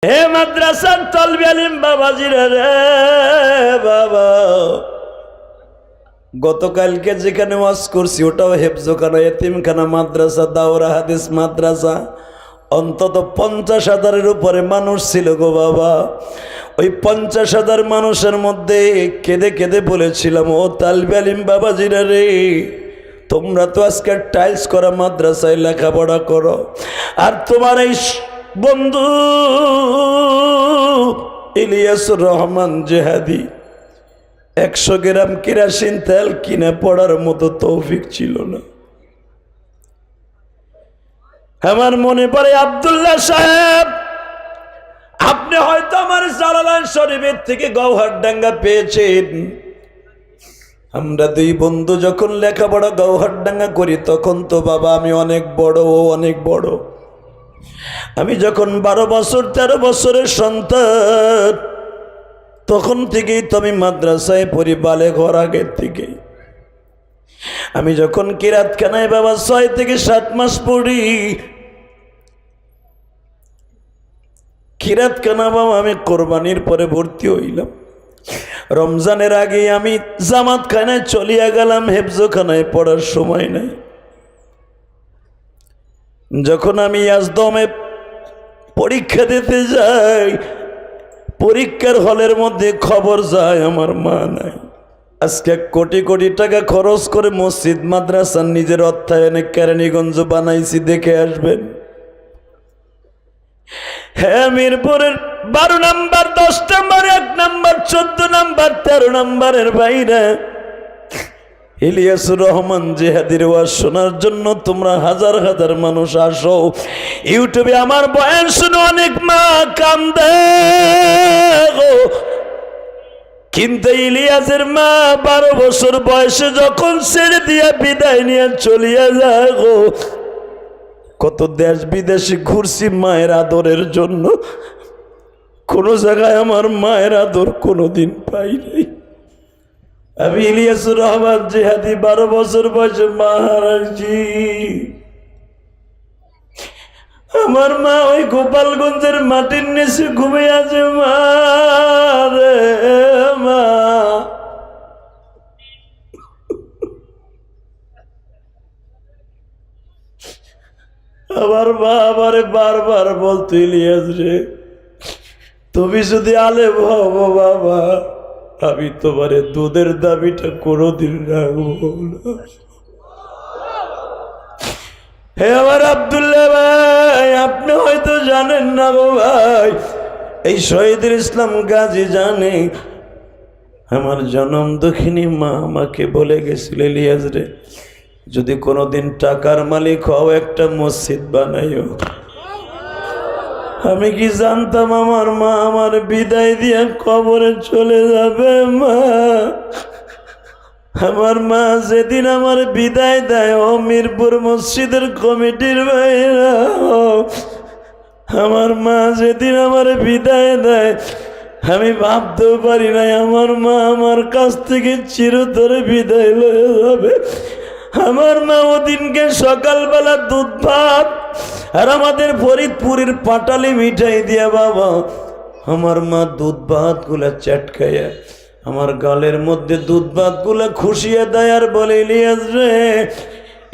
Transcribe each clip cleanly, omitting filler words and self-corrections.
হে মাদ্রাসার তলবে আলিম বাবাজিরা রে বাবা, গতকালকে যেখানে ওয়াজ করছি ওটাও হেফজখানা, এতিমখানা মাদ্রাসা, দাওরা হাদিস মাদ্রাসা। অন্তত 50,000-এর উপরে মানুষ ছিল গো বাবা। ওই 50,000 মানুষের মধ্যে কেঁদে কেঁদে বলেছিলাম, ও তালবে আলিম বাবাজিরা রে, তোমরা তো আজকে টাইলস করা মাদ্রাসায় লেখাপড়া করো, আর তোমার এই বন্ধু ইলিয়াসুর রহমান জেহাদি 100 গ্রাম কেরাসিন তেল কিনে পড়ার মতো তৌফিক ছিল না। আমার মনে পড়ে আব্দুল্লাহ সাহেব, আপনি হয়তো আমার জালালাইন শরীফের থেকে গৌহারডাঙ্গা পেয়েছেন। আমরা দুই বন্ধু যখন লেখাপড়া গৌহারডাঙ্গা করি তখন তো বাবা আমি অনেক বড়, ও অনেক বড়। আমি যখন 12 বছর 13 বছরের সন্তান, তখন থেকেই তো আমি মাদ্রাসায় পড়ি, বালে ঘর আগের থেকে। আমি যখন কিরাতখানায় বাবা 6 থেকে 7 মাস পড়ি, কিরাতখানা বাবা আমি কোরবানির পরে ভর্তি হইলাম। রমজানের আগে আমি জামাতখানায় চলিয়া গেলাম, হেফজখানায় পড়ার সময় নাই। যখন আমি ইয়াজদমে পরীক্ষা দিতে যাই, পরীক্ষার হলের মধ্যে খবর যায় আমার মা নাই। আজকে কোটি কোটি টাকা খরচ করে মসজিদ মাদ্রাসা নিজের অর্থায়নে কেরানীগঞ্জ বানাইছি, দেখে আসবেন। হ্যাঁ, মিরপুরের 12 নম্বর, 10 নম্বর, 1 নম্বর, 14 নম্বর, 13 নম্বরের বাইরে ইলিয়াসুর রহমান জেহাদির ওয়াজ শোনার জন্য তোমরা হাজার হাজার মানুষ আসো। ইউটিউবে আমার বয়ান শুনে অনেক মা কান্দে গো, কিন্তু ইলিয়াসের মা 12 বছর বয়সে যখন ছেড়ে দিয়া বিদায় নিয়ে চলিয়া যায় গো, কত দেশ বিদেশে ঘুরছি মায়ের আদরের জন্য, কোন জায়গায় আমার মায়ের আদর কোনোদিন পাই নাই। আমি ইলিয়াসুর রহমান জেহাদি 12 বছর বয়সে মা হারাইছি। আমার মা ওই গোপালগঞ্জের মাটির নিচে ঘুমিয়ে আছে মা রে মা। আমার মা আমারে বারবার বলতো, ইলিয়াস রে, তুমি যদি আলেম হবো বাবা, আমি তোমারে দুধের দাবিটা কোনোদিন রাখবো না। হে আমার আব্দুল্লাহ ভাই, আপনি হয়তো জানেন না গো ভাই, এই শহীদুল ইসলাম গাজী জানে, আমার জনম দক্ষিণী মা আমাকে বলে গেছিল, ইলিয়াস রে, যদি কোনোদিন টাকার মালিক হও একটা মসজিদ বানাইও। আমি কি জানতাম আমার মা আমার বিদায় দিয়ে কবরে চলে যাবে মা। আমার মা যেদিন আমার বিদায় দেয়, ও মিরপুর মসজিদের কমিটির ভাইরা, আমার মা যেদিন আমার বিদায় দেয়, আমি ভাবতেও পারি নাই আমার মা আমার কাছ থেকে চিরতরে বিদায় লয়ে যাবে। আমার মা ওদিনকে সকালবেলা দুধ ভাত আর আমাদের ফরিদপুরের পাটালি মিঠাই দিয়া বাবা, আমার মা দুধ ভাত গুলা চাটকাইয়া আমার গালের মধ্যে দুধ ভাত গুলা খুশিয়া দেয় আর বলে, ইলিয়াস রে,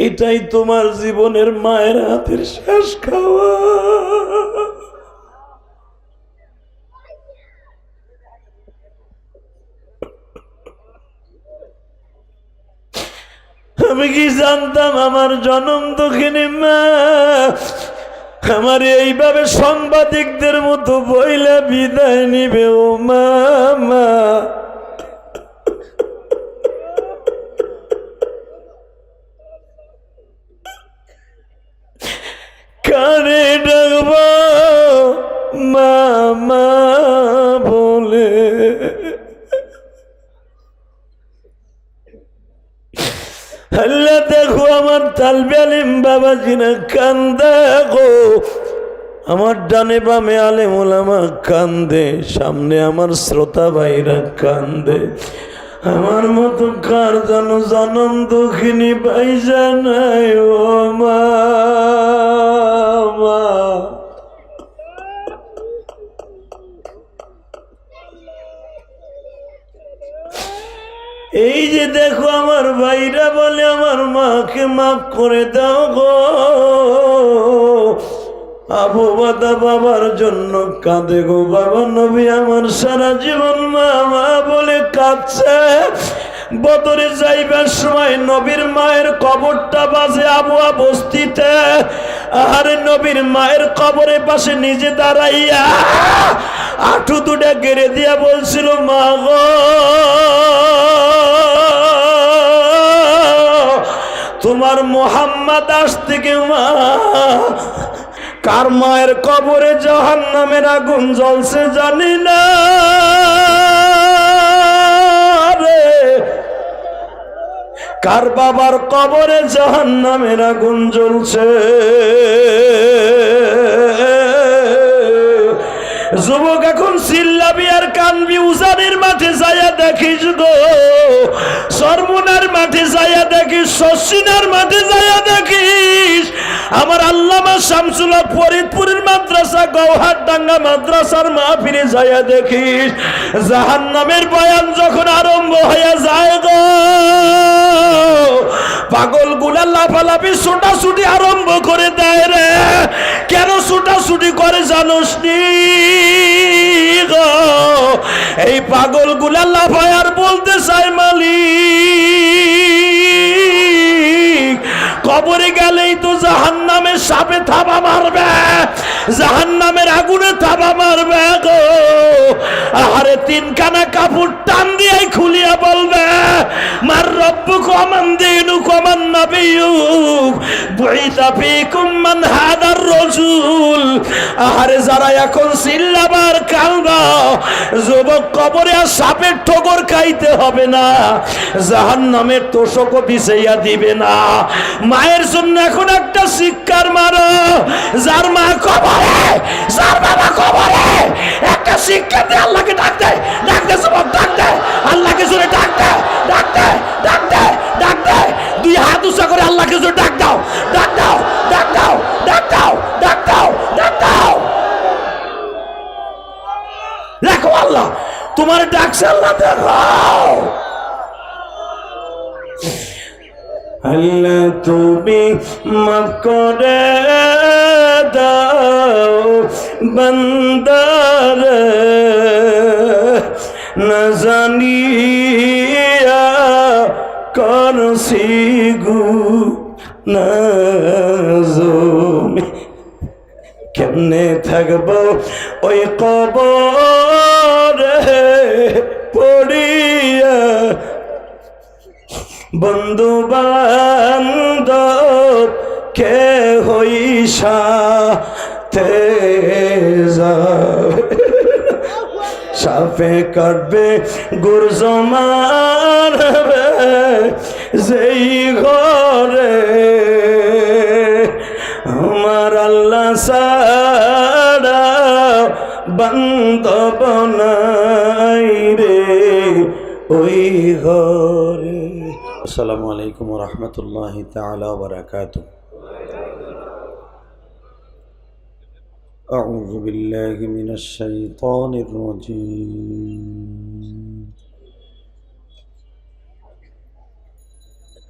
এটাই তোমার জীবনের মায়ের হাতের শেষ খাওয়া। আমি কি জানতাম আমার জনম দক্ষিণী মা আমার এইভাবে সাংবাদিকদের মতো বইলা বিদায় নিবে। ও মা মা, কানে ডাকব মা মা বলে। আল্লাহ দেখো আমার তালবে আলিম বাবাজিরা কান্দে গো, আমার ডানে বামে আলেম ওলামা কান্দে, সামনে আমার শ্রোতা ভাইরা কান্দে। আমার মতো কার যেন জনম দুঃখিনী পাইসা নাই ও মা। এই যে দেখো আমার ভাইরা বলে আমার মাকে মাফ করে দাও গো, আবু বাদা বাবার জন্য কাঁদে গো বাবা। নবী আমার সারা জীবন মা মা বলে কাঁদছে। বদরে যাইবার সময় নবীর মায়ের কবরটা বাজে আবুয়া বস্তিতে। আরে নবীর মায়ের কবরের পাশে নিজে দাঁড়াইয়া আঁঠু দুটা গেড়ে দিয়া বলছিল, মা গো তোমার মোহাম্মদ আসতে কে মা। কার মায়ের কবরে জাহান্নামের আগুন জ্বলছে জানি না রে, কার বাবার কবরে জাহান্নামের আগুন জ্বলছে। যুবক এখন চিল্লাবি আর কানবি, উজানের মাঠে যাইয়া দেখিস গো, সরমুনার মাঠে যাইয়া দেখিস, শশিনার মাঠে যাইয়া দেখিস, আমার আল্লামা শামসুল হক ফরিদপুরের মাদ্রাসা গৌহারডাঙ্গা মাদ্রাসার মাহফিলে যাইয়া দেখিস, জাহান্নামের বয়ান যখন আরম্ভ হইয়া যায় গো, পাগল গুলা লাফালাফি ছোটাছুটি আরম্ভ করে দেয় রে। কেন ছোটাছুটি করে জানোস নি গো? এই পাগল গুলা লাফায় আর বলতে চায়, মালিক কবরে গেলেই তো জাহান্নামের সাপে থাবা মারবে, জাহান্নামের আগুনে থাবা মারবে গো। আরে তিনখানা কাপড় টান দিয়ে খুলিয়া বলবে, মার রব্বুক ওয়া মান দীনুক ওয়া মান নাবিয়ুক বুইসা ফীকুম মান হাদার রাসূল। আরে যারা এখন চিল্লাবার কালবা, যুবক কবরে আর সাপের ঠোকর খাইতে হবে না, জাহান্নামের তোষকও বিছাইয়া দিবে না। মায়ের জন্য এখন একটা শিক্ষার মারো, যার মা কবরে, যার বাবা কবরে, একটা শিক্ষা দিয়ে আল্লাহকে ডাক দেয়, ডাক দে যুবক, ডাক দে আল্লাহকে জোরে, ডাক দে, ডাক দে, ডাক দে, ডাক দে, দুই হাত উঁচা করে আল্লাহকে জোরে ডাক দাও, ডাক দাও, ডাক দাও, ডাক দাও, ডাক দাও, ডাক দাও। দেখো আল্লাহ তোমার ডাকছে, আল্লাহ দেখো। আল্লাহ তুমি মাফ করে দাও বান্দারে, না জানিয়া করছি গুনাহ। কেমনে থাকবো ওই কবরে পড়িয়া, বন্ধু বান্ধব কে হইসা তে যাবে, সাপে কাটবে গুরজ মারবে যেই ঘরে, আমার আল্লাহ ছাড়া বান্ধব নাই রে ওই ঘরে। আসসালামু আলাইকুম ওয়া রাহমাতুল্লাহি তাআলা ওয়া বারাকাতুহু। আউযু বিল্লাহি মিনাশ শাইতানির রাজীম।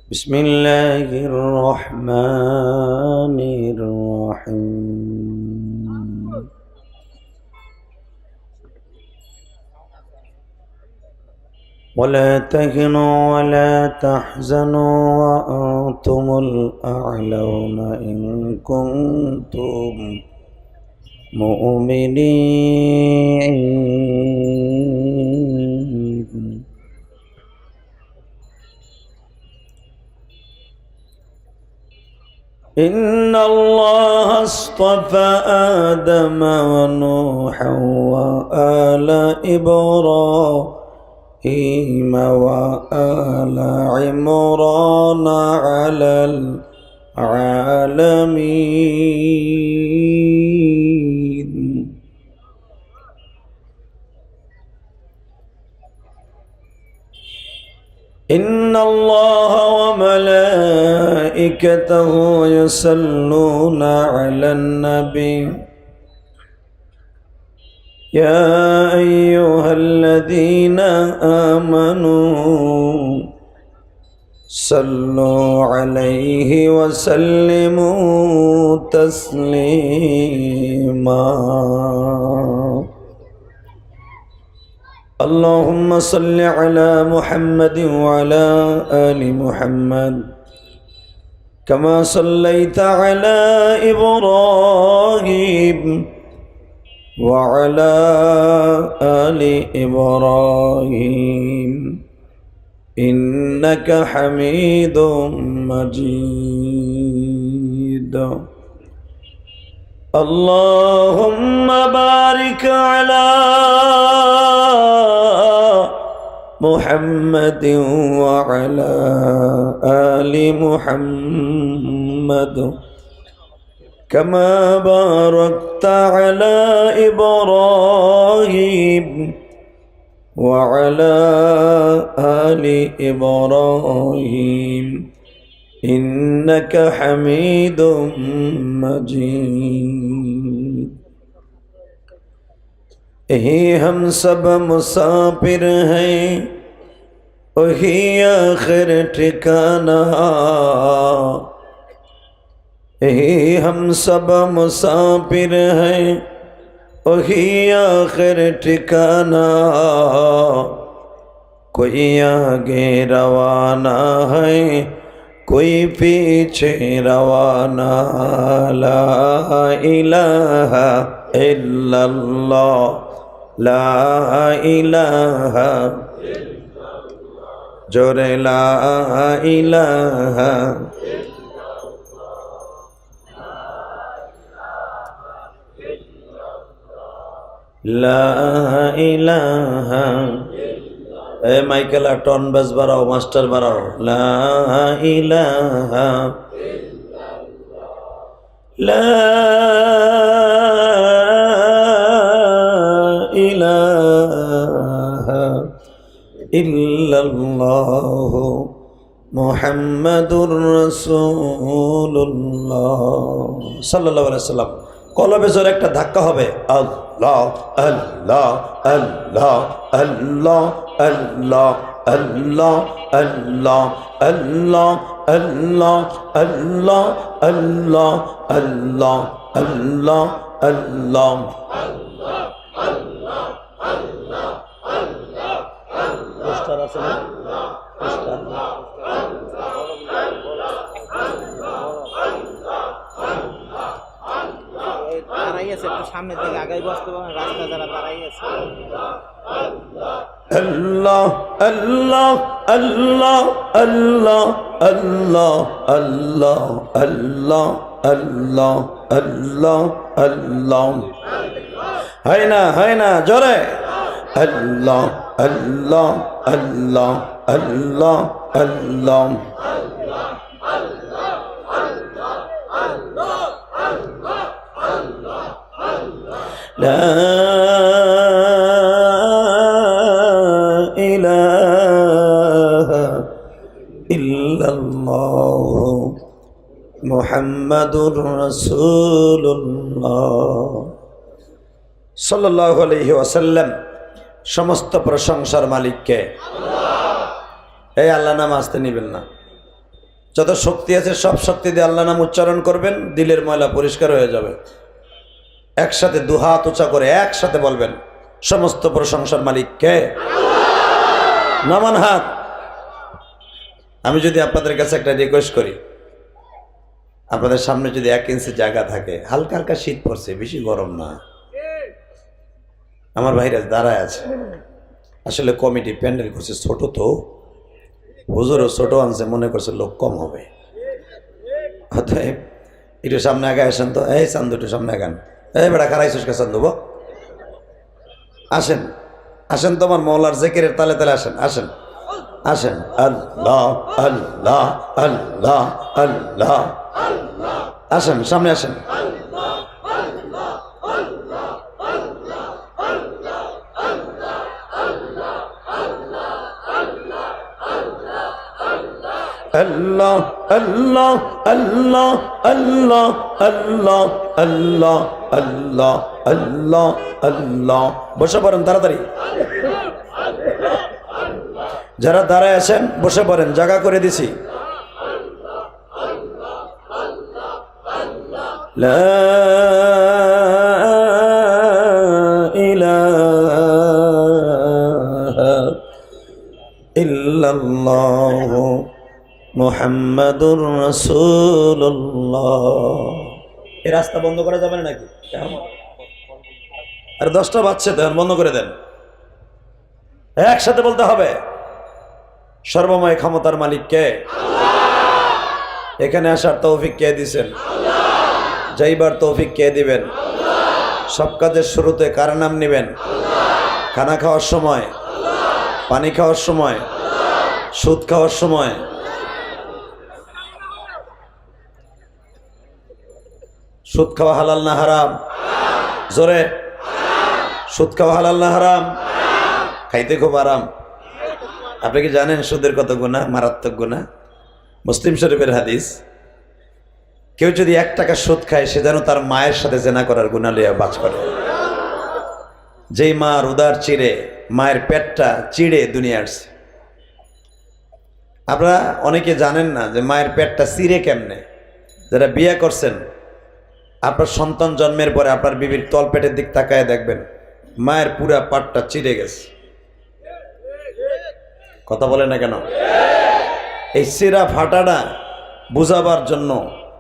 বিসমিল্লাহির রহমানির রহিম। ولا تهنوا ولا تحزنوا وأنتم الأعلون إن كنتم مؤمنين. إن الله اصطفى آدم ونوحا وآل إبراهيم وآل عمران على العالمين. إن الله وملائكته يصلون على النبي يا أيها الذين آمنوا صلوا عليه وسلموا تسليما اللهم صل على محمد وعلى آل محمد كما صليت على إبراهيم وعلى آل إبراهيم إنك حميد مجيد اللهم بارك على محمد وعلى آل محمد كما باركت على إبراهيم وعلى آل إبراهيم إنك حميد مجيد यही हम सब मुसाफिर हैं वही आखिर ठिकाना यही हम सब मुसाफिर हैं वही आखिर ठिकाना कोई आगे रवाना है कोई पीछे रवाना ला इलाहा इल्लल्लाह ला इलाहा जोरे ला इलाहा ला इलाहा ए माइकेला टन बेस बाराओ मास्टर बाराओ ला इलाहा ला इलाहा इल्लल्लाह मुहम्मदुर रसूलुल्लाह सल्लल्लाहु अलैहि वसल्लम कलबे जोर एक धक्का होबे अल्लाह अल्लाह अल्लाह अल्लाह अल्लाह अल्लाह अल्लाह अल्लाह अल्लाह अल्लाह अल्लाह अल्लाह अल्लाह अल्लाह সামনের দিকে আগাই বসতে রাস্তা যারা দাঁড়াই আছে अल्लाह अल्लाह अल्लाह अल्लाह अल्लाह अल्लाह अल्लाह अल्लाह अल्लाह अल्लाह है ना जोरे अल्लाह अल्लाह अल्लाह अल्लाह अल्लाह ला इलाहा इल्लल्लाह मुहम्मदुर रसूलुल्लाह सल्लल्लाहु अलैहि वसल्लम समस्त प्रशंसार मालिक के এই আল্লাহ নাম আসতে নিবেন না যত শক্তি আছে সব শক্তি দিয়ে আল্লাহ নাম উচ্চারণ করবেন দিলের ময়লা পরিষ্কার হয়ে যাবে একসাথে দুহাত উঁচা করে একসাথে বলবেন সমস্ত প্রশংসার মালিক কে নামান হাত আমি যদি আপনাদের কাছে একটা রিকোয়েস্ট করি আপনাদের সামনে যদি 1 ইঞ্চি জায়গা থাকে হালকা হালকা শীত পড়ছে বেশি গরম না আমার ভাইরা দাঁড়ায় আছে আসলে কমিটি প্যান্ডেল করছে ছোট তো হুজুরও ছোট আনছে মনে করছে লোক কম হবে অতএব একটু সামনে আগে আসেন তো এই চান্দু একটু সামনে আগান এই বেটা খারাইছিস কে চান্দু আসেন আসেন তোমার মৌলার জিকিরের তালে তালে আসেন আসেন আসেন আল্লাহ আল্লাহ আল্লাহ আল্লাহ আসেন সামনে আসেন अल्लाह अल्लाह अल्लाह अल्लाह अल्लाह अल्लाह अल्लाह अल्लाह अल्लाह बसा पड़ेन ताड़ाताड़ी যারা দাঁড়ায় আছেন বসে পড়েন, জায়গা করে দিছি। লা ইলাহা ইল্লাল্লাহু মুহাম্মাদুর রাসূলুল্লাহ। এই রাস্তা বন্ধ করা যাবে না নাকি? আর 10টা বাজছে, তখন বন্ধ করে দেন। একসাথে বলতে হবে, সর্বময় ক্ষমতার মালিক কে? এখানে আসার তৌফিক কে দিবেন? যাইবার তৌফিক কে দিবেন? সব কাজের শুরুতে কার নাম নেবেন? খানা খাওয়ার সময়, পানি খাওয়ার সময়, সুদ খাওয়ার সময়। সুদ খাওয়া হালাল না হারাম? জোরে, সুদ খাওয়া হালাল না হারাম? খাইতে খুব আরাম। আপনি কি জানেন সুদের কত গুনাহ? মারাত্মক গুনাহ। মুসলিম শরীফের হাদিস, কেউ যদি 1 টাকা সুদ খায় সে যেন তার মায়ের সাথে জেনা করার গুনাহ লইয়া বাজ করে। যেই মা উদার চিড়ে, মায়ের পেটটা চিড়ে দুনিয়া আসছে। আপনারা অনেকে জানেন না যে মায়ের পেটটা চিড়ে কেমনে। যারা বিয়ে করছেন, আপনার সন্তান জন্মের পরে আপনার বিবির তল পেটের দিক তাকায় দেখবেন মায়ের পুরা পাটটা চিড়ে গেছে। কথা বলে না কেন? এই চিরা ফাটাটা বুঝাবার জন্য,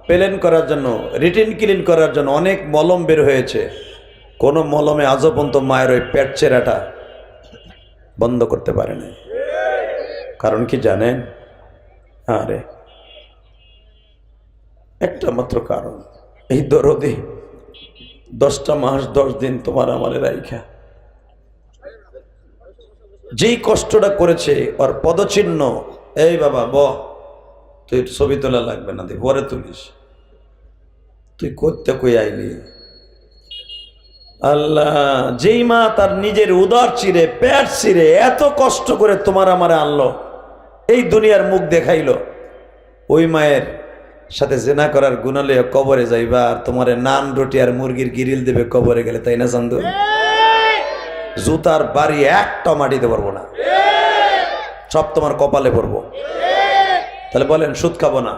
প্লেন করার জন্য, রিটিন ক্লিন করার জন্য অনেক মলম বের হয়েছে। কোনো মলমে আজও পর্যন্ত মায়ের ওই পেট চেরাটা বন্ধ করতে পারে না। কারণ কি জানেন? আরে একটা মাত্র কারণ, এই দরদি 10টা মাস 10 দিন তোমার আমারে রাইখা যেই কষ্টটা করেছে, ওর পদচিহ্ন। এই বাবা তুই ছবি তোলা লাগবে না, তুই পরে তুলিস। তুই করতে কই আইলি? আল্লাহ, যেই মা তার নিজের উদর চিরে, পেট চিরে এত কষ্ট করে তোমার আমারে আনলো, এই দুনিয়ার মুখ দেখাইলো, ওই মায়ের সাথে জেনা করার গুনাহ লইয়া কবরে যাইবা, আর তোমারে নান রুটি আর মুরগির গিরিল দেবে কবরে গেলে, তাই না চান্দু? জুতার বাড়ি একটা মাটিতে পারবো না, সব তোমার কপালে পড়বো। তাহলে বলেন, সুদ খাবো না,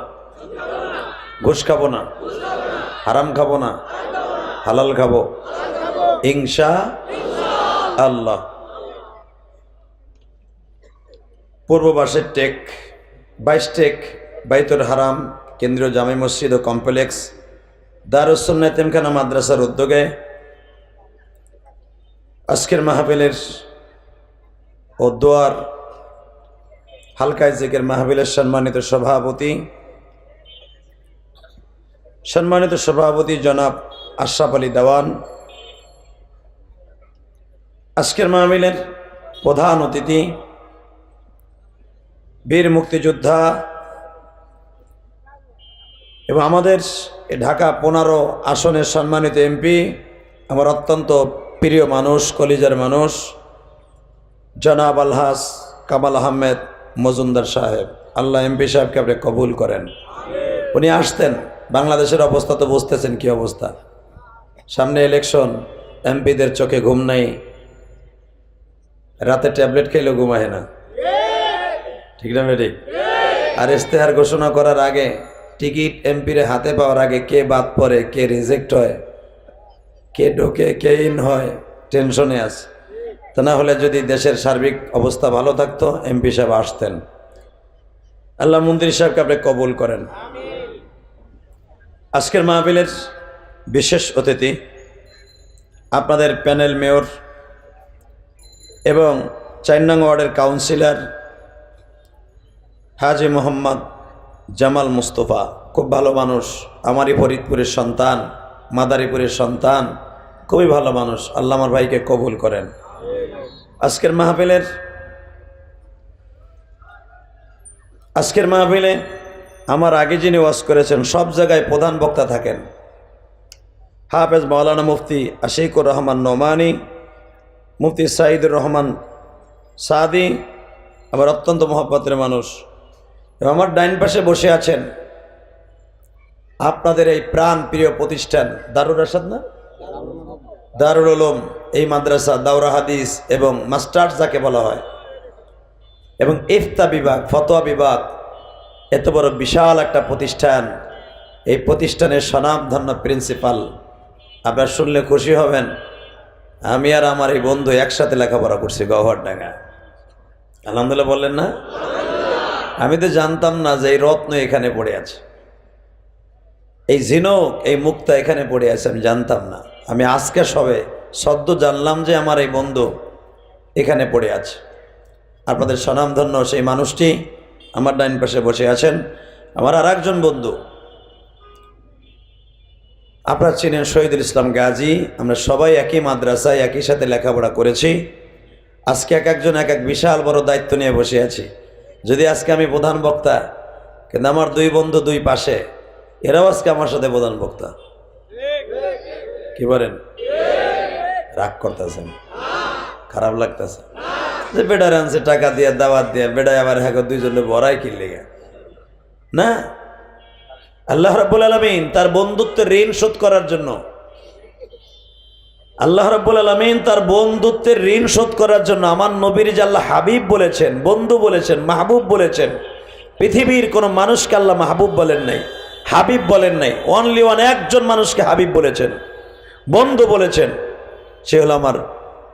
ঘুষ খাবো না, হারাম খাবো না, হালাল খাবো ইনশাআল্লাহ। পূর্ব পাশের টেক 22 টেক বাইতুল হারাম কেন্দ্রীয় জামে মসজিদ ও কমপ্লেক্স দারুস সুন্নাহ এতিমখানা মাদ্রাসার উদ্যোগে আজকের মাহফিলের ও দোয়ার হালকা জিকির মাহফিলের সম্মানিত সভাপতি জনাব আশরাফ আলী দেওয়ান, আজকের মাহফিলের প্রধান অতিথি বীর মুক্তিযোদ্ধা এবং আমাদের ঢাকা 15 আসনের সম্মানিত এমপি, আমার অত্যন্ত প্রিয় মানুষ, কলিজার মানুষ, জনাব আলহাজ কামাল আহমেদ মজুমদার সাহেব। আল্লাহ এমপি সাহেবকে আপনি কবুল করেন। উনি আসতেন, বাংলাদেশের অবস্থা তো বুঝতেছেন কি অবস্থা, সামনে ইলেকশন, এমপিদের চোখে ঘুম নাই, রাতে ট্যাবলেট খেলেও ঘুমায় না, ঠিক না ঠিক? আর ইশতেহার ঘোষণা করার আগে, টিকিট এমপির হাতে পাওয়ার আগে কে বাদ পড়ে, কে রিজেক্ট হয়, কে ঢোকে, কে ইন হয়, টেনশনে আছে। তা না হলে যদি দেশের সার্বিক অবস্থা ভালো থাকতো, এমপি সাহেব আসতেন। আল্লাহ মন্ত্রী সাহেবকে আপনি কবুল করেন। আজকের মাহফিলের বিশেষ অতিথি আপনাদের প্যানেল মেয়র এবং 4 নং ওয়ার্ডের কাউন্সিলর হাজি মোহাম্মদ জামাল মুস্তফা, খুব ভালো মানুষ, আমারই ফরিদপুরের সন্তান, মাদারীপুরের সন্তান, খুবই ভালো মানুষ। আল্লাহ আমার ভাইকে কবুল করেন। আজকের মাহফিলে আমার আগে যিনি ওয়াজ করেছেন, সব জায়গায় প্রধান বক্তা থাকেন, হাফেজ মাওলানা মুফতি আশিকুর রহমান নোমানি, মুফতি সাইদুর রহমান সাদি, আমার অত্যন্ত মহব্বতের মানুষ। এবং আমার ডাইন পাশে বসে আছেন আপনাদের এই প্রাণ প্রিয় প্রতিষ্ঠান দারুল রাশাদ, না দারুল উলুম, এই মাদ্রাসা দাওরা হাদিস এবং মাস্টার্স যাকে বলা হয়, এবং ইফতা বিভাগ, ফতোয়া বিভাগ, এত বড় বিশাল একটা প্রতিষ্ঠান, এই প্রতিষ্ঠানের স্বনামধন্য প্রিন্সিপাল, আপনারা শুনলে খুশি হবেন, আমি আর আমার এই বন্ধু একসাথে লেখাপড়া করছি গওহরডাঙ্গা। আলহামদুলিল্লাহ বললেন না? আমি তো জানতাম না যে এই রত্ন এখানে পড়ে আছে, এই ঝিনুক, এই মুক্তা এখানে পড়ে আছে, আমি জানতাম না। আমি আজকে সবে সদ্য জানলাম যে আমার এই বন্ধু এখানে পড়ে আছে। আপনাদের স্বনামধন্য সেই মানুষটি আমার ডাইন পাশে বসে আছেন, আমার আর একজন বন্ধু, আপনারা চিনেন শহীদুল ইসলাম গাজী। আমরা সবাই একই মাদ্রাসায় একই সাথে লেখাপড়া করেছি। আজকে এক একজন এক এক বিশাল বড় দায়িত্ব নিয়ে বসে আছি। যদি আজকে আমি প্রধান বক্তা, কিন্তু আমার দুই বন্ধু দুই পাশে, এরাও আজকে আমার সাথে প্রধান বক্তা। কি বলেন? রাগ করতেছেন? খারাপ লাগতেছে যে বেডার আনছে টাকা দিয়ে, দাওয়াত দিয়ে, বেডায় আবার হ্যাঁ দুইজনে বড়াই কিনলে না। আল্লাহ রাব্বুল আলামিন তার বন্ধুত্বের ঋণ শোধ করার জন্য, আল্লাহ রাব্বুল আলামিন তার বন্ধুত্বের ঋণ শোধ করার জন্য আমার নবীর যে আল্লাহ হাবিব বলেছেন, বন্ধু বলেছেন, মাহবুব বলেছেন। পৃথিবীর কোনো মানুষকে আল্লাহ মাহবুব বলেন নাই, হাবিব বলেন নাই। অনলি ওয়ান, একজন মানুষকে হাবিব বলেছেন, বন্ধু বলেছেন, সে হলো আমার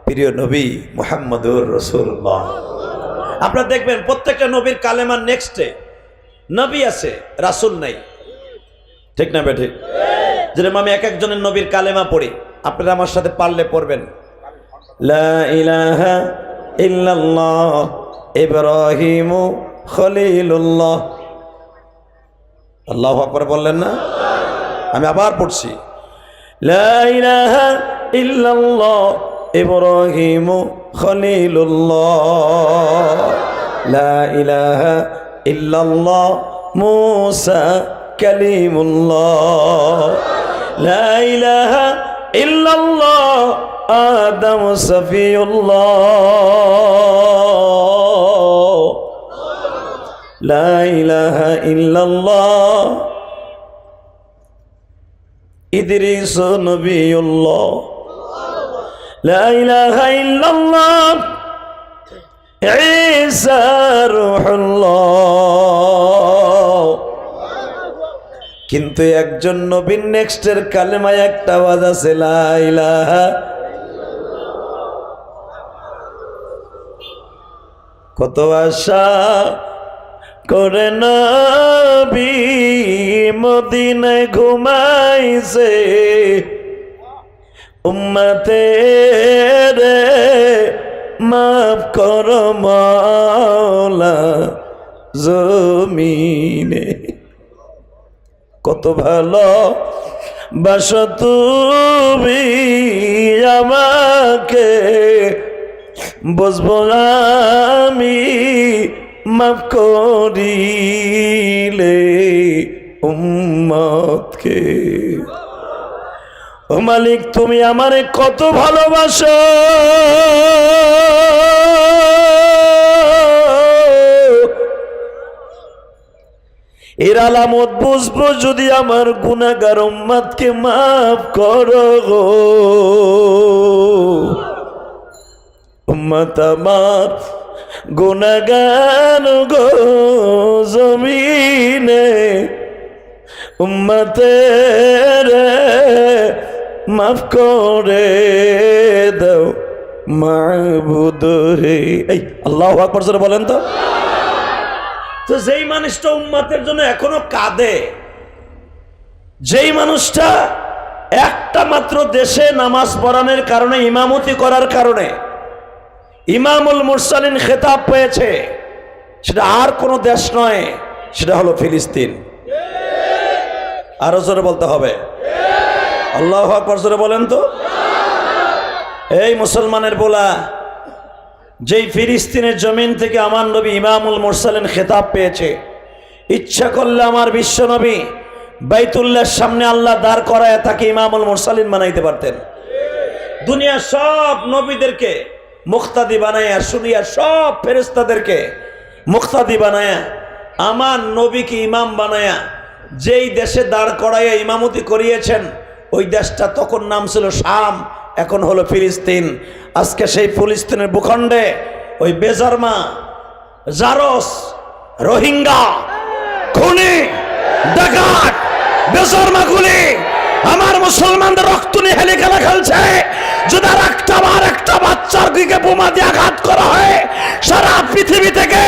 প্রিয় নবী মুহাম্মদুর রাসূলুল্লাহ। আপনারা দেখবেন প্রত্যেকটা নবীর কালেমার নেক্সটে নবী আছে, রাসূল নাই। ঠিক না বে ঠিক? যেরকম আমি এক একজনের নবীর কালেমা পড়ি, আপনারা আমার সাথে পারলে পড়বেন। লা ইলাহা ইল্লাল্লাহ ইব্রাহিমু খলিলুল্লাহ। আল্লাহু আকবার বললেন না? আমি আবার পড়ছি, লা ইলাহা ইল্লাল্লাহ ইব্রাহিমু খলিলুল্লাহ, লা ইলাহা ইল্লাল্লাহ মুসা কালিমুল্লাহ, লা ইলাহা ইল্লাল্লাহ আদম সফিউল্লাহ, লা ইলাহা ইল্লাল্লাহ ইদ্রিস নবিয়ুল্লাহ, লা ইলাহা ইল্লাল্লাহ ঈসা রূহুল্লাহ। কিন্তু একজন নবীর নেক্সটের কালেমায় একটা আওয়াজ আছে, লা ইলাহা। কত আশা করে নবী মদিনায় ঘুমাইছে, উম্মতের মাফ কর মাওলা জমিনে। কত ভালো বাসো তুমি আমাকে, বুঝবো আমি মাফ করিলে উম্মতকে। ও মালিক, তুমি আমারে কত ভালোবাসো, এর আলামত বুঝবো যদি আমার গুনাহগার উম্মতকে মাফ করো গো। উম্মত আমার গুনাহগার গো জমিনে, উম্মতের মাফ করে দাও মাবুদ হে। এই আল্লাহু আকবার জোরে বলেন তো। তো যেই মানুষটা উম্মতের জন্য এখনো কাঁদে, যেই মানুষটা একটা মাত্র দেশে নামাজ পড়ানোর কারণে, ইমামতি করার কারণে ইমামুল মুরসালিন খেতাব পেয়েছে, সেটা আর কোনো দেশ নয়, সেটা হলো ফিলিস্তিন। আরো জোরে বলতে হবে, আল্লাহু আকবার জোরে বলেন তো। এই মুসলমানের বলা, যেই ফিলিস্তিনের জমিন থেকে আমার নবী ইমামুল মুরসালিন খেতাব পেয়েছে, ইচ্ছা করলে আমার বিশ্ব নবী বাইতুল্লাহর সামনে আল্লাহ দাঁড় করায় তাকে ইমামুল মুরসালিন বানাইতে পারতেন। দুনিয়ার সব নবীদেরকে মুক্তাদি বানায়া, শুনিয়া সব ফেরেশতাদেরকে মুক্তাদি বানায়া, আমার নবীকে ইমাম বানায়া যেই দেশে দাঁড় করাইয়া ইমামতি করিয়েছেন, ওই দেশটা তখন নাম ছিল শাম, এখন হলো ফিলিস্তিন। আজকে সেই ফিলিস্তিনের ভূখণ্ডে ওই বেজারমা জারস, রোহিঙ্গা, খুনি, ডাকাত, বেজন্মাগুলি আমার মুসলমানদের রক্ত নিয়ে হেলে খেলা খেলছে। যদি আর একটা বাচ্চার দিকে বোমা দিয়ে আঘাত করা হয়, সারা পৃথিবী থেকে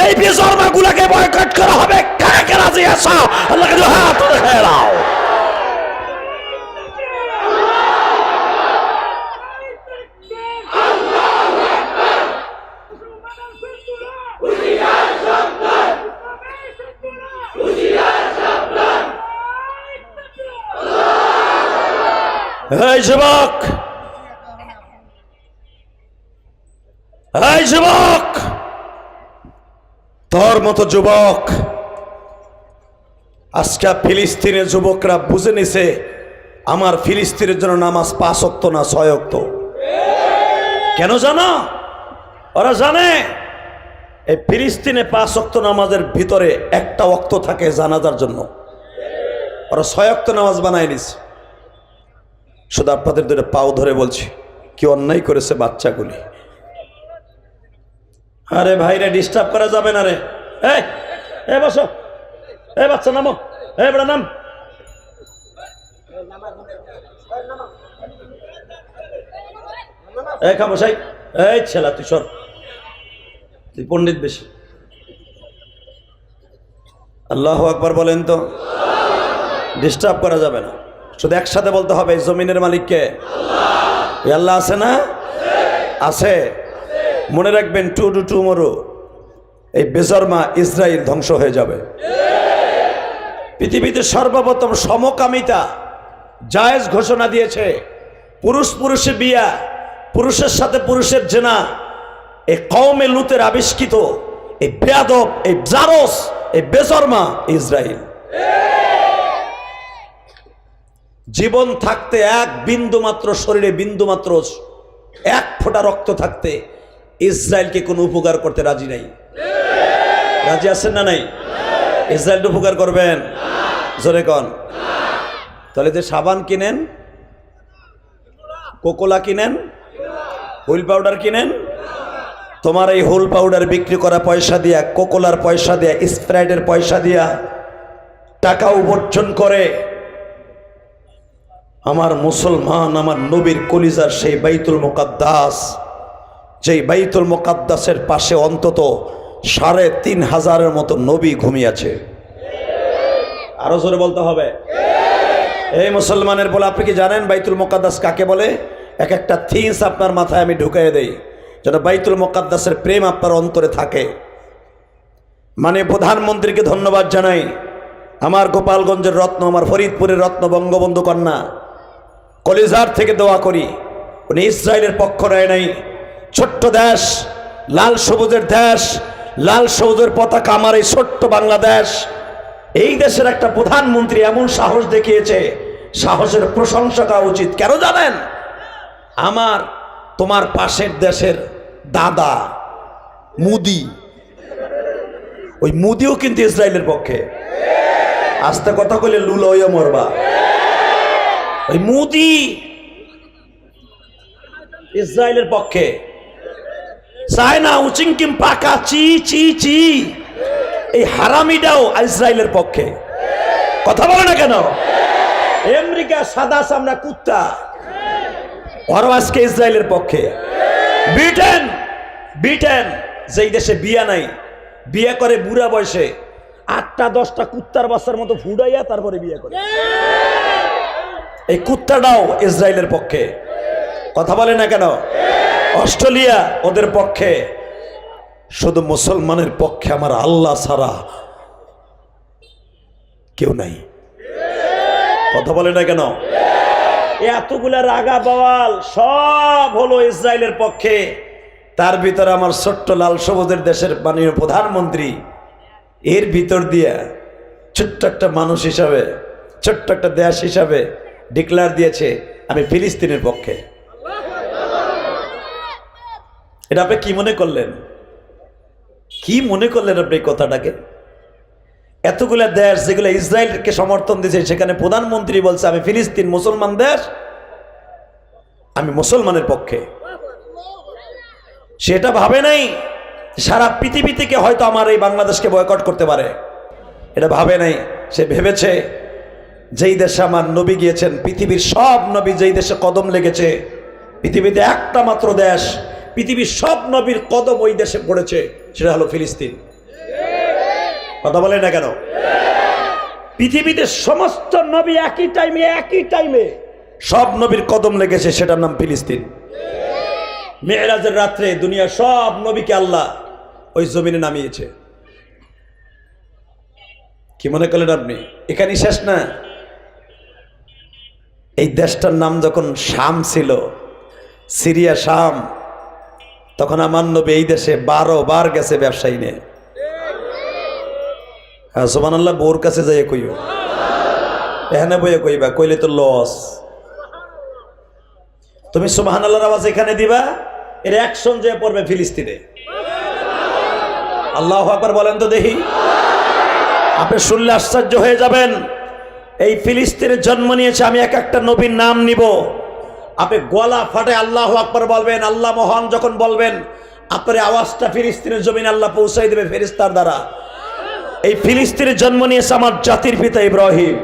এই বেজন্মাগুলোকে বয়কট করা হবে। কাকে কে রাজি আছো? আল্লাহকে হাত দেখায় দাও। এই যুবক, এই যুবক, তোর মতো যুবক আজকে ফিলিস্তিনের যুবকরা বুঝে নিছে আমার ফিলিস্তিনের জন্য নামাজ 5 ওয়াক্ত না 6 ওয়াক্ত। কেন জানো? ওরা জানে এই ফিলিস্তিনে 5 ওয়াক্ত নামাজের ভিতরে একটা ওয়াক্ত থাকে জানাজার জন্য। ওরা 6 ওয়াক্ত নামাজ বানায় নিছে। শুধু আপনাদের দুটো পাও ধরে বলছি, কি অন্যায় করেছে বাচ্চাগুলি। আরে ভাইরে, ডিস্টার্ব করা যাবে না রে। এই বসো, এই বাচ্চা নামো, এই বড় নাম। এই খামোশাই, এই ছেলা তুই সর, তুই পণ্ডিত বেশি। আল্লাহু আকবার বলেন তো। ডিস্টার্ব করা যাবে না, শুধু একসাথে বলতে হবে জমিনের মালিককে আল্লাহ। আছে না? আছে। মনে রাখবেন, টুমোরো এই বেজন্মা ইসরায়েল ধ্বংস হয়ে যাবে। পৃথিবীতে সর্বপ্রথম সমকামিতা জায়েজ ঘোষণা দিয়েছে। পুরুষে বিয়া, পুরুষের সাথে পুরুষের জেনা, এই কওমে লুতের আবিষ্কৃত এই বেয়াদব, এই জারস, এই বেজন্মা ইসরায়েল। জীবন থাকতে এক বিন্দু মাত্র শরীরে, বিন্দু মাত্র এক ফোঁটা রক্ত থাকতে ইসরায়েলকে কোনো উপকার করতে রাজি নাই। রাজি আছেন না নাই? ইসরায়েলকে উপকার করবেন? জোরে কন। তাহলে যে সাবান কিনেন, কোকোলা কিনেন, হুইল পাউডার কিনেন, তোমার এই হুইল পাউডার বিক্রি করা পয়সা দিয়া, কোকোলার পয়সা দিয়া, স্প্রাইটের পয়সা দিয়া টাকা উপার্জন করে আমার মুসলমান, আমার নবীর কলিজার সেই বাইতুল মুকাদ্দাস, যেই বাইতুল মুকাদ্দাসের পাশে অন্তত ৩,৫০০ মতো নবী ঘুমিয়েছে। আরো জোরে বলতে হবে। এই মুসলমানের বলে, আপনি কি জানেন বাইতুল মুকাদ্দাস কাকে বলে? এক একটা থিংস আপনার মাথায় আমি ঢুকাই দেই, যেন বাইতুল মুকাদ্দাসের প্রেম আপনার অন্তরে থাকে। মানে প্রধানমন্ত্রীকে ধন্যবাদ জানাই, আমার গোপালগঞ্জের রত্ন, আমার ফরিদপুরের রত্ন, বঙ্গবন্ধু কন্যা, কলিজার থেকে দোয়া করি, উনি ইসরায়েলের পক্ষ নেয় নাই। ছোট্ট দেশ, লাল সবুজের দেশ, লাল সবুজের পতাকা আমার এই ছোট্ট বাংলাদেশ, এই দেশের একটা প্রধানমন্ত্রী এমন সাহস দেখিয়েছে, সাহসের প্রশংসা করা উচিত। কেন জানেন? আমার তোমার পাশের দেশের দাদা মুদি, ওই মুদিও কিন্তু ইসরায়েলের পক্ষে। আস্তে কথা কইলে লুলা হইয়া মরবা। ওই মুদি ইসরায়েলের পক্ষে। চায়না উচিংকিম পাকা চি চি চি, এই হারামিটাও ইসরায়েলের পক্ষে। কথা বলে না কেন? আমেরিকা সাদা চামড়া কুত্তা, ওরাও আজকে ইসরায়েলের পক্ষে। ব্রিটেন যেই দেশে বিয়া নাই, বিয়ে করে বুড়া বয়সে 8টা 10টা কুত্তার বাচ্চার মতো ফুডাইয়া তারপরে বিয়ে করে, এই কুত্তাটাও ইসরায়েলের পক্ষে। কথা বলে না কেন? অস্ট্রেলিয়া ওদের পক্ষে। শুধু মুসলমানের পক্ষে আমার আল্লাহ ছাড়া কেউ নাই। কথা বলে না কেন? এতগুলা রাগা বাওয়াল সব হলো ইসরায়েলের পক্ষে। তার ভিতরে আমার ছোট্ট লাল সবুজের দেশের মাননীয় প্রধানমন্ত্রী, এর ভিতর দিয়া ছোট্ট একটা মানুষ হিসাবে, ছোট্ট একটা দেশ হিসাবে ডিক্লেয়ার দিয়েছে আমি ফিলিস্তিনের পক্ষে। এটা আপনি কি মনে করলেন? কি মনে করলেন আপনি এই কথাটাকে? এতগুলা দেশ যেগুলো ইসরায়েলকে সমর্থন দিয়েছে, সেখানে প্রধানমন্ত্রী বলছে আমি ফিলিস্তিন মুসলমান দেশ, আমি মুসলমানের পক্ষে। সেটা ভাবে নাই সারা পৃথিবী থেকে হয়তো আমার এই বাংলাদেশকে বয়কট করতে পারে, এটা ভাবে নাই। সে ভেবেছে যেই দেশে আমার নবী গিয়েছেন, পৃথিবীর সব নবী যেই দেশে কদম লেগেছে, পৃথিবীতে একটা মাত্র দেশ, পৃথিবীর সব নবীর কদম ওই দেশে পড়েছে, সেটা হলো ফিলিস্তিন। কথা বলে না কেন? পৃথিবীতে সমস্ত নবী একই টাইমে সব নবীর কদম লেগেছে, সেটার নাম ফিলিস্তিন। মেরাজের রাত্রে দুনিয়ার সব নবীকে আল্লাহ ওই জমিনে নামিয়েছে। কি মনে করলেন আপনি এখানেই শেষ না? এই দেশটার নাম যখন শাম ছিল, সিরিয়া শাম, তখন আমার নবী এই দেশে 12 বার গেছে ব্যবসায়ী নিয়ে। হ্যাঁ সুবহানাল্লাহ, বোর কাছে যাই কইও, এখানে বইয়ে কইবা, কইলে তো লস। তুমি সুবহানাল্লাহর আওয়াজ এখানে দিবা, এর অ্যাকশন যে পড়বে ফিলিস্তিনে। আল্লাহু আকবার বলেন তো দেখি। আপনি শুনলে আশ্চর্য হয়ে যাবেন। এই ফিলিস্তিনে জন্ম নিয়েছে, আমি এক একটা নবীর নাম নিব, আপনি গলা ফাটে আল্লাহু আকবার বলবেন। আল্লাহ মহান যখন বলবেন, আপনার আওয়াজটা ফিলিস্তিনের জমিনে আল্লাহ পৌঁছাই দেবে ফেরেশতার দ্বারা। এই ফিলিস্তিনে জন্ম নিয়েছে আমার জাতির পিতা ইব্রাহিম,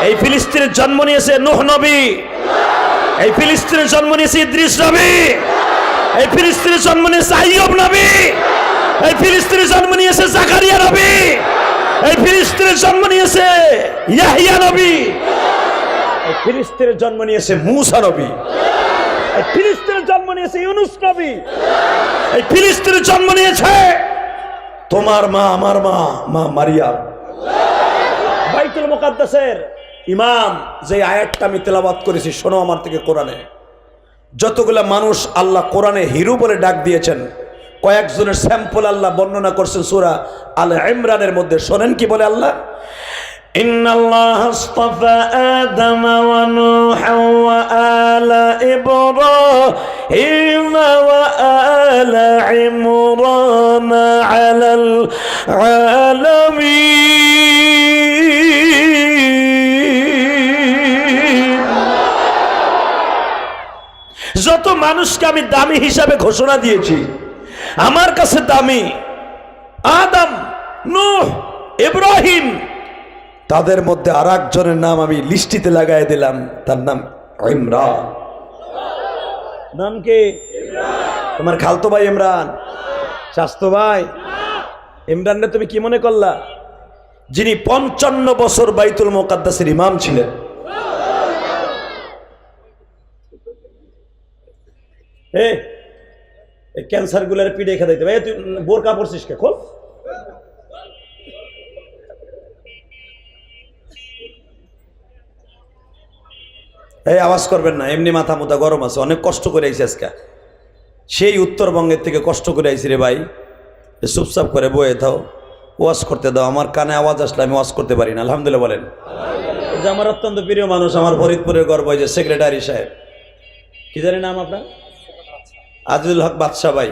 এই ফিলিস্তিনে জন্ম নিয়েছে নূহ নবী, এই ফিলিস্তিনে জন্ম নিয়েছে ইদ্রিস নবী, এই ফিলিস্তিনে জন্ম নিয়েছে আইয়ুব নবী, এই ফিলিস্তিনে জন্ম নিয়েছে জাকারিয়া নবী, এই ফিলিস্তিনে জন্ম নিয়েছে ইয়াহইয়া নবী, এই ফিলিস্তিনে জন্ম নিয়েছে মূসা নবী, এই ফিলিস্তিনে জন্ম নিয়েছে ইউনূস নবী, এই ফিলিস্তিনে জন্ম নিয়েছে তোমার মা, আমার মা, মা মারিয়াম। বাইতুল মুকাদ্দাসের ইমাম যে আয়াতটা আমি তেলাওয়াত করেছি, শোনো আমার থেকে কোরআনে। যতগুলা মানুষ আল্লাহ কোরআনে হিরো বলে ডাক দিয়েছেন, কয়েকজনের স্যাম্পল আল্লাহ বর্ণনা করছেন সূরা আল ইমরানের মধ্যে। শোনেন কি বলে আল্লাহ, ইন্নাল্লাহা আসতাফা আদম ওয়া নূহা ওয়া আলা ইব্রাহিম ওয়া আলা ইমরান আলাল আলামিন। যত মানুষকে আমি দামি হিসাবে ঘোষণা দিয়েছি, আমার কাছে দামি আদম, নূহ, ইব্রাহিম, তাদের মধ্যে আর একজনের নাম আমি লিস্টিতে লাগাই দিলাম, তার নাম ইমরান। নাম কি? তোমার খালতো ভাই ইমরান, স্বাস্থ্য ভাই ইমরান। তুমি কি মনে করলা? যিনি 55 বছর বাইতুল মুকাদ্দাসের ইমাম ছিলেন। ক্যান্সার গুলার পিঠে খেতে দিতে ভাই, তুই বোরকা পরছিস কে? খোল। এই আওয়াজ করবেন না, এমনি মাথা মোথা গরম আছে, অনেক কষ্ট করে আইসি আজকে, সেই উত্তরবঙ্গের থেকে কষ্ট করে আইসি রে ভাই। চুপচাপ করে বয়ে থাও, ওয়াজ করতে দাও। আমার কানে আওয়াজ আসলে আমি ওয়াজ করতে পারি না। আলহামদুলিল্লাহ বলেন। যে আমার অত্যন্ত প্রিয় মানুষ, আমার ফরিদপুরের গর্ব, যে সেক্রেটারি সাহেব, কি জানি নাম আপনার, আজিজুল হক বাদশা ভাই।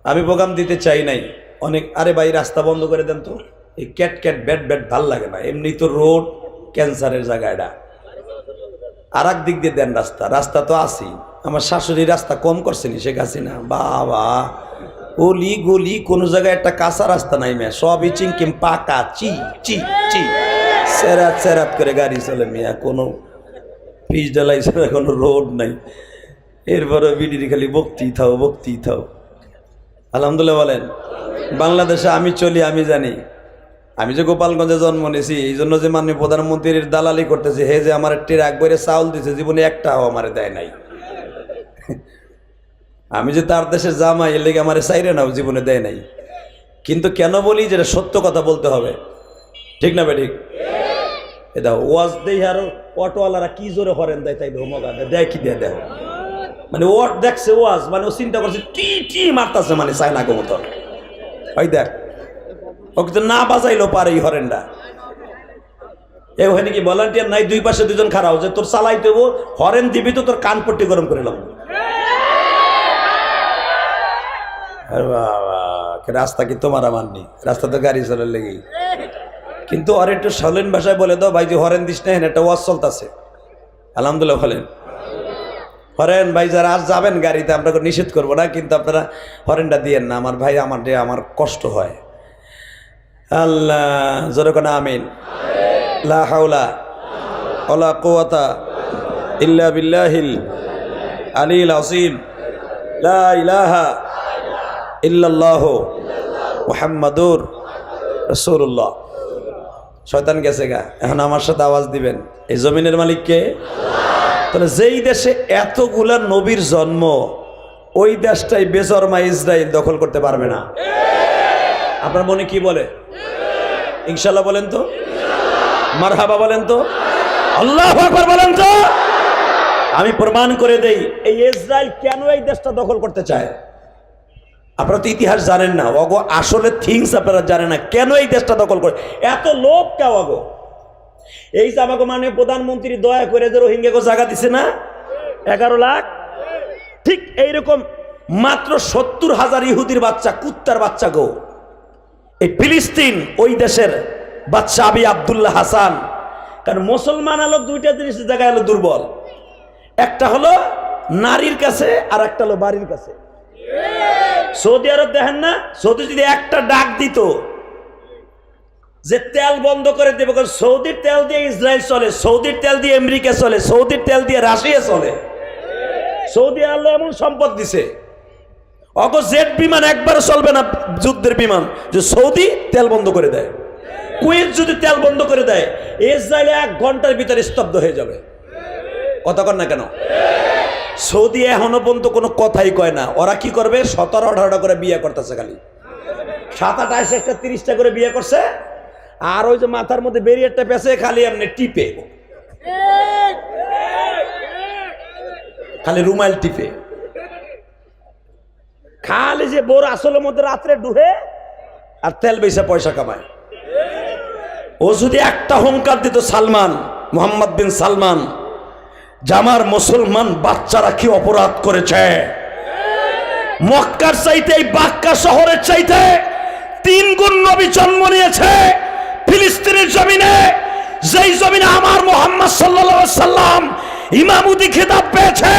আমি প্রোগ্রাম দিতে চাই নাই অনেক। আরে ভাই রাস্তা বন্ধ করে দেন তো, এই ক্যাট ক্যাট ব্যাট ব্যাট ভাল লাগে না। এমনি তো রোড ক্যান্সারের জায়গা, এটা আর এক দিক দিয়ে দেন রাস্তা। রাস্তা তো আসি, আমার শাশুড়ি রাস্তা কম করছেনি শেখ হাসিনা। বাবা অলি গলি কোনো জায়গায় একটা কাঁচা রাস্তা নাই মেয়ে, সবই চিংকিম পাকা, চি চি চি, সেরাত সেরাত করে গাড়ি চলে মিয়া, কোনো পিচ ডালাই ছাড়া কোনো রোড নাই। এরপরে বিডির খালি বকতেই থাও বকতেই থাও। আলহামদুলিল্লাহ বলেন। বাংলাদেশে আমি চলি, আমি জানি। আমি যে গোপালগঞ্জে জন্ম নিয়েছি, এই জন্য যে মাননীয় প্রধানমন্ত্রীর দালালি করতেছে, হে যে আমার ট্রাক বইরে চাউল দিছে, জীবনে একটাও আমারে দেয় নাই। আমি যে তার দেশে জামাই, এর লেগে আমার চাইরে নাও জীবনে দেয় নাই। কিন্তু কেন বলি, যেটা সত্য কথা বলতে হবে, ঠিক না ভাই? ঠিক। এ দেখো ওয়াজ দেই, আর অটোওয়ালারা কি জোরে হরেন দেয়, তাই ধমকা দেয়, কি দেয় দেখো, মানে ওয়াট দেখছে ওয়াজ, মানে ও চিন্তা করছে টি টি মারতাছে, মানে চায় না গো মতন। ওই দেখ, ওকে তো না বাজাইলো পারে এই হরেনটা। ওখানে কি ভলান্টিয়ার নাই? দুই পাশে দুজন খারাপ, যে তোর চালাইতে হরেন দিবি তো তোর কান পট্টি গরম করে লাম। রাস্তা কি তোমার আমার নেই, রাস্তা তো গাড়ি চলার লেগেই। কিন্তু আর একটু শালীন ভাষায় বলে দাও, ভাই যে হরেন দিস না, একটা ওয়াজ চলতেছে। আলহামদুলিল্লাহ বলেন। হরেন ভাই যারা আজ যাবেন গাড়িতে আমরা নিষেধ করবো না, কিন্তু আপনারা হরেনটা দিয়েন না, আমার ভাই আমার কষ্ট হয়। আল্লাহ জোরে কোন আমিন। লা হাওলা ওয়ালা কুওয়াতা ইল্লা বিল্লাহিল আলিল আযীম। লা ইলাহা ইল্লাল্লাহু মুহাম্মাদুর রাসূলুল্লাহ। শয়তান গেছে গা, এখন আমার সাথে আওয়াজ দিবেন, এই জমিনের মালিক কে? তাহলে যেই দেশে এতগুলা নবীর জন্ম, ওই দেশটাই বেজরমা ইসরায়েল দখল করতে পারবে না। আপনার মনে কি বলে? ইনশাল্লাহ বলেন তো, মারহাবা বলেন তো, আল্লাহু আকবার বলেন তো। আমি প্রমাণ করে দেই এই ইসরায়েল কেন এই দেশটা দখল করতে চায়। আপনারা তো ইতিহাস জানেন না, অগো আসলে থিংস আপনারা জানেন না, কেন এই দেশটা দখল করে এত লোভ কেউ অগো। এই যে আমাকে মাননীয় প্রধানমন্ত্রী দয়া করে যে রোহিঙ্গাকে জায়গা দিছে না 11 লাখ, ঠিক এইরকম মাত্র 70,000 ইহুদির বাচ্চা, কুত্তার বাচ্চা গো, এই ফিলিস্তিন ওই দেশের বাচ্চা আবি আব্দুল্লাহ হাসান। কারণ মুসলমান হলো দুইটা জিনিসের জায়গায় হলো দুর্বল, একটা হলো নারীর কাছে আর একটা হলো বাড়ির কাছে। সৌদি আরব দেখেন না, সৌদি যদি একটা ডাক দিত যে তেল বন্ধ করে দেবে, কারণ সৌদির তেল দিয়ে ইসরায়েল চলে, সৌদির তেল দিয়ে আমেরিকা চলে, সৌদির তেল দিয়ে রাশিয়া চলে। সৌদি আল্লাহ এমন সম্পদ দিছে, অগ জেট বিমান একবারও চলবে না যুদ্ধের বিমান, যে সৌদি তেল বন্ধ করে দেয়। কুয়েত যদি তেল বন্ধ করে দেয়, ইসরায়েল 1 ঘন্টার ভিতরে স্তব্ধ হয়ে যাবে। কথা কন না কেন? সৌদি এখনো পর্যন্ত কোনো কথাই কয় না। ওরা কি করবে? 17-18টা করে বিয়ে করতেছে, খালি 7-8 28 30টা করে বিয়ে করছে। আর ওই যে মাথার মধ্যে বেরিয়ারটা পেছে, খালি এমনি টিপে, খালি রুমাইল টিপে, খালি যে বোর আসলের মধ্যে রাত্রে ডুহে আর তেল বেচে পয়সা কামায়। ও যদি একটা হুঙ্কার দিত সালমান, মোহাম্মদ বিন সালমান, জামার মুসলমান বাচ্চারা কি অপরাধ করেছে, মক্কার চাইতে এই বাক্কা শহরের চাইতে 3 গুণ নবী জন্ম নিয়েছে ফিলিস্তিনের জমিনে, যেই জমিনে আমার মোহাম্মদ সাল্লাল্লাহু আলাইহি সাল্লাম ইমামতি খেতাব পেয়েছে।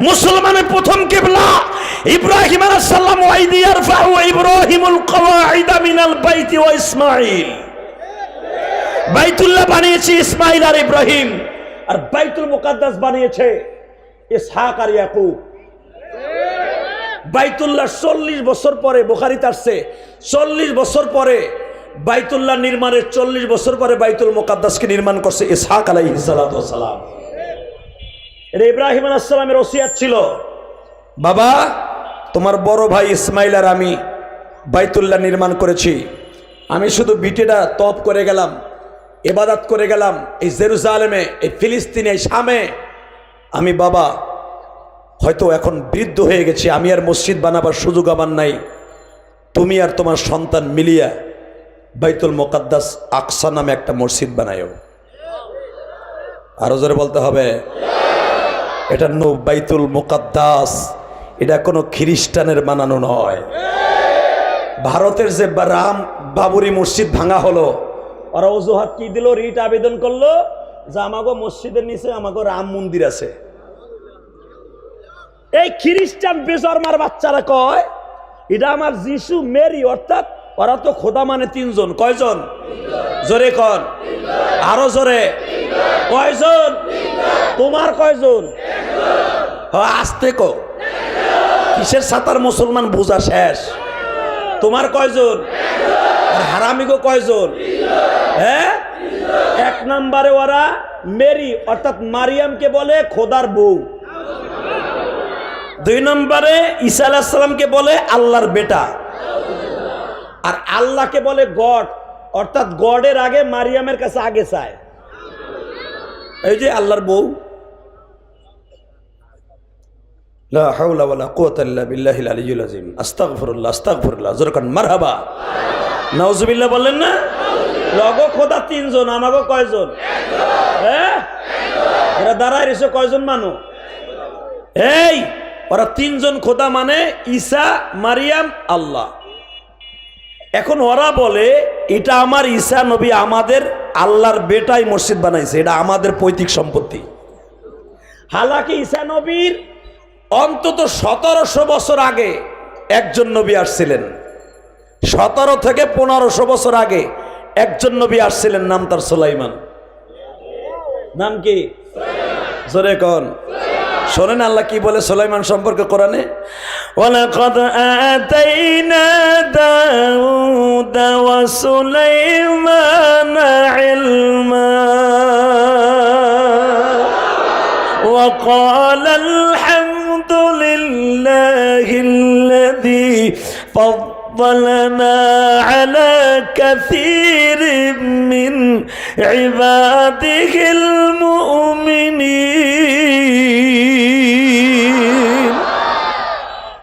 মুসলমানের প্রথম কিবলা ইব্রাহিম আলাইহিস সালাম, ওয়া ইদ ইয়ারফাউ ইব্রাহিমুল কওয়াইদা মিনাল বাইতি ওয়া ইসমাঈল। বাইতুল্লাহ বানিয়েছে ইসমাঈল আর ইব্রাহিম, আর বাইতুল মুকাদ্দাস বানিয়েছে ইসহাক আর ইয়াকুব। বাইতুল্লাহ 40 বছর পরে, বুখারীতে আসছে 40 বছর পরে বাইতুল্লাহ নির্মাণের 40 বছর পরে বাইতুল মুকাদ্দাসকে নির্মাণ করছে ইসহাক আলাইহিস সালাতু ওয়াস সালাম। এটা ইব্রাহিম আলাইহিস সালামের ওসিয়ত ছিল, বাবা তোমার বড় ভাই ইসমাইল আর আমি বাইতুল্লাহ নির্মাণ করেছি, আমি শুধু বিটেটা তপ করে গেলাম, ইবাদত করে গেলাম এই জেরুজালেমে, এই ফিলিস্তিনে, এই শামে। আমি বাবা হয়তো এখন বৃদ্ধ হয়ে গেছি, আমি আর মসজিদ বানাবার সুযোগ আমার নাই, তুমি আর তোমার সন্তান মিলিয়া বাইতুল মুকাদ্দাস আকসা নামে একটা মসজিদ বানায়ও। আরো জোরে বলতে হবে, এটা বাইতুল মুকাদ্দাস, এটা কোনো খ্রিস্টানের বানানো নয়। ভারতের যে রাম বাবরি মসজিদ ভাঙা হলো, ওরা অজুহাত কি দিল? রিট আবেদন করলো যে আমাগো মসজিদের নিচে আমাগো রাম মন্দির আছে। এই খ্রিস্টান বেজরমার বাচ্চারা কয় এটা আমার যিশু মেরি, অর্থাৎ ওরা তো খোদা মানে 3 জন। কয়জন? জোরে কন, আরো জোরে। কয়জন? তোমার কয়জন? আস্তে কো, কিসের সাতার মুসলমান বোঝা শেষ। তোমার কয়জন? আর হারামিগো কয়জন? হ্যাঁ, 1 নম্বরে ওরা মেরি অর্থাৎ মারিয়ামকে বলে খোদার বউ, 2 নম্বরে ঈসা আলাইহিস সালামকে বলে আল্লাহর বেটা, আর আল্লাহকে বলে গড, অর্থাৎ গডের আগে মারিয়ামের কাছে আগে চায়। এই যে আল্লাহর বউ। লা হাওলা ওয়ালা কুওয়াতা ইল্লা বিল্লাহিল আলিয়্যিল আযীম। আস্তাগফিরুল্লাহ, আস্তাগফিরুল্লাহ। জোরে কান মারহাবা, নাউজুবিল্লাহ বললেন না? লগো খোদা 3 জন, আমাগো কয়জন? হ্যাঁ, এরা দাঁড়ায় রয়েছে কয়জন মানুষ? এই ওরা 3 জন খোদা মানে ঈসা, মারিয়াম, আল্লাহ। এখন ওরা বলে এটা আমার ঈসা নবী আমাদের আল্লাহর বেটাই মসজিদ বানাইছে, এটা আমাদের পৈতৃক সম্পত্তি। হালাকি ঈসা নবীর অন্তত 1700 বছর আগে একজন নবী আসছিলেন। 17 থেকে 1500 বছর আগে একজন নবী আসছিলেন, নাম তার সুলাইমান। নাম কি? জোরে কোন? শোনেন আল্লাহ কি বলে সুলাইমান সম্পর্কে কোরআনে, ওয়ালাকাদ আতাইনা দাউদা ওয়া সুলাইমানা ইলমা ওয়া ক্বালা আলহামদুলিল্লাহিল্লাযী فضلنا على كثير من عباده المؤمنين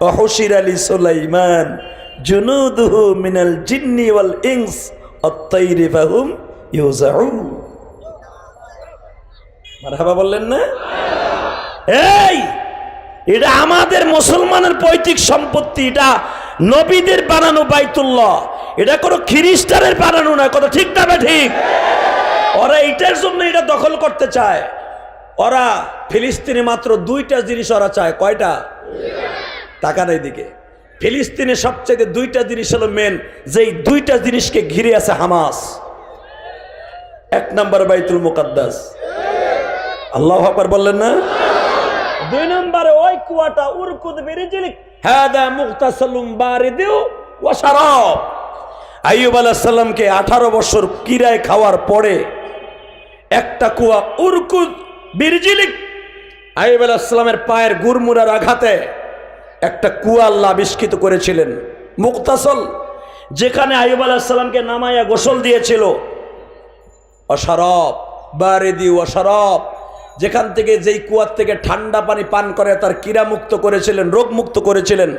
وحشر لسليمان جنوده من الجن والإنس الطير فهم يوزعون মারহাবা বললেন না? এই এটা আমাদের মুসলমানের পৈতৃক সম্পত্তি, এটা নবীদের বানানো বাইতুল্লাহ, এটা কোনো খ্রিস্টানের বানানো না। কত ঠিক না ঠিক? ওরা এইটার জন্য এটা দখল করতে চায়। ওরা ফিলিস্তিনে মাত্র 2টা জিনিস ওরা চায়। কয়টা? টাকা নাই দিকে। ফিলিস্তিনে সবচেয়ে 2টা জিনিস হলো মেন, যেই 2টা জিনিসকে ঘিরে আছে হামাস। 1 নম্বর বাইতুল মুকাদ্দাস, আল্লাহু আকবার বললেন না? 2 নম্বরে ওই কুয়াটা উরকুদ বিরিজলিক হাদা মুগতাসালুম বারিদু ওয়া শারাব। আইয়ুব আলাইহিস সালামকে 18 বছর কিরায় খাওয়ার পরে একটা কুয়া উরকুদ বিরিজলিক, আইয়ুব আলাইহিস সালামের পায়ের গুরমুরার আঘাতে একটা কুয়া আল্লাহ আবিষ্কৃত করেছিলেন মুগতাসাল, যেখানে আইয়ুব আলাইহিস সালামকে নামায়া গোসল দিয়েছিল। ওয়া শারাব বারিদি ওয়া শারাব, যেখান থেকে যেই কুয়ার থেকে ঠান্ডা পানি পান করে তার কিরা মুক্ত করেছিলেন, রোগ মুক্ত করেছিলেন।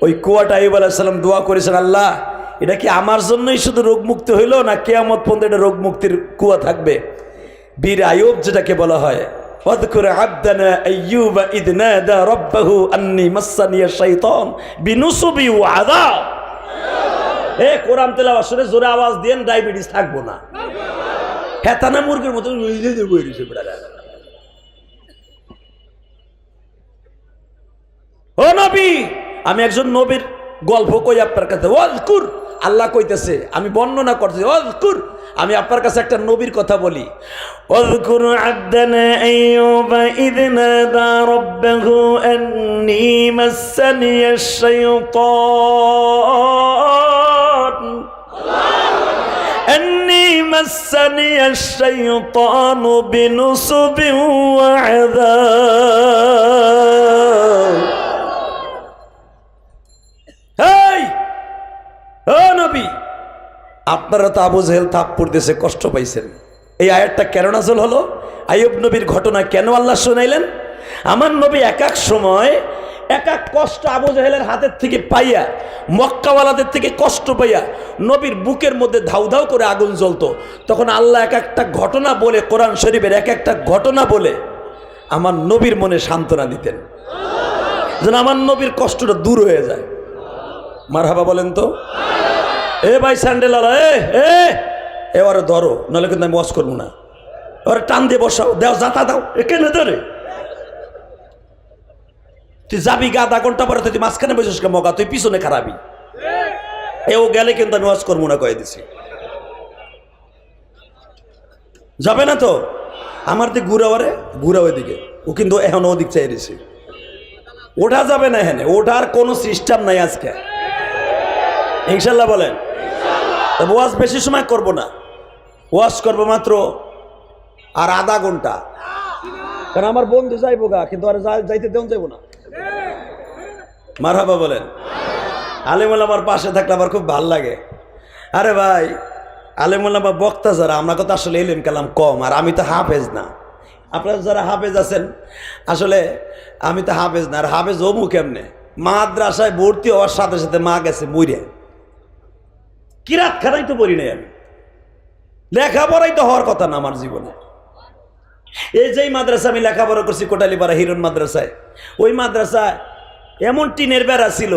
ওই কুয়াটা আইয়ুব আলাইহিস সালাম দোয়া করেছেন, আল্লাহ এটা কি আমার জন্যই শুধু রোগ মুক্ত হইল, না কিয়ামত পর্যন্ত এটা রোগ মুক্তির কুয়া থাকবে? বীর আইয়ুব যেটাকে বলা হয়, ওয়াযকুর আবদানা আইয়ুবা ইদ নাদা রাব্বাহু আন্নী মাসসানিয়াশ শাইতান বিনুসবি ওয়া আযাব। কোরআন তেলাওয়াত শুনে জোরে আওয়াজ দেন, ডায়াবেটিস থাকবো না। হেতানা মুরগির মতো ও নবী, আমি একজন নবীর গল্প কই আপনার কাছে। ওয়াজকুর, আল্লাহ কইতেছে, আমি বর্ণনা করতেছি। ওয়াজকুর, আমি আপনার কাছে একটা নবীর কথা বলি। ওয়াজকুর আবদানা আইয়ুবা ইয নাদা রাব্বাহু আন্নী মাসসানিয়াশ শাইতান أني مسني الشيطان بنصب وعذاب। হেই ও নবী, আপনারা তো আবু জেহেল থাপ্পড় দিয়েছে, কষ্ট পাইছেন। এই আয়াতটা কেন নাযিল হলো? আইয়ুব নবীর ঘটনা কেন আল্লাহ শুনাইলেন? আমার নবী এক এক সময় এক এক কষ্ট আবু জেহেলের হাতের থেকে পাইয়া, মক্কাওয়ালাদের থেকে কষ্ট পাইয়া নবীর বুকের মধ্যে ধাউ ধাউ করে আগুন জ্বলতো। তখন আল্লাহ এক একটা ঘটনা বলে, কোরআন শরীফের এক একটা ঘটনা বলে আমার নবীর মনে সান্ত্বনা দিতেন, যেন আমার নবীর কষ্টটা দূর হয়ে যায়। মারহাবা বলেন তো? এ ভাই স্যান্ডেলালা, এবারে ধরো, নাহলে কিন্তু আমি ওয়াজ করবো না। এবারে টান দিয়ে বসাও, দেও জাতা দাও, কেন ধরে তুই যাবি গা, আধা ঘন্টা পরে তুই মাঝখানে বসিস মগা, তুই পিছনে খারাপি। ও গেলে কিন্তু আমি ওয়াজ করবো না, কয়ে দিছি। যাবে না তো? আমার দিক ঘুরা, ওরে ঘুরা ওইদিকে, ও কিন্তু এখন ওদিক চাই দিছে। ওঠা যাবে না, এখানে ওঠার কোনো সিস্টেম নাই আজকে, ইনশাল্লাহ বলেন। তবে ওয়াজ বেশি সময় করব না, ওয়াজ করবো মাত্র আর আধা ঘন্টা, কারণ আমার বন্ধু যাইবো গা, কিন্তু আর যাইতে দেন যাইবো না। মারহাবা বলেন। আলেমুল আমার পাশে থাকলে আমার খুব ভাল লাগে। আরে ভাই, আলেমুল আমার বক্তা যারা, আমরা তো আসলে এলিম কালাম কম, আর আমি তো হাফেজ না। আপনারা যারা হাফেজ আছেন, আসলে আমি তো হাফেজ না। আর হাফেজ হবো কেমনে? মাদ্রাসায় ভর্তি হওয়ার সাথে সাথে মা গেছে মইরে, কিরাত খানাই তো পড়ি নাই আমি, লেখাপড়াই তো হওয়ার কথা না আমার জীবনে। এই যেই মাদ্রাসা আমি লেখাপড়া করছি, কোটালীপাড়া হিরণ মাদ্রাসায়, ওই মাদ্রাসায় এমন টিনের বেড়া ছিল,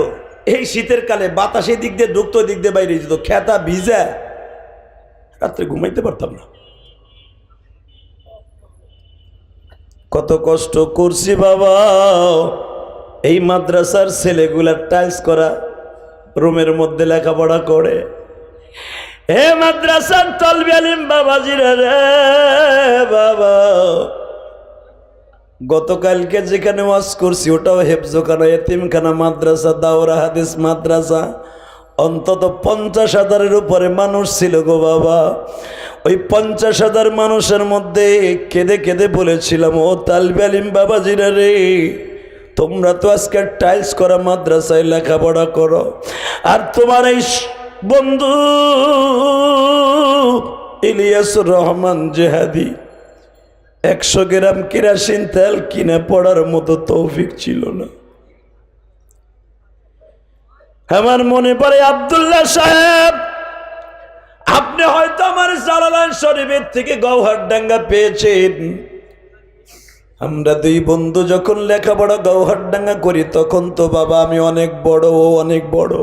এই শীতের কালে বাতাস এই দিক দিয়ে ঢুকতো, দিক দিয়ে বাইরে যেত, খেতা ভিজা, রাত্রে ঘুমাইতে পারতাম না। কত কষ্ট করছি বাবা, এই মাদ্রাসার ছেলেগুলা টাইলস করা রুমের মধ্যে লেখাপড়া করে। হে মাদ্রাসার তলবি আলিম বাবাজিরা রে বাবা, গতকালকে যেখানে ওয়াজ করছি ওটাও হেফজখানা, এতিমখানা মাদ্রাসা, দাওরা হাদিস মাদ্রাসা। অন্তত 50,000-এর উপরে মানুষ ছিল গো বাবা। ওই 50,000 মানুষের মধ্যে কেঁদে কেঁদে বলেছিলাম, ও তালবে আলিম বাবাজিরা রে, তোমরা তো আজকে টাইলস করা মাদ্রাসায় লেখাপড়া করো, আর তোমার এই বন্ধু ইলিয়াসুর রহমান জেহাদি 100 গ্রাম কেরাসিন তেল কিনে পড়ার মতো তৌফিক ছিল না। আমার মনে পড়ে আব্দুল্লাহ সাহেব, আপনি হয়তো আমার জালালাইন শরীফের থেকে গৌহারডাঙ্গা পেয়েছেন। আমরা দুই বন্ধু যখন লেখাপড়া গৌহারডাঙ্গা করি তখন তো বাবা আমি অনেক বড়, ও অনেক বড়।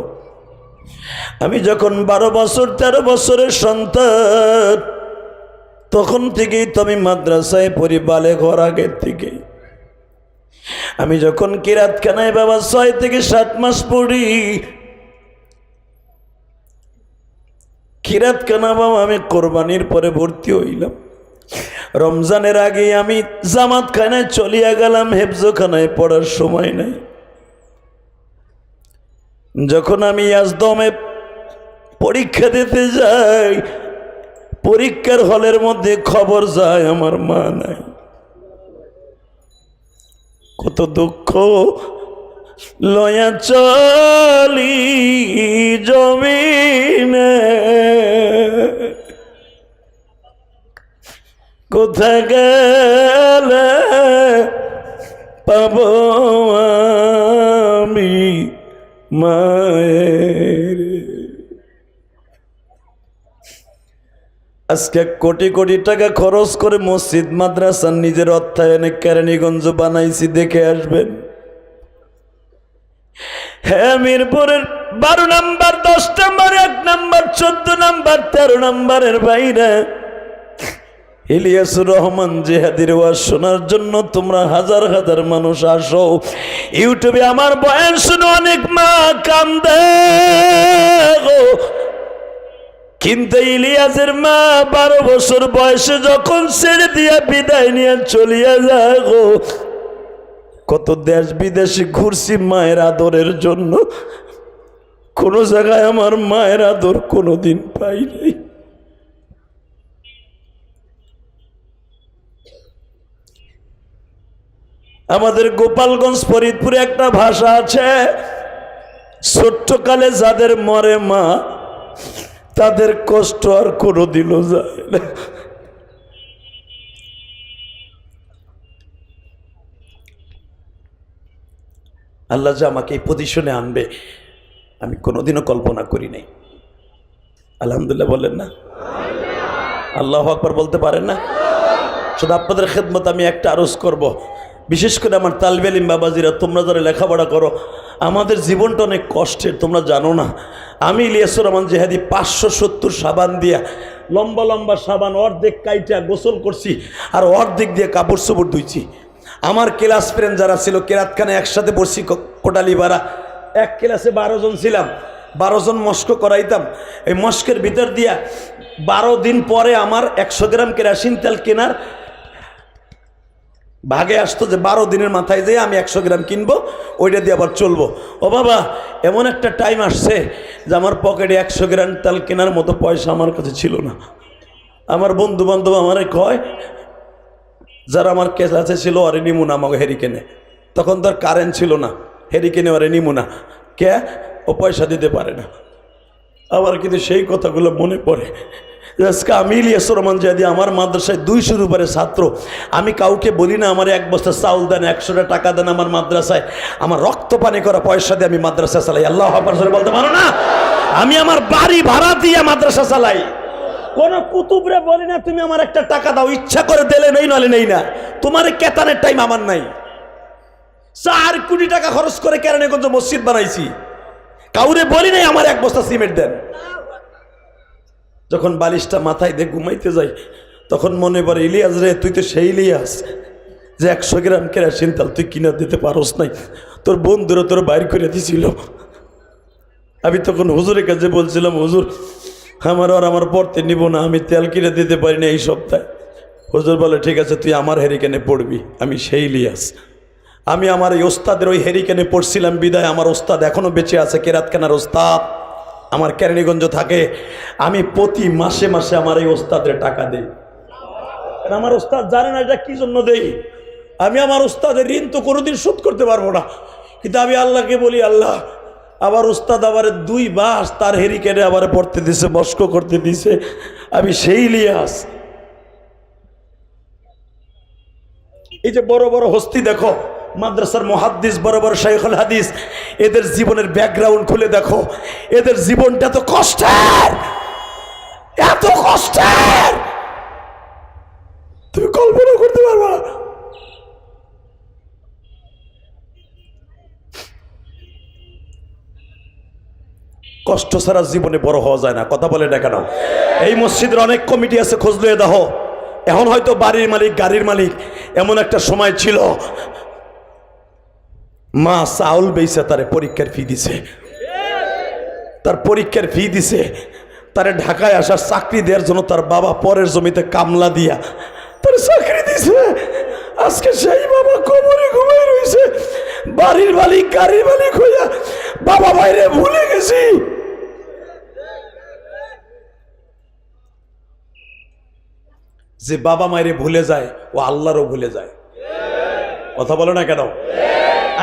আমি যখন 12 বছর 13 বছরের সন্তান, তখন থেকেই তো আমি মাদ্রাসায় পড়ি, বালেগ হওয়ার আগের থেকেই। আমি যখন কিরাতখানায় বাবা 6 থেকে 7 মাস পড়ি, কিরাতখানা বাবা আমি কোরবানির পরে ভর্তি হইলাম। রমজানের আগে আমি জামাতখানায় চলিয়া গেলাম, হেফজখানায় পড়ার সময় নাই। যখন আমি ইয়াজদমে পরীক্ষা দিতে যাই, পরীক্ষার হলের মধ্যে খবর যায় আমার মা নাই। কত দুঃখ লয়া চলি জমিনে, কোথা গেলে পাবো আমি মায়ের। আজকে কোটি কোটি টাকা খরচ করে মসজিদ মাদ্রাসা নিজের অর্থায়নে কেরানীগঞ্জ বানাইছি, দেখে আসবেন। হ্যাঁ, মিরপুরের 12 নম্বর, 10 নম্বর, 1 নম্বর, 14 নম্বর, 13 নম্বরের বাইরে ইলিয়াসুর রহমান জেহাদির ওয়াজ শোনার জন্য তোমরা হাজার হাজার মানুষ আসো। ইউটিউবে আমার বয়ান শুনে অনেক মা কান্দে গো, কিন্তু ইলিয়াসের মা 12 বছর বয়সে যখন ছেড়ে দিয়া বিদায় নিয়ে চলিয়া যায় গো, কত দেশ বিদেশে ঘুরছি মায়ের আদরের জন্য, কোন জায়গায় আমার মায়ের আদর কোনোদিন পাই নাই। আমাদের গোপালগঞ্জ ফরিদপুরে একটা ভাষা আছে, ছোট্টকালে যাদের মরে মা তাদের কষ্ট আর কোনোদিনও যায় না। আল্লাহ যে আমাকে এই পজিশনে আনবে আমি কোনোদিনও কল্পনা করি নাই। আলহামদুলিল্লাহ বলেন না? আল্লাহু আকবার বলতে পারেন না? শুধু আপনাদের খেদমত আমি একটা আরজ করব, বিশেষ করে আমার তালবে আলিম বাবাজিরা, তোমরা যারা লেখাপড়া করো, আমাদের জীবনটা অনেক কষ্টের, তোমরা জানো না। আমি ইলিয়াসুর রহমান জেহাদি 570 সাবান দিয়া, লম্বা লম্বা সাবান অর্ধেক কাইটা গোসল করছি, আর অর্ধেক দিয়ে কাপড় চোপড় ধুইছি। আমার ক্লাস ফ্রেন্ড যারা ছিল, কেরাতখানায় একসাথে পড়ছি কোটালিপাড়া, এক ক্লাসে 12 জন ছিলাম, 12 জন মস্ক করাইতাম। এই মস্কের ভিতর দিয়া 12 দিন পরে আমার 100 গ্রাম কেরাসিন তেল কেনার ভাগে আসতো, যে 12 দিনের মাথায় যেয়ে আমি 100 গ্রাম কিনবো, ওইটা দিয়ে আবার চলবো। ও বাবা, এমন একটা টাইম আসছে যে আমার পকেটে 100 গ্রাম তেল কেনার মতো পয়সা আমার কাছে ছিল না। আমার বন্ধু বান্ধব আমারে কয়, যারা আমার ক্লাসে ছিল, অরে নিমু না আমাকে হেরিকেনে, তখন তো আর কারেন্ট ছিল না, হেরিকেনে অরে নিমু না, কে ও পয়সা দিতে পারে না। আবার কিন্তু সেই কথাগুলো মনে পড়ে। আজকে আমি ইলিয়াসুর রহমান জেহাদি, আমার মাদ্রাসায় 200-র উপরে ছাত্র, আমি কাউকে বলি না আমার 1 বস্তা চাউল দেন, 100টা টাকা দেন আমার মাদ্রাসায়, আমার রক্ত পানি করা পয়সা দিয়ে আমি মাদ্রাসা চালাই। আল্লাহু আকবার বলতে পারো না? আমি আমার বাড়ি ভাড়া দিয়ে মাদ্রাসা চালাই। কোন কুতুবরে বলি না তুমি আমার একটা টাকা দাও, ইচ্ছা করে দিলে নেই, নলে নেই না, তোমার কেতানের টাইম আমার নাই। 4 কোটি টাকা খরচ করে কেরানীগঞ্জ মসজিদ বানাইছি, কাউরে বলি নাই আমার 1 বস্তা সিমেন্ট দেন। যখন বালিশটা মাথায় দিয়ে ঘুমাইতে যাই, তখন মনে পড়ে, ইলিয়াস রে, তুই তো সেই ইলিয়াস যে 100 গ্রাম কেরাসিন তেল তুই কিনা দিতে পারোস নাই, তোর বন্ধুরা তোর বাইর করে দিছিল। আমি তখন হুজুরের কাছে বলছিলাম, হুজুর আমার আর আমার পড়তে নিব না, আমি তেল কিনে দিতে পারি না এই সপ্তাহে। হুজুর বলে ঠিক আছে তুই আমার হেরিকেনে পড়বি। আমি সেই ইলিয়াস, আমি আমার এই ওস্তাদের ওই হেরিকেনে পড়ছিলাম বিদায় আমার ওস্তাদ এখনও বেঁচে আছে, কেরাতখানার ওস্তাদ আমার কেরানীগঞ্জ থাকে। আমি প্রতি মাসে মাসে আমার এই ওস্তাদের টাকা দিই। আমার ওস্তাদ জানে না এটা কি জন্য দেই। আমি আমার ওস্তাদের ঋণ তো কোনোদিন শোধ করতে পারবো না, কিন্তু আমি আল্লাহকে বলি, আল্লাহ আবার উস্তাদ আবার 2 মাস তার হেরিকেনে আবার পড়তে দিছে, মস্ক করতে দিছে। আমি সেই ইলিয়াস। এই যে বড় বড় হস্তি দেখো, মাদ্রাসার মুহাদ্দিস, বড় বড় শাইখুল হাদিস, এদের জীবনের ব্যাকগ্রাউন্ড খুলে দেখো। এদের জীবনটা তো কষ্টের, এত কষ্টের তুমি কল্পনা করতে পারবে না। কষ্ট ছাড়া জীবনে বড় হওয়া যায় না, কথা বলে না কেন? এই মসজিদের অনেক কমিটি আছে, খোঁজ লয়ে দেখো। এখন হয়তো বাড়ির মালিক, গাড়ির মালিক। এমন একটা সময় ছিল মা চাউল বেচে তারে পরীক্ষার ফি দিছে, তার পরীক্ষার ফি দিছে, তারে ঢাকায় আসার চাকরি দেওয়ার জন্য তার বাবা পরের জমিতে কামলা দিয়া তার চাকরি দিছে। আজকে সেই বাবা কবরে ঘুমাই রয়েছে, বাড়ির মালিক গাড়ির মালিক হইয়া বাবা বাইরে ভুলে গেছি। যে বাবা মায়েরে ভুলে যায় ও আল্লাহরও ভুলে যায়, কথা বলো না কেন?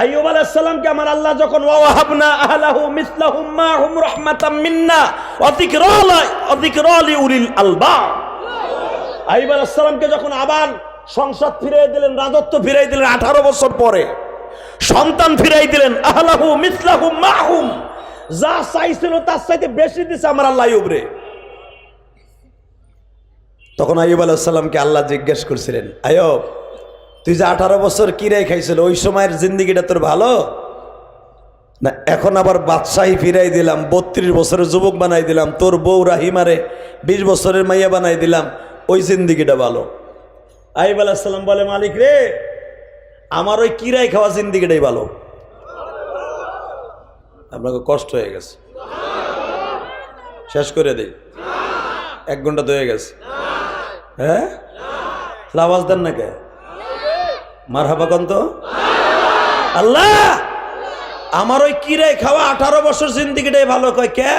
আইয়ুব আলাইহিস সালামকে আমার আল্লাহ যখন ওয়াহাবনা আহলাহু মিসলাহুম মাহুম রাহমাতাম মিন্না ওয়া যিকরা লিউলিল আলবাব, আইয়ুব আলাইহিস সালামকে যখন আবার সংসদ ফিরিয়ে দিলেন, রাজত্ব ফিরিয়ে দিলেন 18 বছর পরে, সন্তান ফিরিয়ে দিলেন, আহলাহু মিসলাহুম মাহুম, যা চাইছিল তার চাইতে বেশি দিছে আমার আল্লাহ আইয়ুবরে। তখন আইয়ুব আলাইহিস সালামকে আল্লাহ জিজ্ঞেস করছিলেন, আইয়ুব তুই যে 18 বছর কিরে খাইছিল, ওই সময়ের জিন্দিগিটা তোর ভালো না? এখন আবার বাদশাহী ফিরাই দিলাম, 32 বছরের যুবক বানাই দিলাম, তোর বউ রাহিমারে 20 বছরের মাইয়া বানাই দিলাম, ওই জিন্দিগিটা ভালো? আইয়ুব আলাইহিস সালাম বলে, মালিক রে, আমার ওই কিরাই খাওয়া জিন্দিগিটাই ভালো। আপনাকে কষ্ট হয়ে গেছে, শেষ করে দেই, 1 ঘন্টা তো হয়ে গেছে। হ্যাঁ আওয়াজ দেন না কে? মারহাবা কন্ত আল্লাহ, আমার ওই কিরাই খাওয়া 18 বছর জিন্দিগিটাই ভালো। কয় কে?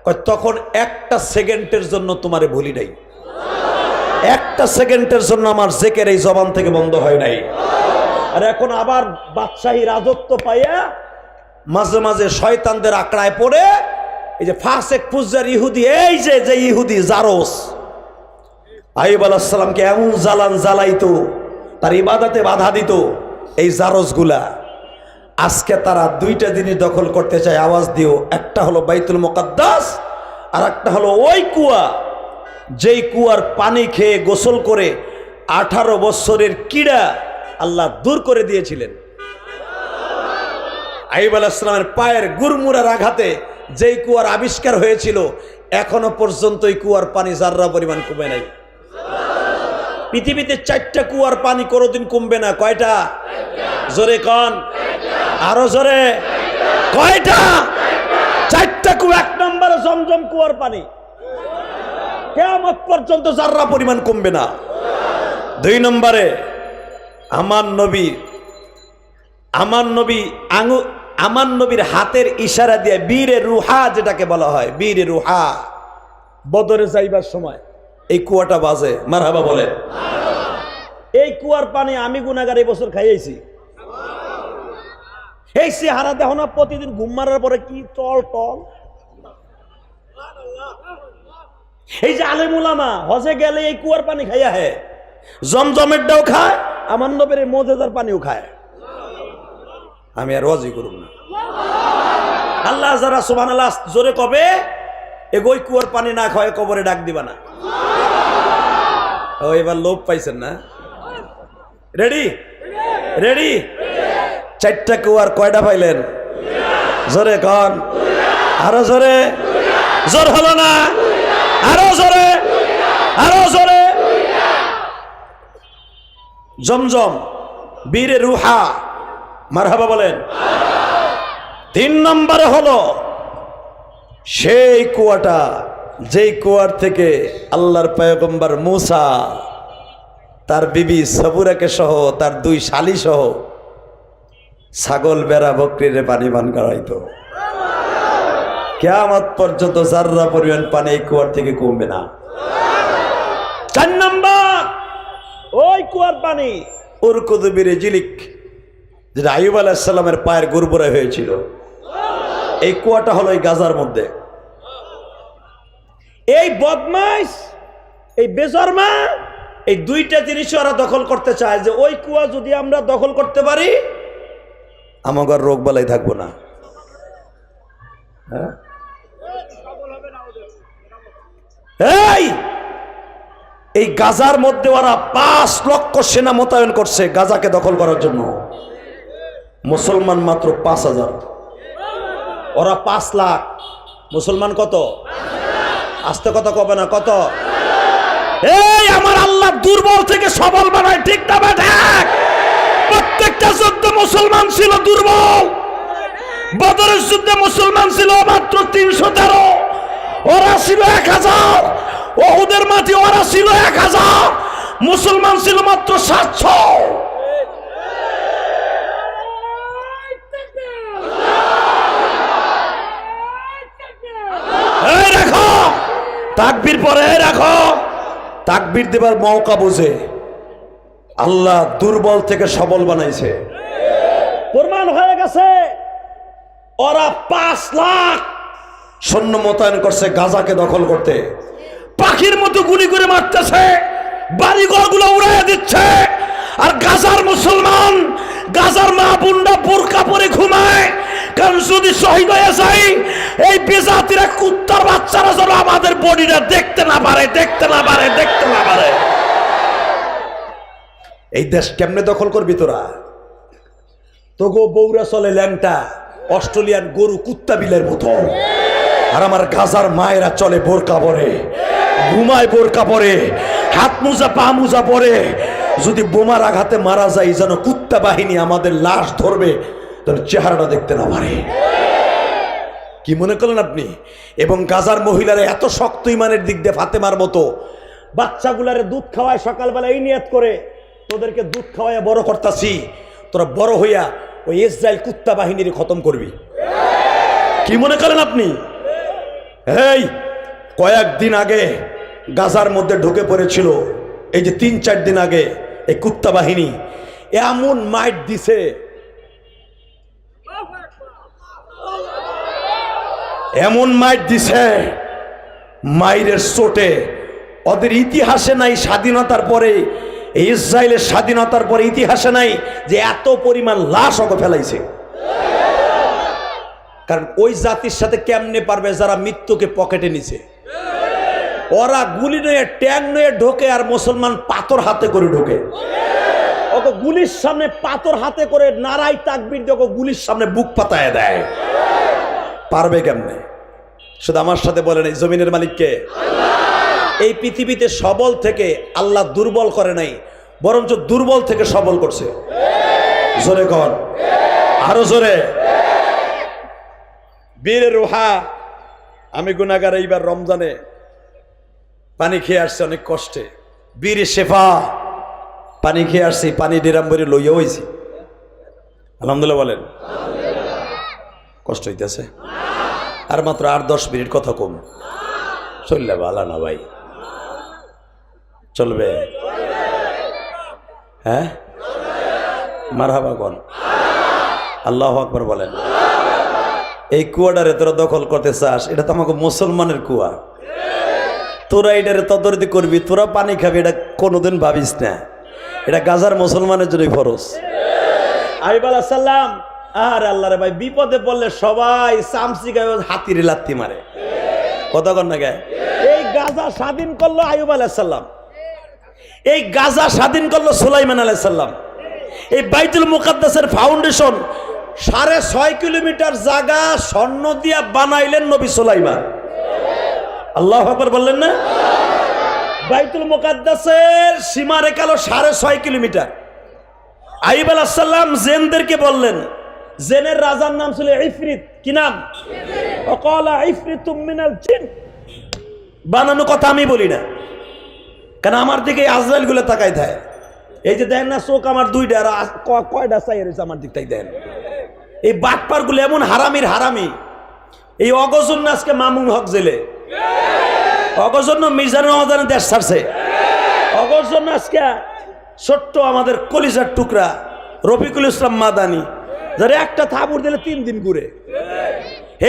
কয় তখন একটা সেকেন্ডের জন্য তোমারে ভুলি নাই, একটা সেকেন্ডের জন্য আমার জেকের এই জবান থেকে বন্ধ হয় নাই। আর এখন আবার বাদশাহী রাজত্ব পাইয়া মাঝে মাঝে শয়তানদের আঁকড়ায় পড়ে, এই যে ফাসেক পুজার ইহুদি, এই যে ইহুদি জারস, আইয়ুব আলাইহিস সালামকে এমন জ্বালান জ্বালাইতো, তার ইবাদতে বাধা দিত। এই জারসগুলা আজকে তারা 2টা জিনিস দখল করতে চায়, আওয়াজ দিও। একটা হলো বাইতুল মুকাদ্দাস, আর একটা হলো ওই কুয়া, যেই কুয়ার পানি খেয়ে গোসল করে 18 বছরের কিড়া আল্লাহ দূর করে দিয়েছিলেন। আইয়ুব আলাইহিস সালামের পায়ের গুরমুরার আঘাতে যেই কুয়ার আবিষ্কার হয়েছিল, এখনো পর্যন্ত এই কুয়ার পানি জাররা পরিমাণ কমে নাই। পৃথিবীতে 4টা কুয়ার পানি কোনোদিন কমবে না। কয়টা? জোরে কন, আরো জোরে। কয়টা? 4টা কুয়া। 1 নম্বরে জমজম কুয়ার পানি কিয়ামত পর্যন্ত জাররা পরিমাণ কমবে না। 2 নম্বরে আমার নবীর হাতের ইশারা দিয়ে বীরে রুহা, যেটাকে বলা হয় বীরে রুহা, বদরে যাইবার সময় এই কুয়াটা বাজে। মারহাবা বলে। এই কুয়ার পানি আমি গুনাহগার এই বছর খাইয়েছি। এই চেহারা দেখো না, প্রতিদিন ঘুম মারার পরে কি টল টল। এই যে আলেম উলামা হজে গেলে এই কুয়ার পানি খাইয়া হে, জমজমেরটাও খায়, আমার নবীর মুজিজার পানিও খায়। আমি আর ওয়াজি করব না। আল্লাহ যারা সুবহানাল্লাহ জোরে কবে, এগোই কুয়ার পানি না খায় কবরে ডাক দিবা না। ও এবার লোভ পাইছেন না? Ready ready? 4টা কুয়ার কয়টা পাইলেন? জোরে কন, আরো জোরে। জোর হলো না? আরো জোরে, আরো জোরে। জমজম, বীরে রুহা, মারহাবা বলেন। 3 নম্বরে হলো সেই কুয়াটা, যেই কুয়ার থেকে আল্লাহর পয়গম্বর মূসা তার বিবি সবুরাকে সহ তার 2 শালী সহ ছাগল বেড়া বকরিরে পানি পান করাইতো। কিয়ামত পর্যন্ত যাররা পরিমাণ পানি এই কুয়ার থেকে কমবে না। 4 নম্বর, ওই কুয়ার পানি উরকুদবির জিলিক, যেটা আইয়ুব আলাইহিস সালামের পায়ের গুরবুরা হয়েছিল, এই কুয়াটা হলো এই গাজার মধ্যে। এই বদমাইশ, এই বেজরমা, এই 2টা জিনিস ওরা দখল করতে চায় যে ওই কুয়া যদি আমরা দখল করতে পারি আমাদের রোগ বালাই থাকবো না। হ্যাঁ, এই গাজার মধ্যে ওরা 5 লক্ষ সেনা মোতায়েন করছে গাজাকে দখল করার জন্য। মুসলমান মাত্র 5,000, ওরা 5 লাখ। মুসলমান কত? আস্তে কথা কবে না, কত? এই আমার আল্লাহ দুর্বল থেকে সবল বানায়, ঠিক না ঠিক? প্রত্যেকটা যুদ্ধে মুসলমান ছিল দুর্বল। বদরের যুদ্ধে মুসলমান ছিল মাত্র 313, ওরা ছিল 1000। ওহুদের মাটি ওরা ছিল 1000, মুসলমান ছিল মাত্র 700। এই রাখো তাকবীর, পরে রাখো তাকবীর দেবার মৌকা বুঝে আল্লাহ দুর্বল থেকে সবল বানাইছে। প্রমাণ হয়ে গেছে। ওরা 5 লাখ সৈন্য মোতায়েন করছে গাজাকে দখল করতে। পাখির মতো গুলি করে মারতেছে, বাড়িঘর গুলো উড়াইয়া দিচ্ছে। আর গাজার মুসলমান, গাজার মা বোনরা বোরকা পরে ঘুমায়, কারণ যদি শহীদ হয়ে যায় এই বেজাতিরা কুত্তার বাচ্চারা যেন আমাদের বডিটা দেখতে না পারে, দেখতে না পারে, দেখতে না পারে। এই দেশ কেমনে দখল করবি তোরা? তোগো বৌরা চলে ল্যাংটা, অস্ট্রেলিয়ান গরু কুত্তা বিলের মতো। আর আমার গাজার মায়েরা চলে বোরকা পরে, ঘুমায় বোরকা পরে, হাত মোজা পা মোজা পরে। যদি বোমার আঘাতে মারা যায় যেন কুত্তা বাহিনী আমাদের লাশ ধরবে, যেন চেহারাটা দেখতে না পারে। কি মনে করলেন আপনি? এবং গাজার মহিলারা এত শক্ত ইমানের দিক দিয়ে ফাতেমার মতো বাচ্চাগুলারে দুধ খাওয়ায় সকালবেলা, এই নিয়ত করে তোদেরকে দুধ খাওয়ায় বড় করতাছি, তোরা বড় হইয়া ওই ইসরায়েল কুত্তা বাহিনীর খতম করবি। কি মনে করেন আপনি? এই কয়েকদিন আগে গাজার মধ্যে ঢুকে পড়েছিল, এই যে 3-4 দিন আগে এই কুত্তা বাহিনী এমন মাইট দিছে, এমন মাইট দিছে, মাইরের চোটে ওদের ইতিহাসে নাই। স্বাধীনতার পরে, ইসরায়েলের স্বাধীনতার পরে ইতিহাসে নাই যে এত পরিমাণ লাশ ওকে ফেলাইছে। কারণ ওই জাতির সাথে কেমনে পারবে যারা মৃত্যুকে পকেটে নিছে? ওরা গুলি নয়ে ট্যাং নয়ে ঢোকে, আর মুসলমান পাথর হাতে করে ঢোকে। ওকে গুলির সামনে পাথর হাতে করে নারাই তাকবীর দিয়ে ওকে গুলির সামনে বুক পাতায় দেয়। পারবে কেমনে? শুধু আমার সাথে বলেন, এই জমিনের মালিককে। এই পৃথিবীতে সবল থেকে আল্লাহ দুর্বল করে নাই, বরঞ্চ দুর্বল থেকে সবল করছে। জোরে কন, আরো জোরে। বীরের রোহা, আমি গুনাহগার, এইবার রমজানে পানি খেয়ে আসছি অনেক কষ্টে। বীর শেফা, পানি খেয়ে আসছি, পানি ডেরাম ভরে লইয়া হয়েছি। আলহামদুলিল্লাহ বলেন। কষ্ট হইতেছে? আর মাত্র 8-10 মিনিট কথা কম চললে ভালো না ভাই? চলবে? হ্যাঁ, মারহাবা কোন? আল্লাহু আকবার বলেন। এই কুয়াটারে তোরা দখল করতে চাস, এটা তো আমাকে মুসলমানের কুয়া। তোরা এটারে তদারকি করবি, তোরা পানি খাবি, এটা কোনোদিন ভাবিস না। এটা গাজার মুসলমানের জন্যই ফরজ। আইয়ুব আলাইহিস সালাম, আর আল্লাহ রে ভাই, বিপদে পড়লে সবাই চামচি গায়ে হাতির লাত্তি মারে। কথা কন না গায়ে? এই গাজা স্বাধীন করলো আইয়ুব আলাইহিস সালাম, এই গাজা স্বাধীন করলো সুলাইমান আলাইহিস সালাম। এই বাইতুল মুকাদ্দাসের ফাউন্ডেশন 6.5 কিলোমিটার জায়গা স্বর্ণ দিয়া বানাইলেন নবী সুলাইমান। আল্লাহু আকবার বললেন না? বাইতুল মুকাদ্দাসের সীমা রেখা হলো 6.5 কিলোমিটার। আইয়ুব আলাইহিস সালাম জিনদেরকে বললেন, জিনের রাজার নাম ছিল ইফরিত। কি নাম? ওয়াকালা ইফরিতুম মিনাল জিন। বানানো কথা আমি বলি না, কারণ আমার দিকে আজরাইল গুলো তাকাই থাকে। এই যে দেন না চোখ আমার দুইটা, আর কয়টা চাই রয়েছে আমার দিক থেকে দেন। এই বাটপার গুলো এমন হারামির হারামি। এই অগজন্য আজকে মামুন হক জেলে, অগজন্য মিজানুর রহমান দেশ ছাড়ছে, অগজন্য আজকে ছোট্ট আমাদের কলিজার টুকরা রফিকুল ইসলাম মাদানি, যারা একটা থাবুর দিলে 3 দিন ঘুরে,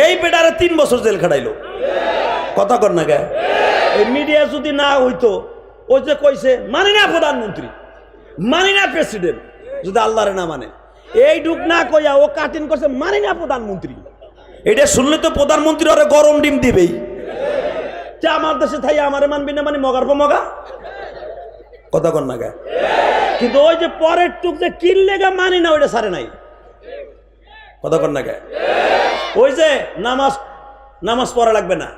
এই বেটারে 3 বছর জেল খাটাইলো। কথা কর না কে? এই মিডিয়া যদি না হইতো, ওই যে কইছে মানি না প্রধানমন্ত্রী, মানি না প্রেসিডেন্ট, যদি আল্লাহরে না মানে, এই ঢুক না কইয়া ও কাটিং করছে মানি না প্রধানমন্ত্রী। এটা শুনলে তো প্রধানমন্ত্রী ওরে গরম ডিম দিবেই, যে আমার দেশে থাই আমারে মানবি না, মানে মগার পর মগা। কথা কর না কে? কিন্তু ওই যে পরের টুক যে কিনলে গা মানি না, ওইটা সারে নাই। কথা কর না কে? ওই যে নামাজ পড়া লাগবে না,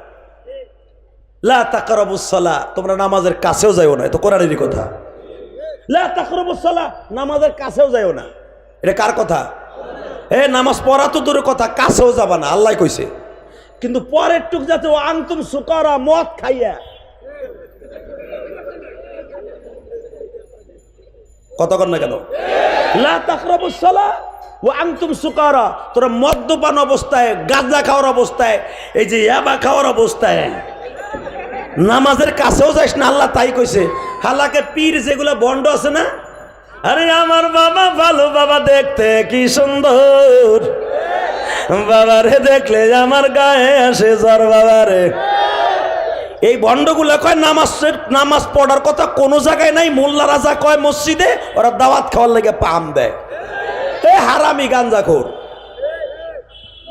লা তাকরাবুস সালাহ, তোমরা নামাজের কাছেও যাইও না, তো কোরআনেরই কথা। লা তাকরাবুস সালাহ, নামাজের কাছেও যাইও না, এটা কার কথা? নামাজ পড়া তো দূরের কথা, কাছেও যাবা না, আল্লাহ কইছে। কিন্তু পরের টুক যাতে ও আনতুম সুকারা, মদ খাইয়া। কথা কর না কেন? লা তাকরাবুস সালাহ ওয়া আনতুম সুকারা, তোরা মদ্যপান অবস্থায়, গাঁজা খাওয়ার অবস্থায়, এই যে ইয়াবা খাওয়ার অবস্থায় নামাজের কাছেও যাইস না, আল্লাহ তাই কইছে। হালাকে পীর যেগুলা বন্ড আছে না, আরে আমার বাবা ভালো, বাবা দেখতে কি সুন্দর, বাবারে দেখলে আমার গায়ে আসে জ্বর, বাবারে। এই বন্ডগুলা কয় নামাজ পড়ার কথা কোনো জায়গায় নাই, মোল্লা রাজা কয় মসজিদে, ওরা দাওয়াত খাওয়ার লেগে পাম দেয়। এ হারামি গাঞ্জাখোর,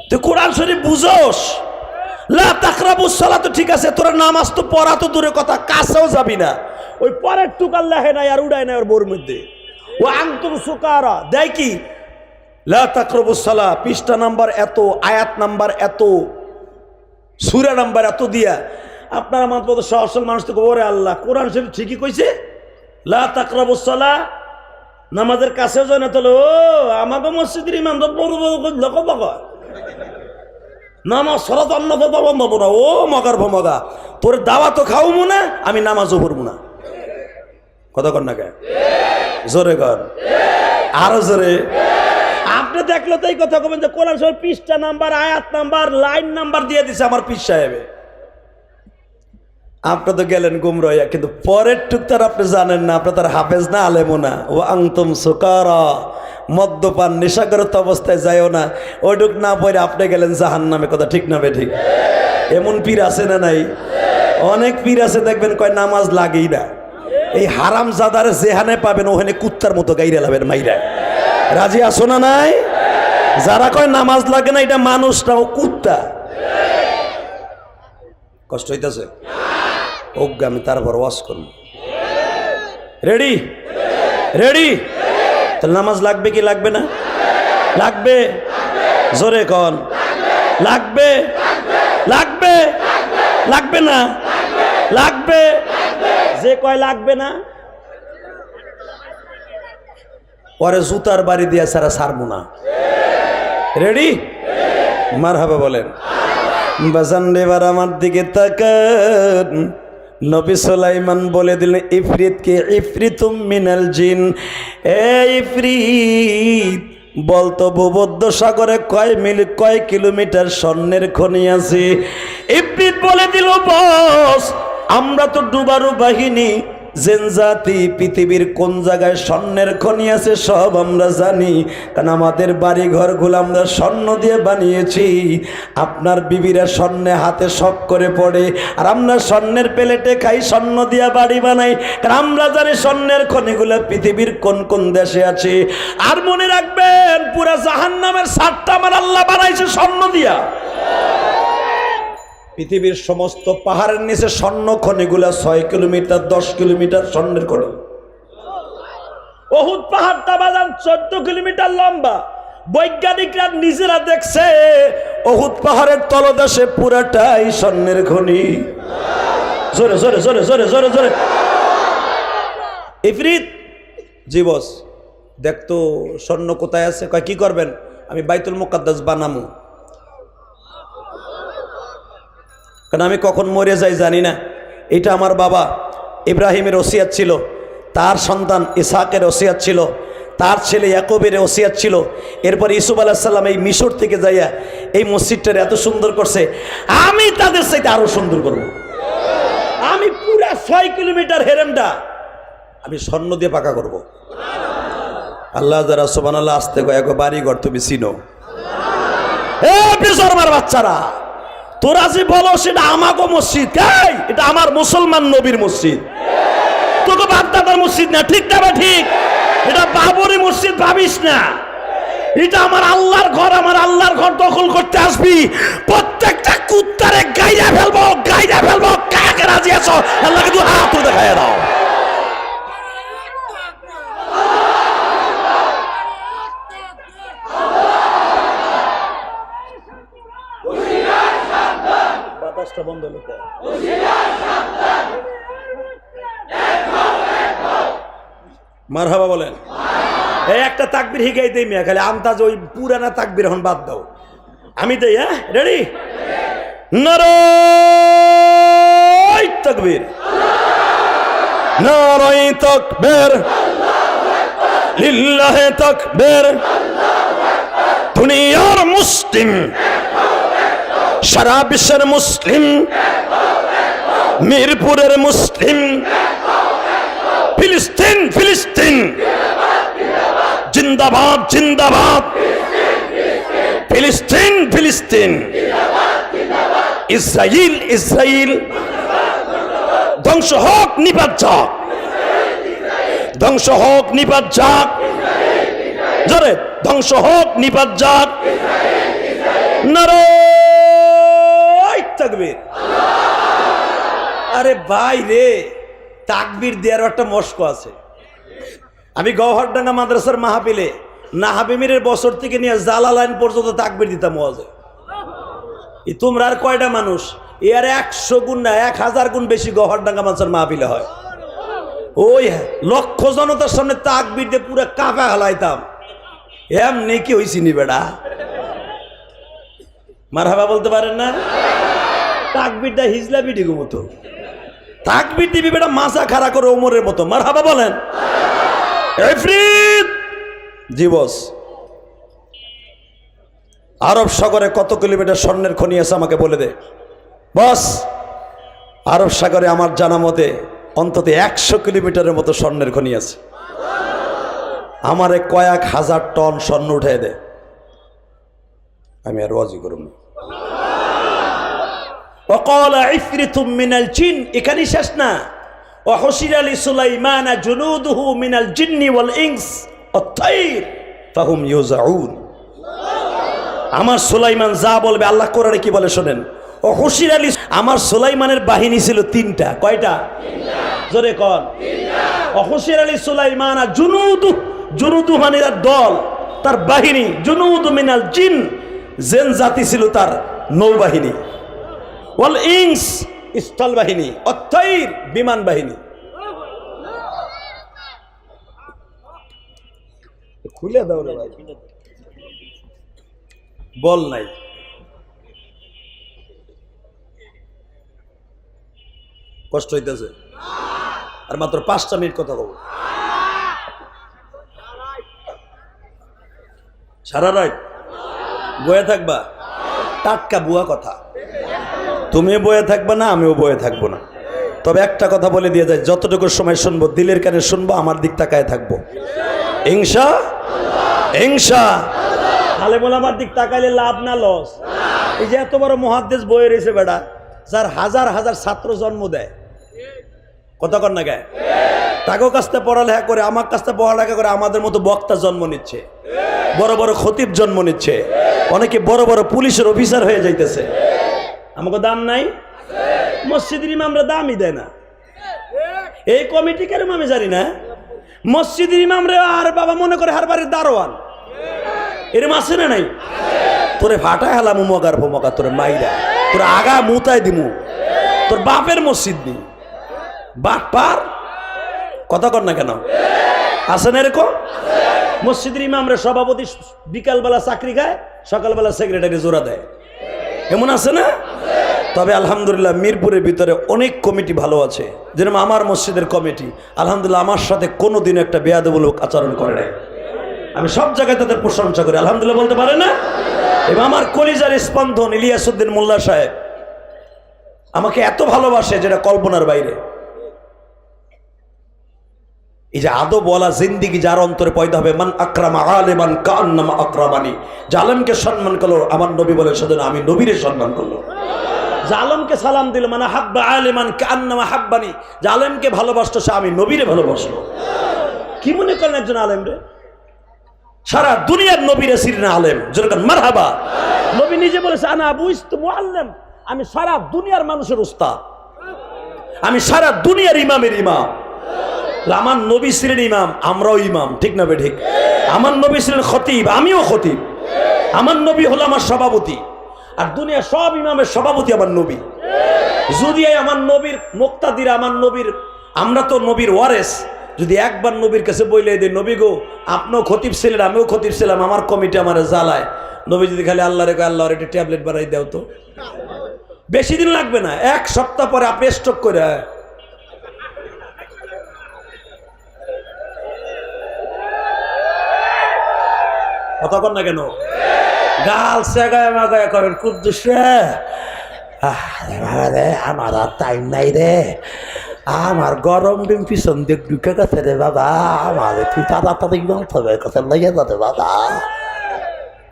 তুই কোরআন শরীফ বুঝোস? লা তাকরাবুস সালাহ তো ঠিক আছে, তোরা নামাজ তো পড়া তো দূরের কথা, কাছেও যাবি না। ওই পরের টুকার লেহে নাই আর উড়ায় নাই ওর বোর মধ্যে। ও আনতুম সুকারা দেয় কি? লা তাকরাবুস সালাহ, পৃষ্ঠা নাম্বার এত, আয়াত নাম্বার এত, সূরা নাম্বার এত দিয়া আপনার আমার মতো সহসল মানুষ তো ওরে আল্লাহ, কোরআন শরীফ ঠিকই কইছে লা তাকরাবুস সালাহ, নামাজের কাছেও যায় না। তাহলে ও আমাকে মসজিদের ইমাম তো বড় বড় লোক বাবা নামাজ সরাত অন্য বন্ধ না, ও মগার ভমগা, তোর দাওয়া তো খাওয়াবো না, আমি নামাজও পড়বো না। কথা কর না কে? জোরে কর, আরো জোরে। আপনি দেখলে তো এই কথা কবেন যে কোরআন শরীফ পৃষ্ঠা নাম্বার, আয়াত নাম্বার, লাইন নাম্বার দিয়ে দিছে আমার পীর সাহেবে। আপনি তো গেলেন গুমরাইয়া, কিন্তু পরের টুক তার আপনি জানেন না, আপনি তার হাফেজ না, আলেমও না। ও আনতুম সুকারা, মদ্যপান নেশাগ্রস্ত অবস্থায় যায়ও না, ওইটুক না পড়ে আপনি গেলেন জাহান্নামে। কথা ঠিক না বে ঠিক? এমন পীর আছে না নাই? অনেক পীর আছে দেখবেন কয় নামাজ লাগেই না। এই হারাম জাদার যেখানে পাবেন ওখানে কুত্তার মতো গাইরে লাবেন মাইরা। রাজি আসো না নাই? যারা কয় নামাজ লাগে না, এটা মানুষ না, ও কুত্তা। কষ্ট হইতেছে? ওকে আমি তারপর ওয়াজ করব। রেডি? রেডি? তাহলে নামাজ লাগবে কি লাগবে না? লাগবে। জোরে কন, লাগবে। লাগবে? লাগবে না? লাগবে। যে কয় লাগবে না, পরে জুতার বাড়ি দিয়া সারা সারবো না। রেডি? মারহাবা বলেন। বাজান এবার আমার দিকে তাকান। নবী সুলাইমান বলে দিলেন ইফরিতকে, ইফরিতুম মিনাল জিন। ইফরিত বলতো ভূমধ্য সাগরে কয় কিলোমিটার স্বর্ণের খনি আছে। ইফরিত বলে দিল বস, আমরা তো ডুবারু বাহিনী, জেন জাতি, পৃথিবীর কোন জায়গায় স্বর্ণের খনি আছে সব আমরা জানি, কারণ আমাদের বাড়ি ঘরগুলো আমরা স্বর্ণ দিয়ে বানিয়েছি। আপনার বিবিরা স্বর্ণে হাতে শখ করে পড়ে, আর আমরা স্বর্ণের প্লেটে খাই, স্বর্ণ দিয়া বাড়ি বানাই, কারণ আমরা জানি স্বর্ণের খনিগুলো পৃথিবীর কোন কোন দেশে আছে। আর মনে রাখবেন, পুরা জাহান্নামের ছাদটা আমার আল্লাহ বানাইছে স্বর্ণ দিয়া। পৃথিবীর সমস্ত পাহাড়ের নিচে স্বর্ণ খনিগুলা 6 কিলোমিটার 10 কিলোমিটার স্বর্ণের খনি। উহুদ পাহাড়টা বাজান 14 কিলোমিটার লম্বা। বৈজ্ঞানিকরা নিজেরা দেখছে উহুদ পাহাড়ের তলদেশে পুরাটাই স্বর্ণের খনি। জোরে জোরে জোরে জোরে জোরে জোরে। ইফরিত জি বস দেখতো স্বর্ণ কোথায় আছে, কয় কি করবেন, আমি বাইতুল মুকাদ্দাস বানামু। কারণ আমি কখন মরে যাই জানি না। এটা আমার বাবা ইব্রাহিমের ওসিয়াত ছিল, তার সন্তান ইসহাকের ওসিয়াত ছিল, তার ছেলে ইয়াকুবের ওসিয়াত ছিল। এরপর ইউসুফ আলাইহিস সালাম এই মিশর থেকে যাইয়া এই মসজিদটার এত সুন্দর করছে, আমি তাদের চাইতে আরো সুন্দর করব। আমি পুরা 6 কিলোমিটার হেরেমটা আমি স্বর্ণ দিয়ে পাকা করব। আল্লাহ যারা সুবহানাল্লাহ আসতে কয় বাড়ি ঘর তুমি চিনো। এ বেজরমার বাচ্চারা, তোরা যে বলো সেটা আমাগো মসজিদ, এটা আমার মুসলমান নবীর মসজিদ, তোকে বাপদাদার মসজিদ না, ঠিক না? ঠিক, এটা বাবরি মসজিদ ভাবিস না, এটা আমার আল্লাহর ঘর। আমার আল্লাহর ঘর দখল করতে আসবি, প্রত্যেকটা কুত্তারে গাইয়া ফেলবো, গাইয়া ফেলবো। কাকে রাজি আছো? আল্লাহকে দু হাত তুলে দেখাইয়া দাও। বাতাসটা বন্ধ হলো। মারহাবা বলেন। এই একটা তাকবীর হিগাই দেই মিয়া, খালি আমতাজ ওই পুরানা তাকবীর এখন বাদ দাও। আমি দেই, হ্যাঁ, রেডি? নারায়ে তাকবীর, নারায়ে তাকবীর, লিল্লাহে তাকবীর। দুনিয়ার মুসলিম, সারা বিশ্বের মুসলিম, মিরপুরের মুসলিম, ফিলিস্তিন ফিলিস্তিন জিন্দাবাদ জিন্দাবাদ, ফিলিস্তিন ফিলিস্তিন, ইসরাইল ইসরাইল, ধ্বংস হোক নিপাত যাক, ধ্বংস হোক নিপাত যাক, জোরে ধ্বংস হোক নিপাত যাক। নারায়ে তাকবীর। আরে ভাই রে, তাকবীর দেওয়ার একটা মস্ক আছে। আমি গওহরডাঙ্গা মাদ্রাসার মাহফিলে নাহাবিমিরের বছর থেকে নিয়ে জালালাইন পর্যন্ত তাকবীর দিতাম ওয়াজে। তোমরা আর কয়টা মানুষ? এর 100 গুণ না 1000 গুণ বেশি গওহরডাঙ্গা মাদ্রাসার মাহফিলে হয়। ওই লক্ষ জনতার সামনে তাকবীর দিয়ে পুরো কাঁপা হালাইতাম। এমনি কি হইছিনি বেড়া? মারহাবা বলতে পারেন না? তাকবীরটা হিজলা বিডিগো মতো তাকবীর দিবি বেটা, মাথা খাড়া করে ওমরের মতো। মারহাবা বলেন। এফরিত জি বস। আরব সাগরে কত কিলোমিটার স্বর্ণের খনি আছে আমাকে বলে দে বস। আরব সাগরে আমার জানা মতে অন্তত 100 কিলোমিটারের মতো স্বর্ণের খনি আছে। আমারে কয়েক হাজার টন স্বর্ণ উঠাই দে, আমি আর ওয়াজি করব না। وقال عفريت من الجن, এখানেই শেষ না। وحشر لسليمان جنوده من الجن والإنس والطير فهم يوزعون। আমার সুলাইমান যা বলবে, আল্লাহ কোরআনে কি বলে শোনেন। وحشر আমার সুলাইমানের বাহিনী ছিল 3টা। কয়টা? জোরে কোন? 3টা। وحشر لسليمان جنوده, জুনুদু মানে দল, তার বাহিনী। জুনুদ মিনাল জিন, জিন জাতি ছিল তার নৌবাহিনী। ওয়াল ইনস, স্থল বাহিনী। অত্তৈর, বিমান বাহিনী। খুলে দাও রে ভাই, বল নাই। কষ্ট হইতেছে? আর মাত্র 5টা মিনিট কথা বলবো। সারা রাত বয়ে থাকবা? টাটকা বুয়া কথা। তুমি বয়ে থাকবা না, আমিও বয়ে থাকবো না। তবে একটা কথা বলে দিয়ে যায়, যতটুকু সময় শুনবো দিলের কানে শুনবো, আমার দিক তাকায় থাকবো ইনশা ইনশা। তাহলে বলে আমার দিক তাকাইলে লাভ না লস? এই যে এত বড় মুহাদ্দিস বয়ে রয়েছে বেটা, যার হাজার হাজার ছাত্র জন্ম দেয়, কথা কর না গায়ে, তাকেও কাছতে পড়ালেখা করে, আমার কাছতে পড়ালেখা করে আমাদের মতো বক্তা জন্ম নিচ্ছে, বড় বড় খতিব জন্ম নিচ্ছে, অনেকে বড় বড় পুলিশের অফিসার হয়ে যাইতেছে। আমাকে দাম নাই? মসজিদের ইমামরা দামই দেয় না। এই কমিটি কেন আমি জানি না। মসজিদের ইমামরা আর বাবা মনে করে হার বাড়ির দারোয়ান, এরম আছে না নাই? তোরে ফাটায় হেলাম মগার ফমকা, তোরে মাইরা তোর আগা মুতায় দিমু, তোর বাপের মসজিদ নি বাপ পার। কথা কর না কেন? আছে না এরকম? মসজিদের ইমামরা সভাপতি বিকালবেলা চাকরি খায়, সকালবেলা সেক্রেটারি জোড়া দেয়, এমন আছে না? তবে আলহামদুলিল্লাহ মিরপুরের ভিতরে অনেক কমিটি ভালো আছে, যেরকম আমার মসজিদের কমিটি আলহামদুলিল্লাহ আমার সাথে কোনোদিন একটা বেয়াদবমূলক আচরণ করে নাই। আমি সব জায়গায় তাদের প্রশংসা করি, আলহামদুলিল্লাহ বলতে পারে না? এবং আমার কলিজার স্পন্দন ইলিয়াসউদ্দিন মোল্লা সাহেব আমাকে এত ভালোবাসে যেটা কল্পনার বাইরে। এই যে আদব ওয়ালা জিন্দিগি যার অন্তরে পয়দা হবে, মান আকরামা আলিমান কান্নামা আকরামানি, যে আলেমকে সম্মান করলো আমার নবী বলে সেজন্য আমি নবীরে সম্মান করলো। যে আলেমকে সালাম দিল মানে হাব্বা আলিমান কান্নামা হাব্বানি, যে আলেমকে ভালোবাসতো সে আমি নবীরে ভালোবাসলো। কি মনে করেন একজন আলেম রে? সারা দুনিয়ার নবীরে সিরনা আলেম, যেরকম মারহাবা। নবী নিজে বলেছে আনা বুইস্তু মুআল্লিম, আমি সারা দুনিয়ার মানুষের উস্তাদ, আমি সারা দুনিয়ার ইমামের ইমাম। আমার নবী ছিলেন ইমাম, আমরাও ইমাম, ঠিক না ঠিক? আমার নবী ছিলেন খতিব, আমিও খতিব। আমার নবী হলো আমার সভাপতি, আর দুনিয়া সব ইমামের সভাপতি আমার নবী। যদি আমার নবীর মুক্তাদিরা, আমার নবীর, আমরা তো নবীর ওয়ারেস, যদি একবার নবীর কাছে বইলে দেয় নবী গো আপনিও খতিব ছিলেন আমিও খতিব ছিলাম, আমার কমিটি আমার জ্বালায়, নবী যদি খালি আল্লাহ রেখে আল্লাহর একটা ট্যাবলেট বানাই দাও তো, বেশি দিন লাগবে না, 1 সপ্তাহ পরে আপনি স্টক করে। কথা কর না কেন? গাল সেগায় মাগায় করেন কুদ্দুস রে, আমার আর টাইম নাই রে, আমার গরম ডিম পিছন দিক ঢুকে গেছে রে বাবা, আমার তুই তাড়াতাড়ি বলতে হবে কথা লেগে যাবে বাবা।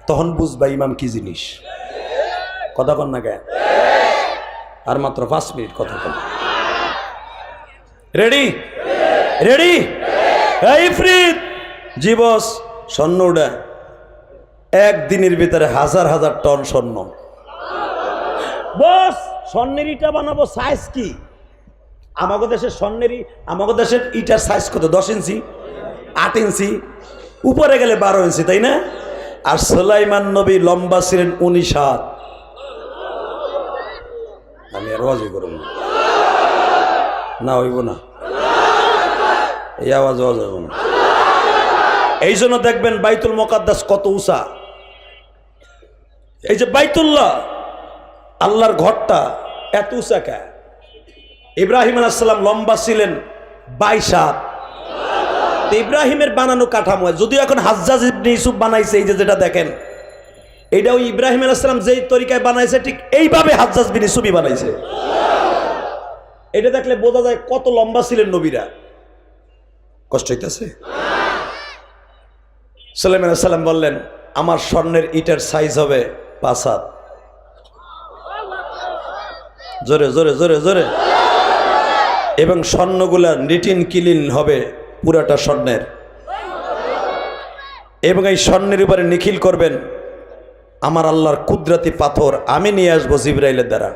তখন বুঝবা ইমাম কি জিনিস। কথা কর না কেন? আর মাত্র 5 মিনিট কথা কর। Ready ready? এই ফ্রিদ জি বস, স্বর্ণ উড়া একদিনের ভিতরে 1000 টন স্বর্ণ। বস স্বর্ণের ইটা বানাবো, সাইজ কি? আমাদের দেশের স্বর্ণেরই, আমাদের দেশের ইটার সাইজ কত? 10 ইঞ্চি, 8 ইঞ্চি, উপরে গেলে 12 ইঞ্চি, তাই না? আর সুলাইমান নবী লম্বা ছিলেন 19 হাত। আমি আর ওয়াজই করব না, হইব না, এই আওয়াজ হইব না। এই জন্য দেখবেন বাইতুল মুকাদ্দাস কত উঁচা। এই যে বাইতুল্লাহ আল্লাহর ঘরটা এত উঁচা কে? ইব্রাহিম আলাইহিস সালাম লম্বা ছিলেন 22 হাত। ইব্রাহিমের বানানো কাঠামো, যদিও এখন হাজ্জাজ ইবনে ইউসুফ বানাইছে, এই যে যেটা দেখেন এইটা ওই ইব্রাহিম আলাইহিস সালাম যেই তরিকায় বানাইছে ঠিক এইভাবে হাজ্জাজ বিন ইউসুফই বানাইছে। এটা দেখলে বোঝা যায় কত লম্বা ছিলেন নবীরা। কষ্ট হইতেছে? সুলাইমান আলাইহিস সালাম বললেন আমার স্বর্ণের ইটার সাইজ হবে 5 হাত। জোরে জোরে জোরে জোরে। এবং স্বর্ণগুলা নিটিন কিলিন হবে পুরাটা স্বর্ণের, এবং এই স্বর্ণের উপরে নিখিল করবেন আমার আল্লাহর কুদরতি পাথর, আমি নিয়ে আসবো জিবরাইলের দ্বারা।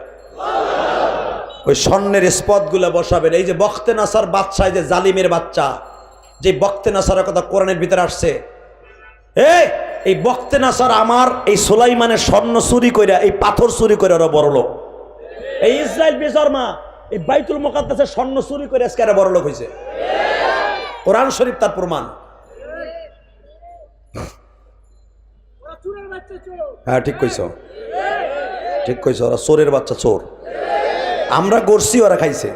ওই স্বর্ণের স্পটগুলা বসাবেন। এই যে বখতে নাসার বাদশাহ, যে জালিমের বাচ্চা, যে বখতে নাসারের কথা কোরআনের ভিতরে আসছে, এই বখতে নাসার আমার এই সুলাইমানের স্বর্ণ চুরি করে, এই পাথর চুরি করে ওরা বড় লোক। এই ইসরায়েল বেজরমা এই বাইতুল মুকাদ্দাসের স্বর্ণ চুরি করে আজকে এরা বড় লোক হয়েছে। কোরআন শরীফ তার প্রমাণ। হ্যাঁ ঠিক কইছ, ঠিক কইছ, ওরা চোরের বাচ্চা, চোর। আমরা গড়ছি, ওরা খাইছে।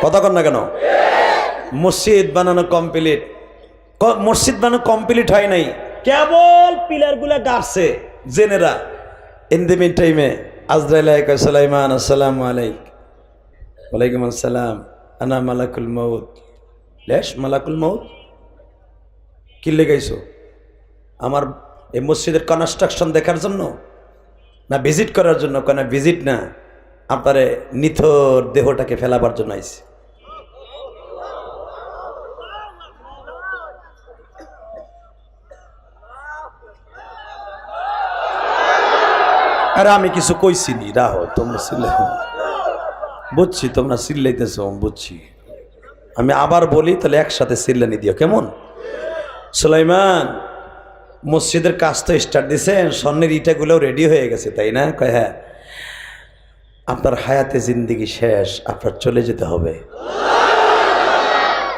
কথা কর না কেন? মসজিদ বানানো কমপ্লিট, মসজিদ বানানো কমপ্লিট হয় নাই, কেবল পিলার গুলা গাড়ছে জেনেরা। ইন দি মিন টাইমে আজরাইল কয় সুলাইমান আসসালামু আলাইকুম। ওয়ালাইকুম আসসালাম, আনা মালাকুল মউত। লেশ মালাকুল মউত কি লেগাইছো? আমার এই মসজিদের কনস্ট্রাকশন দেখার জন্য না ভিজিট করার জন্য? কেন ভিজিট না, আপনারে নিথর দেহটাকে ফেলাবার জন্য আইছি। আরে আমি কিছু কইছিনি, রাহো তোমরা চিল্লাই, বুঝছি তোমরা চিল্লাইতেছ, বুঝছি। আমি আবার বলি তাহলে একসাথে চিল্লানি দিও, কেমন? সুলাইমান মসজিদের কাজ তো স্টার্ট দিয়েছেন, স্বর্ণের ইটাগুলোও রেডি হয়ে গেছে, তাই না? কয় হ্যাঁ। আপনার হায়াতে জিন্দিগি শেষ, আপনার চলে যেতে হবে।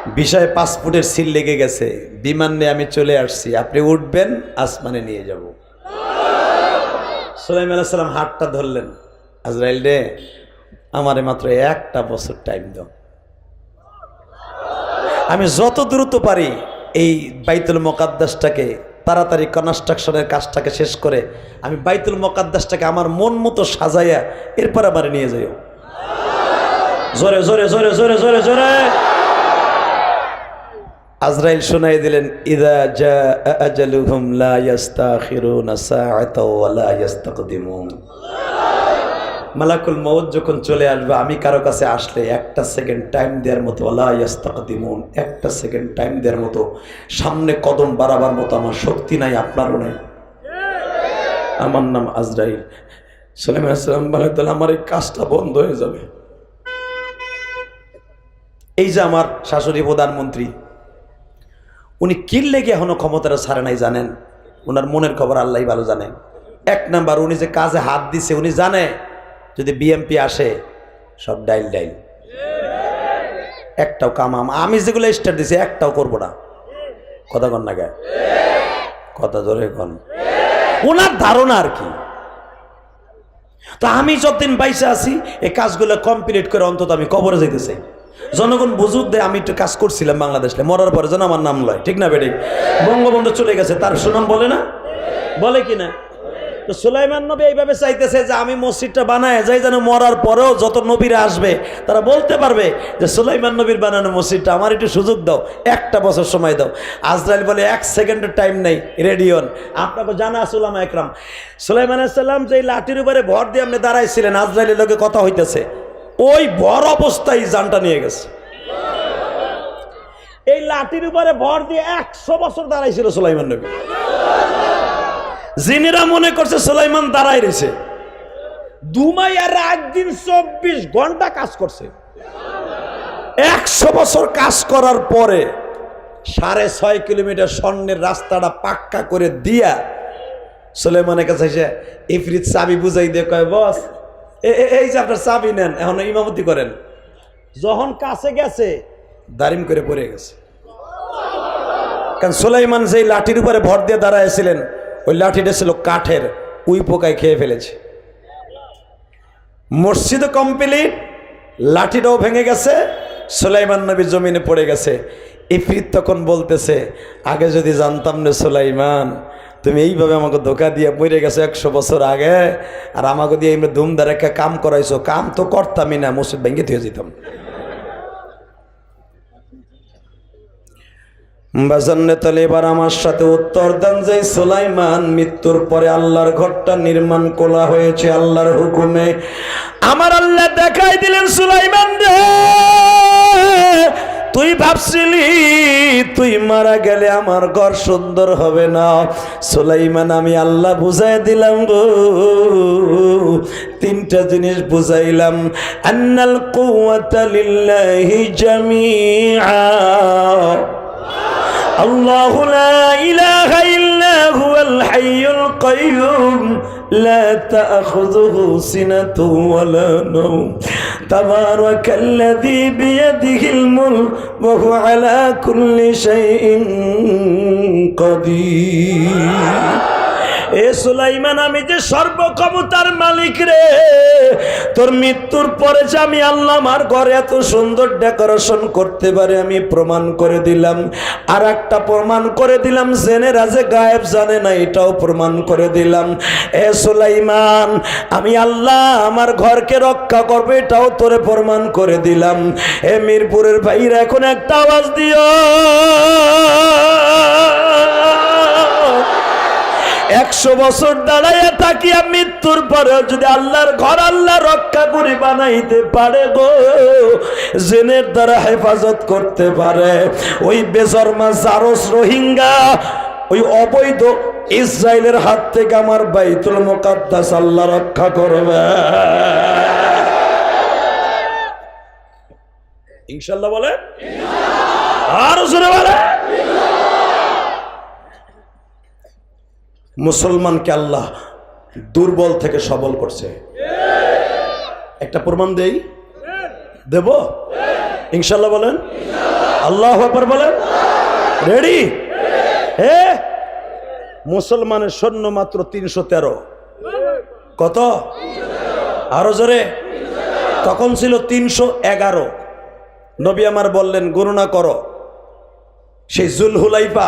বিষয়ে পাসপোর্টের সিল লেগে গেছে, বিমান নিয়ে আমি চলে আসছি, আপনি উঠবেন, আসমানে নিয়ে যাব। সুলাইমান আলাইহিস সালাম হাতটা ধরলেন, আজরাইল রে, আমারে মাত্র 1টা বছর টাইম দাও, আমি যত দ্রুত পারি এই বাইতুল মুকাদ্দাসটাকে তাড়াতাড়ি কনস্ট্রাকশনের কাজটাকে শেষ করে আমি বাইতুল মুকাদ্দাসটাকে আমার মন মতো সাজাইয়া এরপর আমারে নিয়ে যাইও। জোরে জোরে জোরে জোরে জোরে জোরে আজরাইল শোনাই দিলেন, ইযা জা আজালুহুম লা ইস্তাখিরুনা সাআতাও ওয়া লা ইস্তাকদিমুন। মালাকুল মউত যখন চলে আসবে, আমি কারো কাছে আসলে 1টা সেকেন্ড টাইম দেওয়ার মতো, ওয়ালা ইস্তাকদিমুন, 1টা সেকেন্ড টাইম দেওয়ার মতো, সামনে কদম বাড়াবার মতো আমার শক্তি নাই, আপনারও নাই। আমার নাম আজরাইল। সুলাইমান আলাইহিস সালাম বলে, তাহলে আমার এই কাজটা বন্ধ হয়ে যাবে। এই যে আমার শাশুড়ি প্রধানমন্ত্রী, উনি কি লেগে এখনো ক্ষমতাটা ছাড়ে নাই জানেন? ওনার মনের খবর আল্লাহই ভালো জানে। 1 নাম্বার, উনি যে কাজে হাত দিছে, উনি জানে যদি বিএমপি আসে সব ডাইল ডাইল, একটাও কামাম আমি যেগুলো স্টার দিছি একটাও করবো না। কথা কন না গে, কথা জোরে কন। ওনার ধারণা আর কি। তো আমি যতদিন বাইসে আছি এই কাজগুলো কমপ্লিট করে অন্তত আমি কবরে যেতে চাই। জনগণ বুঝুক দে আমি একটু কাজ করছিলাম বাংলাদেশে, মরার পরে যেন আমার নাম লয়, ঠিক না বেঠিক? বঙ্গবন্ধু চলে গেছে, তার সুনাম বলে না, বলে কি না? তো সুলাইমান নবী এইভাবে চাইতেছে যে আমি মসজিদটা বানায় যাই, যেন মরার পরেও যত নবীরা আসবে তারা বলতে পারবে যে সুলাইমান নবীর বানানো মসজিদটা, আমার একটু সুযোগ দাও, 1টা বছর সময় দাও। আজরাইল বলে 1 সেকেন্ডের টাইম নেই, রেডি হন। আপনাকে জানা আছে উলামা একরাম, সুলাইমান আলাইহিস সালাম যে লাঠির উপরে ভর দিয়ে আপনি দাঁড়াইছিলেন, আজরাইলের লোকে কথা হইতেছে, ওই ভর অবস্থায় জানটা নিয়ে গেছে। এই লাঠির উপরে ভর দিয়ে 100 বছর দাঁড়াইছিল সুলাইমান নবী। জিনেরা মনে করছে সুলাইমান দাঁড়াই রয়েছে, দুমাইয়া রাত দিন 24 ঘন্টা কাজ করছে। 100 বছর কাজ করার পরে 6.5 কিলোমিটার স্বর্ণের রাস্তাটা পাক্কা করে দিয়া সুলাইমানের কাছে এসে ইফরিত চাবি বুঝাই দিয়ে কয়, বস এই যে আপনার চাবি নেন, এখন ইমামতি করেন। যখন কাছে গেছে দাঁড়িম করে পড়ে গেছে, কারণ সুলাইমান যেই লাঠির উপরে ভর দিয়ে দাঁড়াইছিলেন ওই লাঠিটা ছিল কাঠের, উই পোকায় খেয়ে ফেলেছে। মসজিদও কমপ্লিট, লাঠিটাও ভেঙে গেছে, সুলাইমান নবী জমিনে পড়ে গেছে। ইফরিত তখন বলতেছে, আগে যদি জানতাম না সুলাইমান তুমি এইভাবে আমাকে ধোকা দিয়ে পড়ে গেছো 100 বছর আগে, আর আমাকে দিয়ে এমনি ধুমধার একটা কাম করাইছো, কাম তো করতামই না, মসজিদ ভেঙে দিয়ে যেতাম। বাজান্নে তাহলে এবার আমার সাথে উত্তর দেন যে সুলাইমান মৃত্যুর পরে আল্লাহর ঘরটা নির্মাণ করা হয়েছে আল্লাহর হুকুমে। আমার আল্লাহ দেখাই দিলেন, সুলাইমান রে, তুই ভাবছিলি তুই মারা গেলে আমার ঘর সুন্দর হবে না। সুলাইমান আমি আল্লাহ বুঝাই দিলাম গো, 3টা জিনিস বুঝাইলাম। আন্নাল কুওয়াতা লিল্লাহি জামিআ, আল্লাহু লা ইলাহা ইল্লা হুয়াল হাইয়ুল কাইয়্যুম লা তা'খুযুহু সিনাতুন ওয়া লা নাওম তাবারাকাল্লাযী বিয়াদিহিল মুলক ওয়া হুয়া আলা কুল্লি শাইইন কাদির। এ সুলাইমান, আমি যে সর্বক্ষমতার মালিক রে, তোর মৃত্যুর পরে যে আমি আল্লাহ আমার ঘরে এত সুন্দর ডেকোরেশন করতে পারে আমি প্রমাণ করে দিলাম। আর একটা প্রমাণ করে দিলাম, জেনেরা যে গায়েব জানে না এটাও প্রমাণ করে দিলাম। এ সুলাইমান, আমি আল্লাহ আমার ঘরকে রক্ষা করবে এটাও তোরে প্রমাণ করে দিলাম। এ মিরপুরের ভাইরা এখন একটা আওয়াজ দিও, 100 বছর দাঁড়াইয়া থাকিয়া মৃত্যুর পরেও যদি আল্লাহর ঘর আল্লাহ রক্ষা করে বানাইতে পারে গো, জিনের দ্বারা হেফাজত করতে পারে, ওই বেজরমা জারস রোহিঙ্গা ওই অবৈধ ইসরায়েলের হাত থেকে আমার বাইতুল মুকাদ্দাস আল্লাহ রক্ষা করবে ইনশাআল্লাহ। বলে আর জোরে বলে। মুসলমানকে আল্লাহ দুর্বল থেকে সবল করছে। একটা প্রমাণ দেই, দেব ইনশাআল্লাহ। বলেন আল্লাহু আকবার বলেন। রেডি? মুসলমানের সৈন্য মাত্র 313। কত? আরো জোরে। তখন ছিল 311। নবী আমার বললেন গণনা করো। সেই জুলহুলাইফা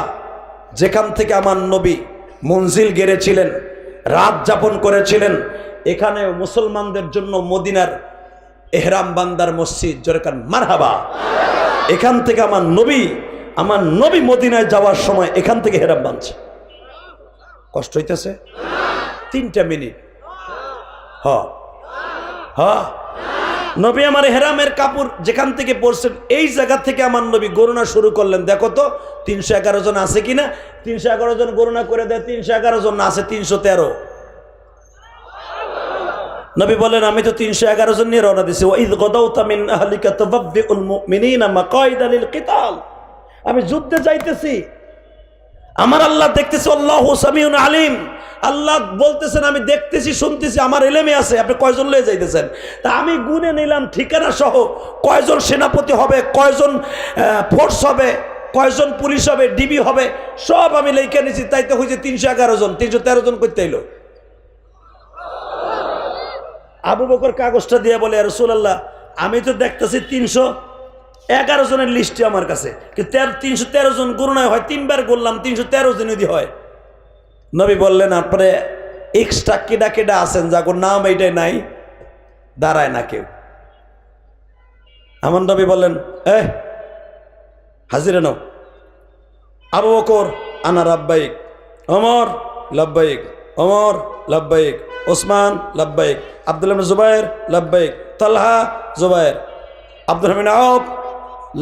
যেখান থেকে আমার নবী মঞ্জিল গেড়েছিলেন, রাত যাপন করেছিলেন, এখানে মুসলমানদের জন্য মদিনার এহরাম বান্দার মসজিদ, জোরে কান মারহাবা। এখান থেকে আমার নবী মদিনায় যাওয়ার সময় এখান থেকে এহরাম বাঁধছে। কষ্ট হইতেছে? 3টা মিনিট। নবী আমার এহরামের কাপড় যেখান থেকে পরছেন এই জায়গা থেকে আমার নবী গণনা শুরু করলেন। দেখো তো 311 জন আছে কিনা। 311 জন গণনা করে দেয়, 311 জন না, আছে 313। নবী বলেন আমি তো 311 জন নিয়ে রওনা দিছি। ওয়াইদ গাদাউতা মিন আহলিকা তুবাব্বিউল মুমিনিনা মাকাইদা লিল কিতাল। আমি যুদ্ধে যাইতেছি, আমার আল্লাহ দেখতেছে, আল্লাহু সামিউন আলিম। আল্লাহ বলতেছেন আমি দেখতেছি, শুনতেছি, আমার ইলমে আছে। আপনি কয়জন লয়ে যাইতেছেন? তা আমি গুনে নিলাম ঠিকানা সহ, কয়জন সেনাপতি হবে, কয়জন ফোর্স হবে, কয়জন পুলিশ হবে, ডিবি হবে, সব আমি লিখে নিছি। তাই তো হয়েছে 311 জন। 313 জন করতে এলো। আবু বকর কাগজটা দিয়ে বলে রাসূলুল্লাহ আমি তো দেখতেছি 311 জনের লিস্টে আমার কাছে, কিন্তু 313 জন গণনায় হয়, 3বার করলাম 313 জন যদি হয়। নবী বললেন আপনি এক্সট্রা কেডা কেডা আছেন যার নাম এইটাই নাই, দাঁড়ায় না কেউ। আমার নবী বললেন হাজিরা নাও। আবু বকর আনা লাব্বাইক, ওমর লাব্বাইক, ওমর লাব্বাইক, ওসমান লাব্বাইক, আব্দুল্লাহ ইবনে জুবায়ের লাব্বাইক, তালহা জুবায়ের, আব্দুর রহমান আউফ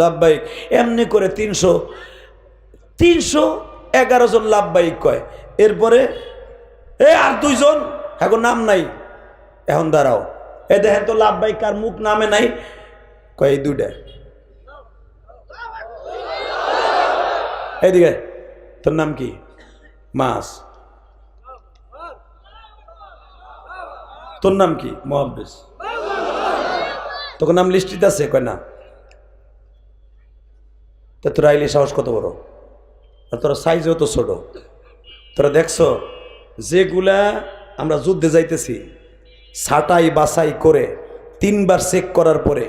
লাব্বাইক। এমনি করে 311 জন লাব্বাইক কয়। এরপরে আর 2 জন এখন নাম নাই। এখন দাঁড়াও, দেখেন তো লাব্বাইক কার মুখ নামে নাই? কয় এই 2টা। এইদিকে তোর নাম কি? মাস। তোর নাম কি? মুহাব্বিস। তোর নাম লিস্টিতে আছে? কয় না। তা তোর আইলি সাহস কত বড়, আর তোরা সাইজও তো ছোট। তোরা দেখছো যেগুলা আমরা যুদ্ধে যাইতেছি ছাটাই বাছাই করে 3বার চেক করার পরে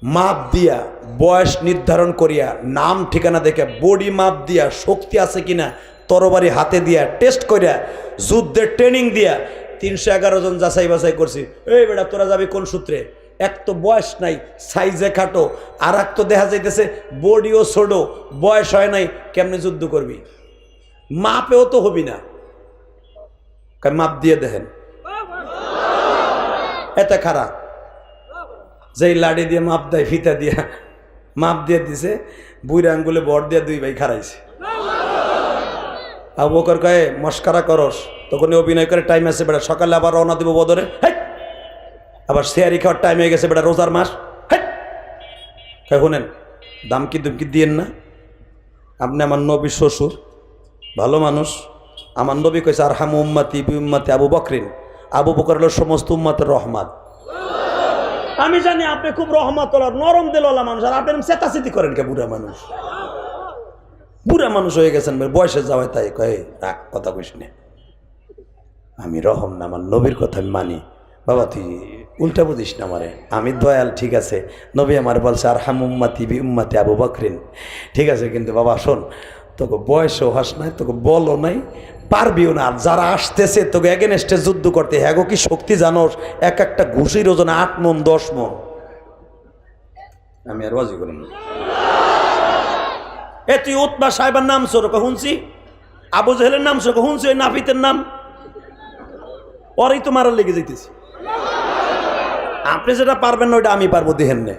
মাপ দিয়া, বয়স নির্ধারণ করিয়া, নাম ঠিকানা দেখে, বডি মাপ দিয়া, শক্তি আছে কিনা তরবারি হাতে দিয়া টেস্ট করিয়া, যুদ্ধের ট্রেনিং দিয়া 311 জন যাচাই বাছাই করছি। এই বেটা তোরা যাবি কোন সূত্রে? এক তো বয়স নাই, সাইজে খাটো, আর এক তো দেখা যাইতেছে বডিও ছোট, বয়স হয় নাই, কেমনে যুদ্ধ করবি? মাপেও তো হবি না। মাপ দিয়ে দেখেন। এত খারাপ যেই লাড়ি দিয়ে মাপ দেয়, ফিতা দিয়া মাপ দিয়ে দিছে, বুড়া আঙ্গুলে বর দিয়ে 2 ভাই খারাইছে। আবু বকর কয়ে মস্কারা করস? তখন অভিনয় করে টাইম আছে বেটা, সকালে আবার রওনা দিব বদরে, আবার শেয়ারি খাওয়ার টাইম হয়ে গেছে বেটা, রোজার মাস। শুনেন দামকি দুমকি দিয়েন না। আপনি আমার নবী শ্বশুর, ভালো মানুষ। আমার নবী কইছে আর হাম উম্মতি বি উম্মতি আবু বকরিন। আবু বকর হলো সমস্ত উম্মতের রহমত। আমি জানি আপনি খুব রহমতওয়ালা, নরম দিলওয়ালা মানুষ, আর আপনি চেতাচেতি করেন কে? বুড়া মানুষ, বুড়া মানুষ হয়ে গেছেন, বয়সে যাওয়ায় তাই কয়ে রাখ, কথা কইস না। আমি রহম না, আমার নবীর কথা আমি মানি। বাবা তুই উল্টা বুঝিস না আমারে, আমি দয়াল, ঠিক আছে। নবী আমার বলছে আর হাম উম্মতি বি উম্মতি আবু বকরিন, ঠিক আছে। কিন্তু বাবা শোন, তোকে বয়সও হাস নাই, তোকে বলও নাই, পারবিও না। আর যারা আসতেছে তোকে এগেনস্টে যুদ্ধ করতে, হ্যাঁ কি শক্তি জানোস? এক একটা ঘুষির ওজন 8 মণ 10 মণ। আমি আর ওয়াজি করি না। তুই উতবা সাহেবের নাম সরক শুনছি, আবু জাহেলের নাম সরক শুনছি, ওই নাফিতের নাম, ওরই তো মারার লেগে যেতেছি। আপনি যেটা পারবেন না ওইটা আমি পারবো, দেখেন না।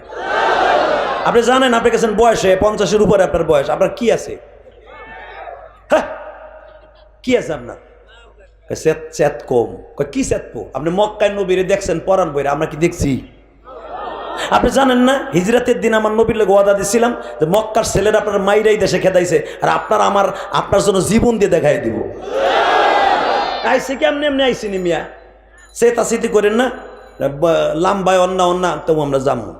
আপনি জানেন আপনি গেছেন বয়সে 50-এর উপরে, আপনার বয়স, আপনার কি আছে? হ্যাঁ কি আছে আপনার? চেত কম। কি চেতপো? আপনি মক্কায় নবীরে দেখছেন পরান বইরে, আমরা কি দেখছি? আপনি জানেন না হিজরাতের দিন আমার নবীর লোক ওয়াদা দিছিলাম যে মক্কার ছেলেরা আপনার মাইরাই দেশে খেদাইছে, আর আপনার জন্য জীবন দিয়ে দেখাই দিব। আইসি কেমনি এমনি আইসিনি মিয়া, চেতা স্মৃতি করেন না, লাম্বায় অন্যা তবু আমরা যাবো।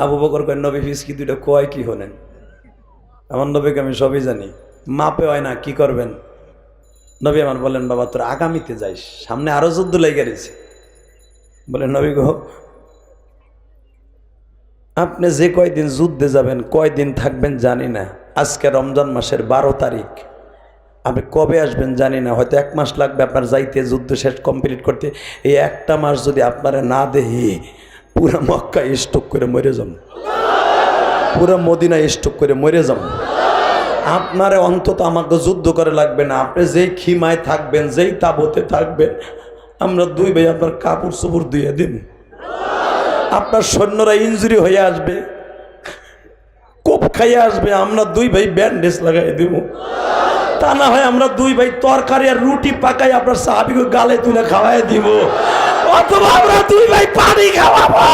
আবু বকর কয় নবী ফিসকি দুইটা কয় কি হলেন? আমার নবীকে আমি সবই জানি, মাপে হয় না, কি করবেন? নবী আমার বলেন, বাবা তোর আগামীতে যাইস, সামনে আরো যুদ্ধ লেগে গেছে। বলে নবী গো, আপনি যে কয়দিন যুদ্ধে যাবেন, কয়দিন থাকবেন জানি না। আজকে রমজান মাসের 12 তারিখ, আপনি কবে আসবেন জানি না, হয়তো 1 মাস লাগবে আপনার যাইতে, যুদ্ধ শেষ কমপ্লিট করতে। এই একটা মাস যদি আপনারা না দেখি, পুরা মক্কা স্টক করে মরে যাম, পুরা মদিনা স্টক করে মরে যাম। আপনারে অন্তত আমাকে যুদ্ধ করে লাগবে না, আপনি যেই খিমায় থাকবেন, যেই তাবতে থাকবেন, আমরা 2 ভাই আপনার কাপড় চোপড় দিয়ে দিন। আপনার সৈন্যরা ইনজুরি হয়ে আসবে, কোপ খাইয়ে আসবে, আমরা 2 ভাই ব্যান্ডেজ লাগাই দিব। তা না হয় আমরা 2 ভাই তরকারি আর রুটি পাকাই আপনার সাহাবীকে গালে তুলে খাওয়াই দিব, অথবা আমরা 2 ভাই পানি খাওয়াবো,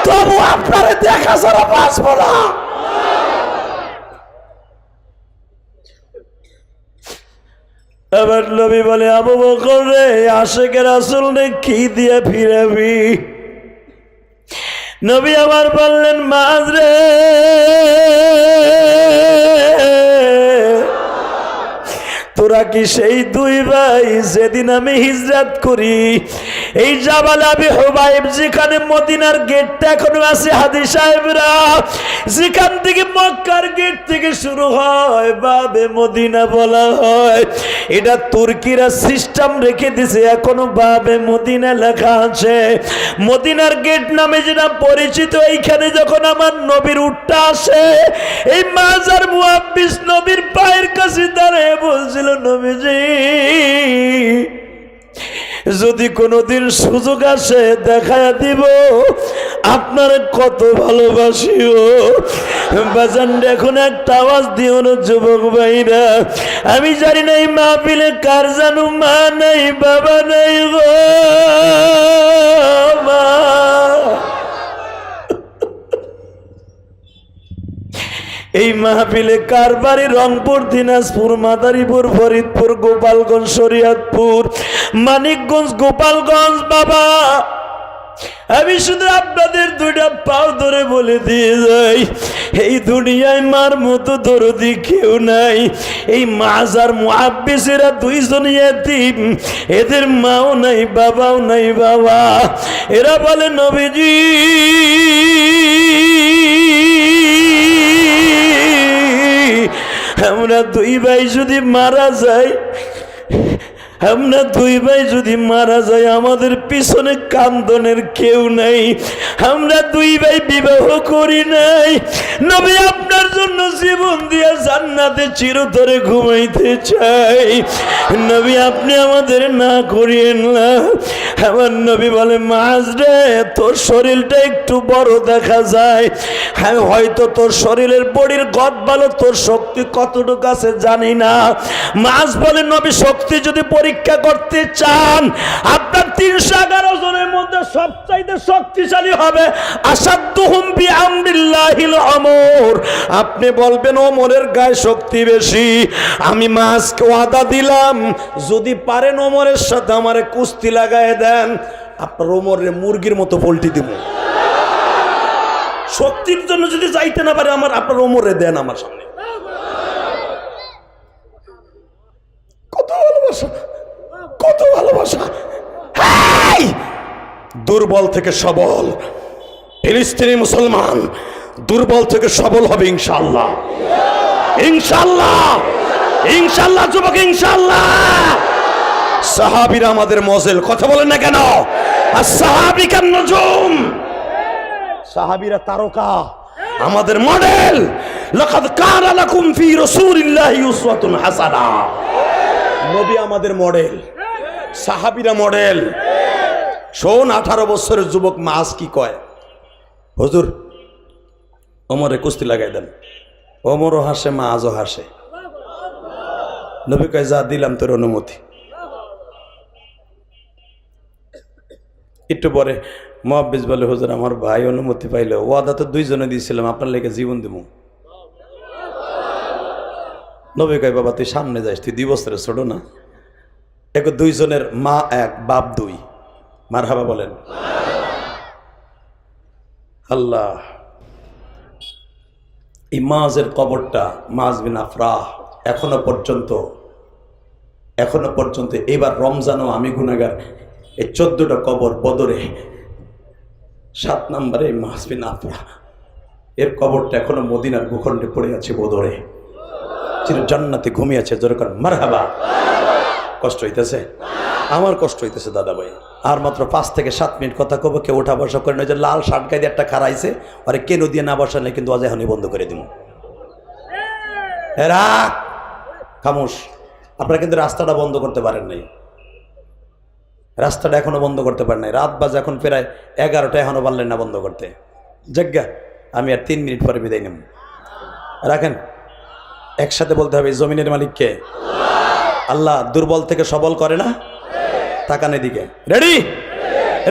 তবু আপনারে দেখা ছাড়া বাঁচবো না। এবার নবী বলে, আবু বকর রে, আশিকের রাসূল রে কি দিয়ে ফিরাবি? নবী আমার বললেন, মাজ রে, তোরা কি সেই 2 ভাই যেদিন আমি হিজরত করি, এই জাবাল আবি হুবাইব যেখানে মদিনার গেটটা এখনো আছে, হাদি সাহেবরা, যেখান থেকে মক্কার গেট থেকে শুরু হয় বাবে মদিনা বলা হয়, এটা তুর্কিরা সিস্টেম রেখে দিছে, এখনো বাবে মদিনা লেখা আছে। মদিনার গেট নামে যেটা পরিচিত, এইখানে যখন আমার নবীর উটটা আসে, এই মাজার মুহাব্বিস নবীর পায়ের কাছে দাঁড়িয়ে বলছিল, নবীজি যদি কোনোদিন সুযোগ আসে দেখায়া দিব আপনার কত ভালোবাসিও। বাজান এখন একটা আওয়াজ দিও না যুবক ভাইরা, আমি জানি না এই মাহফিলে কার জানো মা নাই, বাবা নাই গো মা। এই মাহফিলে কার বাড়ি রংপুর, দিনাজপুর, মাদারীপুর, ফরিদপুর, গোপালগঞ্জ, শরীয়তপুর, মানিকগঞ্জ, গোপালগঞ্জ। বাবা আমি শুধু আপনাদের 2টা পাও ধরে বলে দিয়ে যাই, এই দুনিয়ায় মার মতো দরদি কেউ নাই। এই মাজার মুহাব্বিসেরা 2 জন ইয়েতিম, এদের মাও নাই, বাবাও নাই। বাবা এরা বলে, নবীজি আমরা 2 ভাই যদি মারা যাই, আমরা 2 ভাই যদি মারা যাই, আমাদের পিছনে কান্দনের কেউ নাই, আমরা 2 ভাই বিবাহ করি নাই। নবী আপনার জন্য জীবন দিয়ে জান্নাতে চিরতরে ঘুমাইতে চাই, নবী আপনি আমাদের না করিয়েন না। আমার নবী বলে, মাজ রে, তোর শরীরটা একটু বড় দেখা যায়, হ্যাঁ হয়তো তোর শরীরের বডির গদ ভালো, তোর শক্তি কতটুকু আছে জানি না। মাজ বলে, নবী শক্তি যদি পরীক্ষা করতে চান, আপনার 311 জনের মধ্যে সবচাইতে শক্তিশালী হবে আসাদুহুম বিআমরিল্লাহিল আমর। আপনি বলবেন ওমরের গায়ে শক্তি বেশি, আমি মাসকে ওয়াদা দিলাম যদি পারেন ওমরের সাথে আমারে কুস্তি লাগায় দেন, আপনার ওমরের মুরগির মতো পোল্টি দিব। শক্তির জন্য যদি যাইতে না পারে আপনার ওমরে দেন আমার সামনে। কত ভালোবাসা, কত ভালোবাসা। দুর্বল থেকে সবল ফিলিস্তিনি মুসলমান দুর্বল থেকে সবল হবে ইনশাআল্লাহ, ইনশাআল্লাহ, ইনশাআল্লাহ যুবক, ইনশাআল্লাহ। সাহাবীরা আমাদের মজেল, কথা বলেন না কেন? আর সাহাবী কান নজুম, সাহাবীরা তারকা, আমাদের মডেল। লাকাদ কানা লাকুম ফি রাসূলিল্লাহি উসওয়াতুন হাসানা। নবী আমাদের মডেল, সাহাবীরা মডেল। শোন, 18 বছরের যুবক মাস কি কয়, হুজুর ওমরে কুস্তি লাগাই দেন। ওমরও হাসে, মাঝও হাসে। নবী কয়, যা দিলাম তোর অনুমতি। একটু পরে মুহাব্বিস বলে, হুজুর আমার ভাই অনুমতি পাইলে, ওয়াদা তো 2 জনে দিয়েছিলাম, আপনার লেগে জীবন দেব। নবী কয়, বাবা তুই সামনে যাস, তুই 2 বছরের ছোট না। 2 জনের মা 1 বাপ 2, মারহাবা বলেন। আল্লাহ, এই মাযের কবরটা, মায বিন আফরাহ, এখনো পর্যন্ত এবার রমজানও আমি গুনাহগার, এই 14টা কবর বদরে 7 নম্বরে মায বিন আফরাহ, এর কবরটা এখনো মদিনার ভূখণ্ডে পড়ে আছে বদরে, চির জান্নাতে ঘুমিয়ে আছে। জোরে করেন মারহাবা। কষ্ট হইতেছে? আমার কষ্ট হইতেছে দাদা ভাই। আর মাত্র 5 থেকে 7 মিনিট কথা কব, কেউ ওঠা বসা করে না। যে লাল শার্ট গায়ে একটা খারাইছে, আরে কেন দিয়ে না বসালে কিন্তু আজ এখনই বন্ধ করে দিব। এরা খামোশ। আপনারা কিন্তু রাস্তাটা বন্ধ করতে পারেন নাই, রাস্তাটা এখনো বন্ধ করতে পারেন নাই। রাত বাজে এখন প্রায় 11টা, এখনো পারলেন না বন্ধ করতে। যজ্ঞা আমি আর 3 মিনিট পরে বিদায় নেব। রাখেন, একসাথে বলতে হবে জমিনের মালিককে আল্লাহ। দুর্বল থেকে সবল করে না? তাকান এদিকে। Ready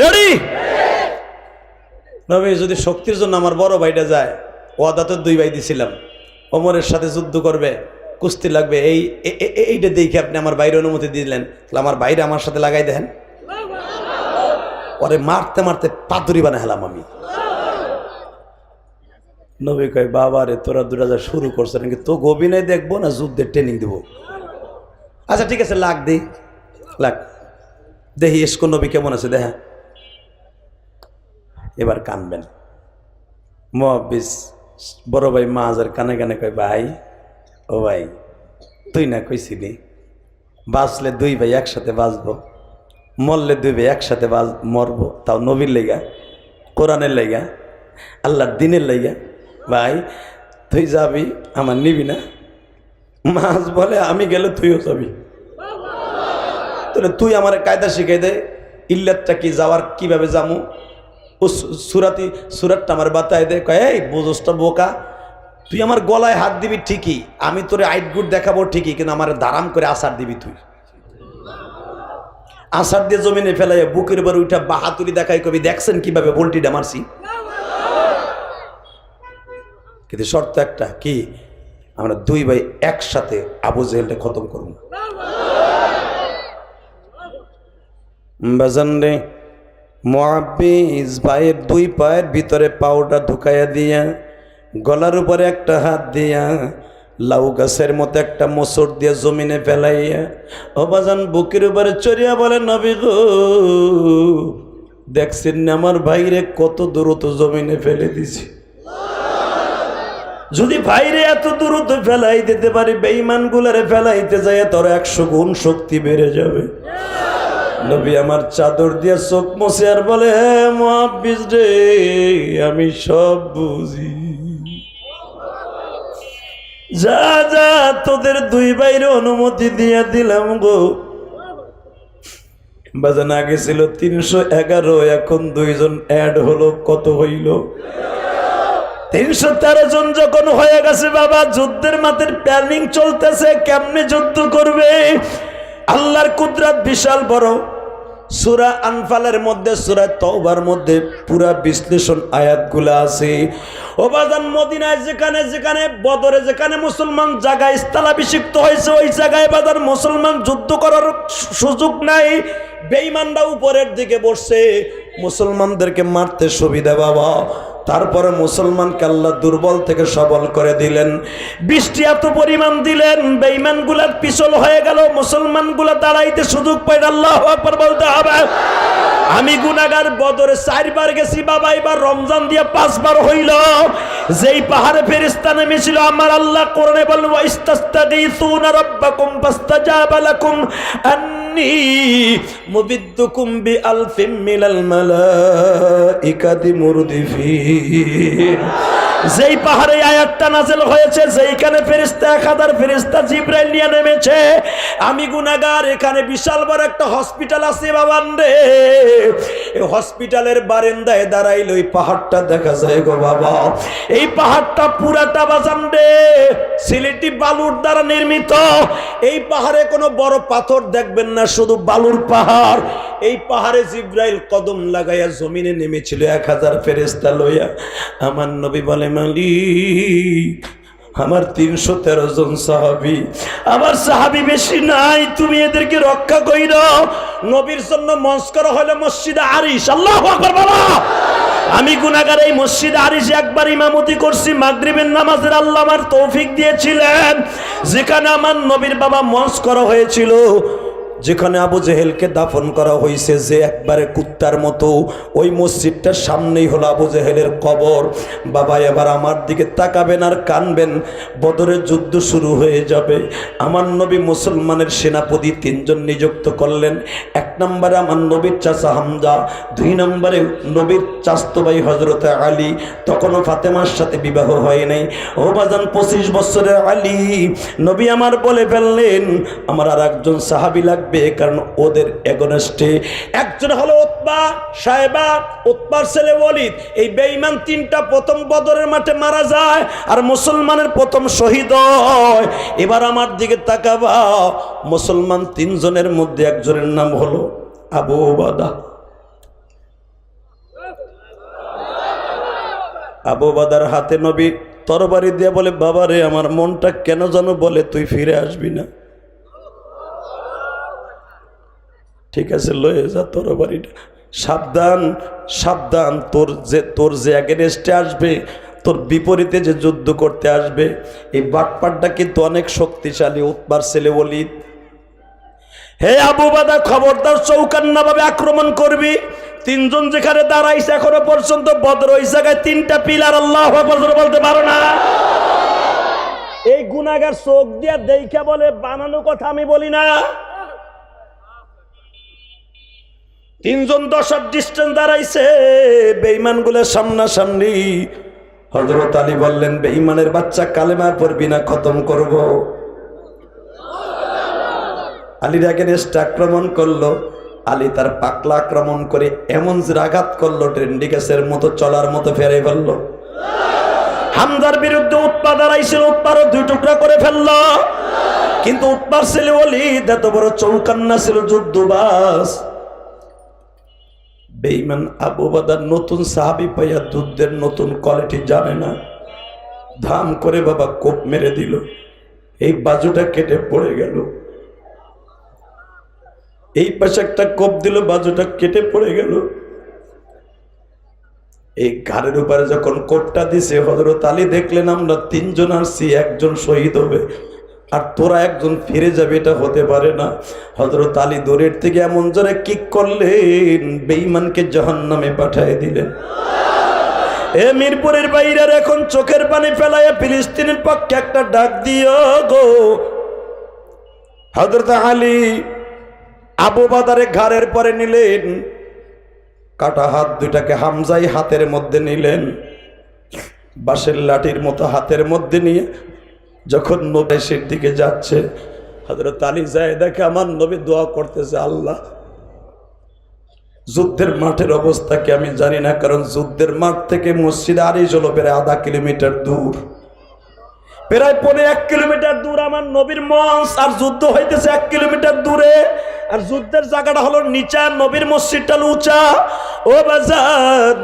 ready. নবী যদি শক্তির জন্য আমার বড় ভাইটা যায়, ওয়াদা তো 2 ভাই দিছিলাম, ওমরের সাথে যুদ্ধ করবে, কুস্তি লাগবে, এইটা দেখে আপনি আমার বাইরে অনুমতি দিলেন, আমার বাইরে আমার সাথে লাগাই দেন। পরে মারতে মারতে পাতুরি বানা হেলাম আমি। নবী কয় বাবা রে, তোরা দুটা যা শুরু করছে নাকি, তো অভিনয় দেখবো না যুদ্ধের ট্রেনিং দেবো? আচ্ছা ঠিক আছে, লাগ দিই, লাগ দেখি ইস্কো নবী কেমন আছে দেখা। এবার কানবেন। মুয়াব্বিস বড় ভাই মাজার কানে কানে কয় ভাই, ও ভাই তুই না কইছিলি বাঁচলে 2 ভাই একসাথে বাঁচবো, মরলে 2 ভাই একসাথে মরবো, তাও নবীর লেগা, কোরআনের লেগা, আল্লাহর দিনের লেগা। ভাই তুই যাবি, আমার নিবি না? মাছ বলে আমি গেলে তুইও যাবি। তাহলে তুই আমার কায়দা শিখাই দে, ইল্লাতটা কি, যাওয়ার কিভাবে যামু, ও সুরাতটা আমার বাতায় দে। কয় এই বোঝসটা বোকা, তুই আমার গলায় হাত দিবি ঠিকই, আমি তোরে আইটগুট দেখাবো ঠিকই, কিন্তু আমার দারাম করে আসার দিবি তুই। আসার দিয়ে জমিনে ফেলাই বুকের উপর উঠা বাহাতুরি দেখাই কবি, দেখছেন কিভাবে ভোল্টিটা মারছি। কিন্তু শর্ত একটা কি, আমরা 2 ভাই একসাথে আবু জেহেলটা খতম করব। বাজান রে, মুআব্বিস ভাইয়ের 2 পায়ের ভিতরে পাউডা ঢুকাইয়া দিয়া, গলার উপরে একটা হাত দিয়া, লাউ গাছের মতো একটা মোচড় দিয়ে জমিনে ফেলাইয়া, ও বাজান বুকের উপরে চড়িয়া বলে নবী গো, দেখছেন না আমার ভাইরে কত দ্রুত জমিনে ফেলে দিছি। যদি ভাইরে এত দ্রুত ফেলাই দিতে পারি, বেঈমান গুলারে ফেলাইতে যায় তোর 100 গুণ শক্তি বেড়ে যাবে। নবী আমার চাদর দিয়ে চোখ মুছে আর বলে, হে মুআব্বিস রে, আমি সব বুঝি, যা যা তোদের 2 ভাইয়ের অনুমতি দিয়ে দিলাম গো। বাজান আগে ছিল 311, এখন 2 জন অ্যাড হলো, কত হইল? 313 জন যখন হয়ে গেছে বাবা, যুদ্ধের মাঠের প্ল্যানিং চলতেছে, কেমনে যুদ্ধ করবে। আল্লাহর কুদরত বিশাল বড়। সূরা আনফালের মধ্যে, সূরা তাওবার মধ্যে পুরা বিশ্লেষণ আয়াতগুলো আছে। ও বাজান মদিনায় যেখানে যেখানে বদরে যেখানে মুসলমান জায়গায় স্থলাভিষিক্ত হয়েছে, ওই জায়গায় বাজার মুসলমান যুদ্ধ করার সুযোগ নাই। বেঈমানরা উপরের দিকে বসছে, মুসলমানদেরকে মারতে সুবিধা বাবা। তারপরে মুসলমানকে আল্লাহ দুর্বল থেকে সবল করে দিলেন, বৃষ্টি এত পরিমাণ দিলেন, বেঈমানগুলা পিছল হয়ে গেল, মুসলমানগুলা দাঁড়াইতে সুযোগ পায়। আল্লাহু আকবার বলতে হবে। আমি গুনাহগার, বদরে 4 বার গেছি বাবা, এবার রমজান দিয়ে 5 বার হইল। যেই পাহাড়ে ফেরেশতা নেমেছিল, আমার আল্লাহ কোরআনে বলেন, ওয়া ইস্তাস্তাগীসুনা রাব্বাকুম ফাস্তাজাবা লাকুম আন্নী মুবিদ্দুকুম বিআলফিম মিনাল মালাইকাতি মুরদিফিন। যেই পাহাড়ে আয়াতটা নাযিল হয়েছে, যেইখানে ফেরেশতা 1000 ফেরেশতা জিবরাইল নিয়ে নেমেছে, আমি গুনাহগার, এখানে বিশাল বড় একটা হসপিটাল আছে বাবান রে। এই হসপিটালের বারান্দায় দাঁড়াইলে ওই পাহাড়টা দেখা যায় গো বাবা। এই পাহাড়টা পুরাটা বাজান রে সিলেটি বালুর দ্বারা নির্মিত। এই পাহাড়ে কোনো বড় পাথর দেখবেন না, শুধু বালুর পাহাড়। এই পাহাড়ে জিবরাইল কদম লাগাইয়া জমিনে নেমেছিল 1000 ফেরেশতা লইয়া। আমার নবী বলে, মালিক আমার 313 জন সাহাবী, আমার সাহাবী বেশি নাই, তুমি এদেরকে রক্ষা কইরো। নবীর জন্য মঞ্চ করা হলো মসজিদে আরিশ। আল্লাহু আকবার বলো। আমি গুনাহগার। এই মসজিদে আরিশে একবার ইমামতি করছি, মাগরিবের নামাজের আল্লাহ আমার তৌফিক দিয়েছিলেন, যেখানে আমার নবীর বাবা মঞ্চ করা হয়েছিল, যেখানে আবু জেহেলকে দাফন করা হয়েছে, যে একবারে কুত্তার মতো, ওই মসজিদটার সামনেই হলো আবু জেহেলের কবর। বাবা এবার আমার দিকে তাকাবেন আর কানবেন, বদরের যুদ্ধ শুরু হয়ে যাবে। আমার নবী মুসলমানের সেনাপতি 3 জন নিযুক্ত করলেন। 1 নম্বরে আমার নবীর চাচা হামজা, 2 নম্বরে নবীর চাচতো ভাই হযরত আলী, তখনও ফাতেমার সাথে বিবাহ হয় নাই। ও বাজান 25 বছরের আলী, নবী আমার বলে ফেললেন আমার আর একজন সাহাবী লাগবে, কারণ ওদের এগনেস্টে একজন হলো উতবা সাহেবা, উতবার ছেলে ওয়ালিদ। এই বেঈমান 3টা প্রথম বদরের মাঠে মারা যায় আর মুসলমানের প্রথম শহীদ হয়। এবার আমার দিকে তাকাবা, মুসলমান 3 জনের মধ্যে একজনের নাম হলো আবু ওবাদা। আবু ওবাদার হাতে নবী তরবারি দিয়ে বলে, বাবারে আমার মনটা কেন যেন বলে তুই ফিরে আসবি না। ঠিক আছে, লয়ে যা তরবারিটা, সাবধান সাবধান, তোর যে এগেনস্টে আসবে, তোর বিপরীতে যে যুদ্ধ করতে আসবে, এই বাটপাটটা কিন্তু অনেক শক্তিশালী, উতবার ছেলে ওয়ালিদ। হে আবু ওবাদা, খবরদার চৌকান্না ভাবে আক্রমণ করবি। 3 জন যেখানে দাঁড়াইছে এখনো পর্যন্ত বদর, ওই জায়গায় 3টা পিলার আল্লাহু আকবার বলতে পারো না। এই গুনাহগার চোখ দিয়া দেখা বলে বানানো কথা আমি বলি না। 3 জন 10 হাত ডিস্টেন্স দাঁড়াইছে, বেঈমানগুলোর সামনাসামনি। হযরত আলী বললেন, বেঈমানের বাচ্চা কালেমা পড়বি না, খতম করব। আলীর এগেনস্টে আক্রমণ করলো। আলী তার পাকলা আক্রমণ করে এমন আঘাত করলো, ট্রেন্ডিকাসের মতো চলার মতো ফেরে ফেললো। হামজার বিরুদ্ধে উতবা দাঁড়াইছিল, উতবারও 2 টুকরা করে ফেললো। কিন্তু উতবার ছেলে ওয়ালিদ এত বড় চৌকান্না ছিল, যুদ্ধবাজ। বেঈমান আবু ওবাদার নতুন সাহাবী পাইয়া যুদ্ধের নতুন কোয়ালিটি জানে না, ধাম করে বাবা কোপ মেরে দিল। এই বাজুটা কেটে পড়ে গেল। এই পাশে একটা কোপ দিল, বাজুটা কেটে পড়ে গেল। এই ঘাড়ের উপরে যখন কোপটা দিছে, হযরত আলী দেখলেন আমরা 3 জন আসছি, একজন শহীদ হবে আর তোরা একজন ফিরে যাবে, এটা হতে পারে না। হযরত আলী দূরের থেকে এমন জোরে কিক করলেন, বেঈমানকে জাহান্নামে পাঠিয়ে দিলেন। এ মিরপুরের বাইরের এখন চোখের পানি ফেলাইয়া ফিলিস্তিনের পক্ষে একটা ডাক দিও গো। হযরত আলী আবু ওবাদারে ঘাড়ের পরে নিলেন, কাটা হাত 2টাকে হামজাই হাতের মধ্যে নিলেন, বাঁশের লাঠির মতো হাতের মধ্যে নিয়ে যখন নবীর দিকে যাচ্ছে, হযরত আলী যায় দেখে আমার নবী দোয়া করতেছে, আল্লাহ যুদ্ধের মাঠের অবস্থা কি আমি জানি না, কারণ যুদ্ধের মাঠ থেকে মসজিদ আরিশ হলো প্রায় 0.5 কিলোমিটার দূর, প্রায় 1 কিলোমিটার দূর আমার নবীর মঞ্চ, আর যুদ্ধ হইতেছে 1 কিলোমিটার দূরে। আর যুদ্ধের জায়গাটা হলো নিচা, নবীর মসজিদটা উঁচা। ও বাজান,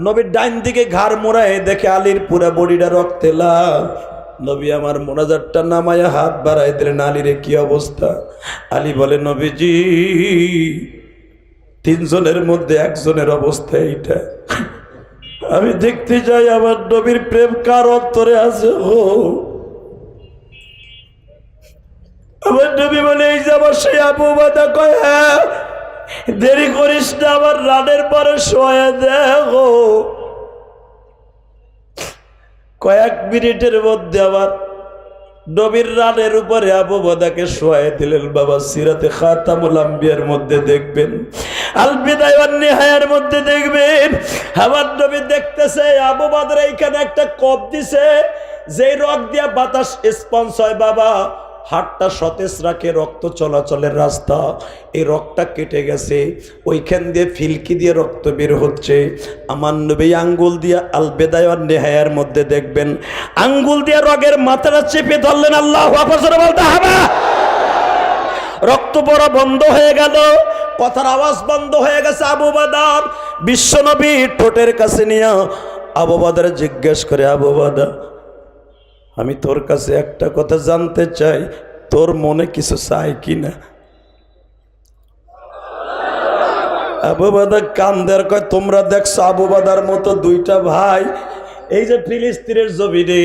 নবীর ডাইন দিকে ঘাড় মোড়ায় দেখে আলীর পুরা বডিটা রক্তে লাল। নবী আমার মোনাজাতটা নামায়া হাত বাড়াই দিলেন, আলীরে কি অবস্থা? আলী বলে, নবীজি 3 জনের মধ্যে একজনের অবস্থা এইটা। আমি দেখতে যাই আমার নবীর প্রেম কার অন্তরে আছে। ও আমার নবী বলে, এই যে আমার সেই আবু ওবাদা। কয়, হ্যাঁ, দেরি করিস না, আমার রানের পরে শোয়া দেখো। কয়েক মিনিটের মধ্যে আমার নবীর রানের উপরে আবু ওবাদাকে শোয়াই দিলেন। বাবা সিরাতে খাতামুল আম্বিয়ার মধ্যে দেখবেন, আল বিদায়া ওয়ান নিহায়ার মধ্যে দেখবেন, আমার নবী দেখতেছে আবু ওবাদার এইখানে একটা কপ দিছে, যেই রক দিয়া বাতাস স্পঞ্জ হয় বাবা, হাতটা সতেজ রাখে, রক্ত চলাচলের রাস্তা। এই রক্তটা কেটে গেছে, ওইখান দিয়ে ফিলকি দিয়ে রক্ত বের হচ্ছে। আমার নবী আঙ্গুল দিয়ে আল বিদায়া ওয়ান নিহায়ার মধ্যে দেখবেন, আঙ্গুল দিয়ে রগের মাথাটা চেপে ধরলেন। আল্লাহু আকবার বলতে হবে। রক্ত পড়া বন্ধ হয়ে গেল, কথার আওয়াজ বন্ধ হয়ে গেছে। আবু ওবাদার বিশ্বনবী ঠোঁটের কাছে নিয়ে আবু ওবাদার জিজ্ঞেস করে, আবু ওবাদা, আমি তোর কাছে একটা কথা জানতে চাই, তোর মনে কিছু চাই কিনা? আবু বাদা কান্দের কয়, তোমরা দেখছো আবু বাদার মতো দুইটা ভাই এই যে ফিলিস্তিনের জমিনে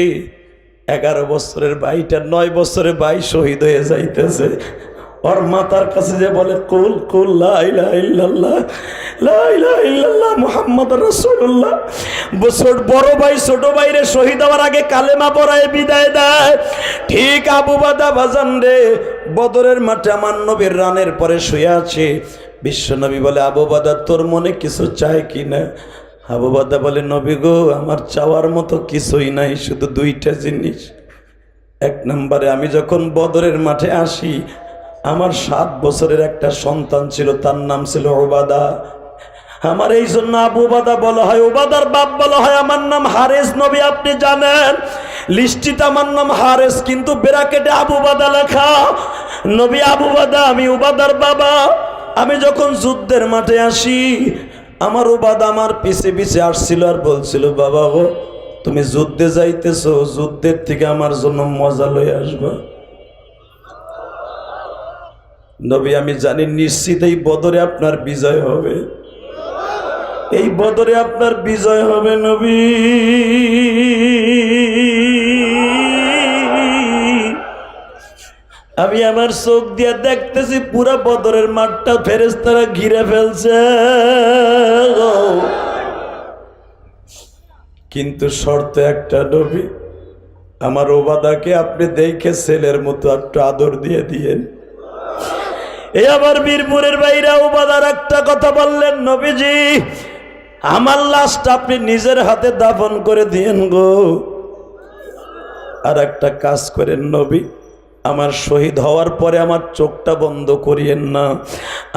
11 বছরের ভাইটা 9 বছরের ভাই শহীদ হয়ে যাইতেছে, ওর মাতার কাছে যে বলে কুল কুল লা ইলাহা ইল্লাল্লাহ লা ইলাহা ইল্লাল্লাহ মুহাম্মাদুর রাসূলুল্লাহ, বড় ভাই ছোট ভাইরে শহীদ হওয়ার আগে কালেমা পড়ায় বিদায় দেয়। ঠিক আবু বাদা বাজান রে বদরের মাঠে আমার নবীর রানের পরে শুয়ে আছে। বিশ্বনবী বলে, আবু বাদা তোর মনে কিছু চায় কিনা? আবু বাদা বলে, নবী গো আমার চাওয়ার মতো কিছুই নাই, শুধু দুইটা জিনিস। এক নম্বরে আমি যখন বদরের মাঠে আসি আমার 7 বছরের একটা সন্তান ছিল, তার নাম ছিল ওবাদা। আমার এই জন্য আবু বাদা বলা হয়, ওবাদার বাপ বলা হয়। আমার নাম হারেস, নবী আপনি জানেন লিস্টিতে আমার নাম হারেস, কিন্তু ব্র্যাকেটে আবু বাদা লেখা। নবী আবু বাদা, আমি ওবাদার বাবা। আমি যখন যুদ্ধের মাঠে আসি আমার ওবাদা আমার পিছে পিছে আসছিল আর বলছিল, বাবা গো তুমি যুদ্ধে যাইতেছো, যুদ্ধের থেকে আমার জন্য মজা লয়ে আসবা। নবী আমি জানি নিশ্চিত এই বদরে আপনার বিজয় হবে, এই বদরে আপনার বিজয় হবে নবী। আমি আমার চোখ দিয়ে দেখতেছি পুরা বদরের মাঠটা ফেরেশতারা ঘিরে ফেলছে, কিন্তু শর্ত একটা নবী, আমার ওবাদাকে আপনি দেখে ছেলের মতো একটু আদর দিয়ে দিয়েন। এই আবার বীরপুরের বাইরা ওবাদার একটা কথা বললেন, নবীজি আমার লাশটা আপনি নিজের হাতে দাফন করে দিয়েন গো। আর একটা কাজ করেন নবী, আমার শহীদ হওয়ার পরে আমার চোখটা বন্ধ করিয়েন না।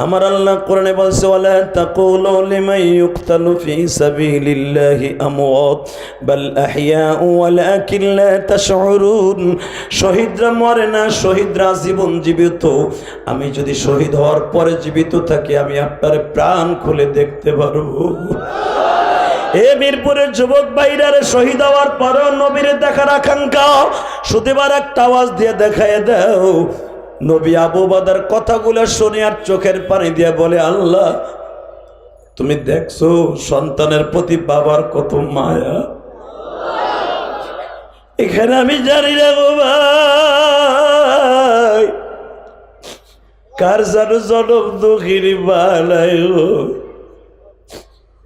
আমার আল্লাহ কোরআনে বলছে, ওয়ালা তাকুলু লিমান ইউকতালু ফি সাবিলিল্লাহি আমওয়াত বাল আহইয়াউ ওয়ালাকিন লা তাশউরুন। শহীদরা মরে না, শহীদরা জীবন জীবিত। আমি যদি শহীদ হওয়ার পরে জীবিত থাকি আমি আপনার প্রাণ খুলে দেখতে পারবো। এ মিরপুরের যুবক ভাইরারে শহীদ হওয়ার পরেও নবীরে দেখার আকাঙ্ক্ষা, শুধুবার একটা আওয়াজ দিয়ে দেখায় দাও। নবী আবু বাদার কথাগুলো শুনে আর চোখের পানি দিয়ে বলে, আল্লাহ তুমি দেখছো সন্তানের প্রতি বাবার কত মায়া। এখানে আমি জানি না গো ভাই কার জানো জনম দুঃখিনী বালাই গো।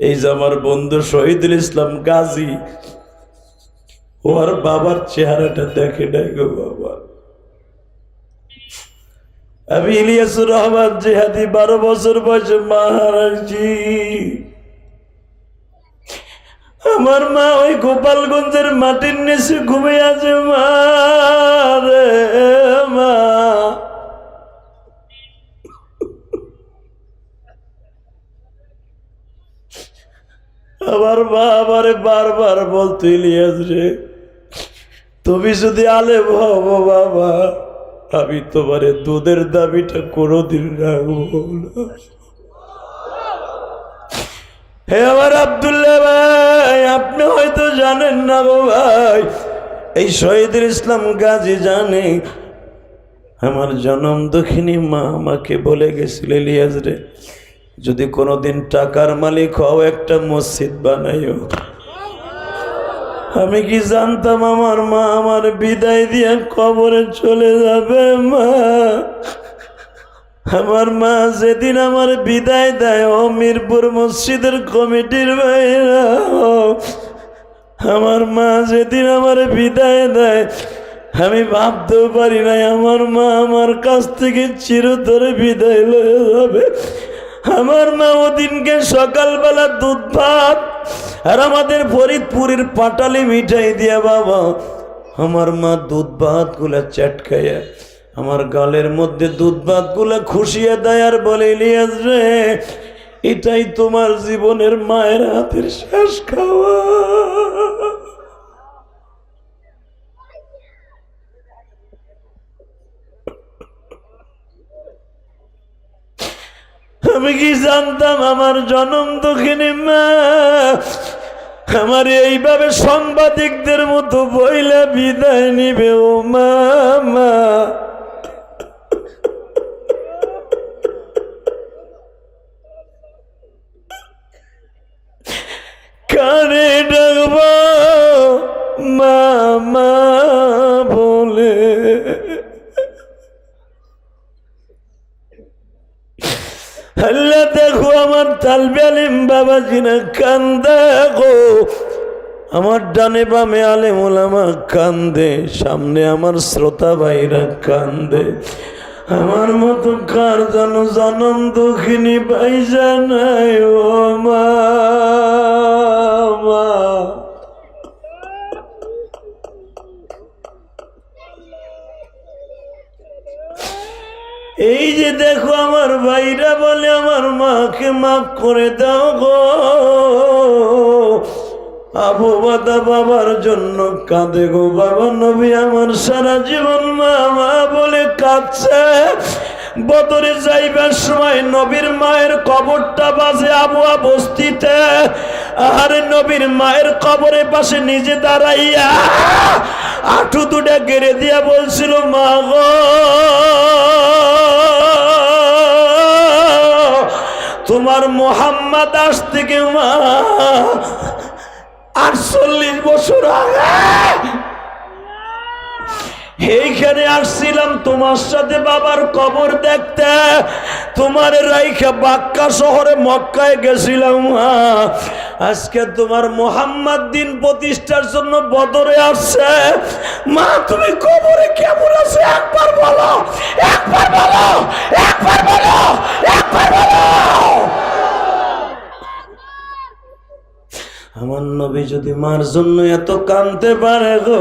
এই যে আমার বন্ধু শহীদুল ইসলাম গাজী, ওর বাবার চেহারাটা দেখে নাই গো বাবা। আমি ইলিয়াসুর রহমান জিহাদি 12 বছর বয়সে মা হারাইছি। আমার মা ওই গোপালগঞ্জের মাটির নিচে ঘুমিয়ে আছে মা রে মা। আমার মা আমারে বারবার বলতো, ইলিয়াস রে তুমি যদি আলেম হবো বাবা আমি তোমারে দুধের দাবিটা কোনোদিন রাখবো না। হে আমার আব্দুল্লাহ ভাই, আপনি হয়তো জানেন না গো ভাই, এই শহীদুল ইসলাম গাজী জানে আমার জনম দক্ষিণী মা আমাকে বলে গেছিল, ইলিয়াস রে যদি কোনোদিন টাকার মালিক হও একটা মসজিদ বানাইও। আমি কি জানতাম আমার মা আমার বিদায় দিয়ে কবরে চলে যাবে মা। আমার মা যেদিন আমার বিদায় দেয়, ও মিরপুর মসজিদের কমিটির ভাইরা, আমার মা যেদিন আমার বিদায় দেয় আমি ভাবতেও পারি নাই আমার মা আমার কাছ থেকে চিরতরে বিদায় লয়ে যাবে। আমার মা ওদিনকে সকালবেলা দুধ ভাত আর আমাদের ফরিদপুরের পাটালি মিঠাই দিয়া বাবা, আমার মা দুধ ভাত গুলা চ্যাটকাইয়া আমার গালের মধ্যে দুধ ভাত গুলা খুশিয়ে দেয় আর বলে, ইলিয়াস রে এটাই তোমার জীবনের মায়ের হাতের শেষ খাওয়া। আমি কি জানতাম আমার জনম দক্ষিণী মা আমার এইভাবে সাংবাদিকদের মতো বইলা বিদায় নিবে। ও মা মা মা বলে। আল্লাহ দেখো আমার তালবে আলিম বাবাজিরা কান্দে গো, আমার ডানে বামে আলেম ওলামা কান্দে, সামনে আমার শ্রোতা ভাইরা কান্দে। আমার মতো কার যেন জনম দুঃখিনী পাইজা নাই ও মা। এই যে দেখো আমার ভাইরা বলে আমার মাকে মাফ করে দাও গো। আবু বাদা বাবার জন্য কাঁদে গো, বাবা নবী আমার সারা জীবন মা মা বলে কাঁদছে। বদরে যাইবার সময় নবীর মায়ের কবরটা বাজে আবুয়া বস্তিতে। আরে নবীর মায়ের কবরের পাশে নিজে দাঁড়াইয়া আঁটু দুটা গেড়ে দিয়া বলছিল, মা গো তোমার মোহাম্মদ আজ থেকে মা 48 বছর আগে এইখানে আসছিলাম তোমার সাথে বাবার কবর দেখতে, তোমার রাইখা বাক্কা শহরে মক্কায় গেছিলাম। আজকে তোমার মোহাম্মদ দিন প্রতিষ্ঠার জন্য বদরে আসছে। মা তুমি কবরে কেমন আছে একবার বলো, একবার বলো, একবার বলো, একবার বলো। আমার নবী যদি মার জন্য এত কাঁদতে পারে গো,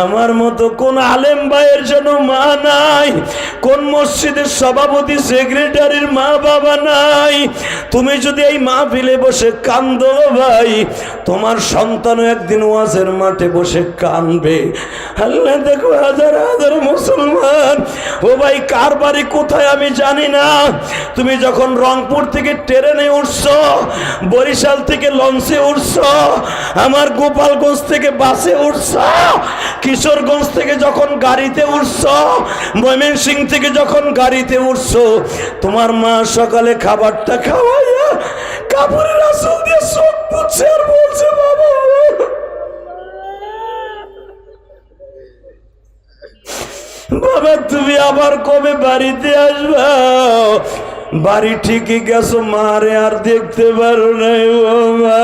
আমার মতো কোন আলেম ভাইয়ের জন্য মা নাই, কোন মসজিদের সভাপতি সেক্রেটারির মা বাবা নাই। তুমি যদি এই মাহফিলে বসে কান্দো ভাই, তোমার সন্তানও একদিন ওয়াজের মাঠে বসে কাঁদবে। আল্লাহ দেখো হাজার হাজার মুসলমান, ও ভাই কার বাড়ি কোথায় আমি জানি না, তুমি যখন রংপুর থেকে ট্রেনে উঠছো, বরিশাল থেকে লঞ্চে উঠছো, আমার গোপালগঞ্জ থেকে বাসে উঠছো, কিশোরগঞ্জ থেকে যখন গাড়িতে উঠছো, ময়মনসিংহ থেকে যখন গাড়িতে উঠছো, তোমার মা সকালে খাবারটা খাওয়াইয়া কাপড়ের আঁচল দিয়ে চোখ মুছছে আর বলছে, বাবা বাবা তুমি আবার কবে বাড়িতে আসবা? বাড়ি ঠিকই গেছো, মারে আর দেখতে পারো নাই ও মা।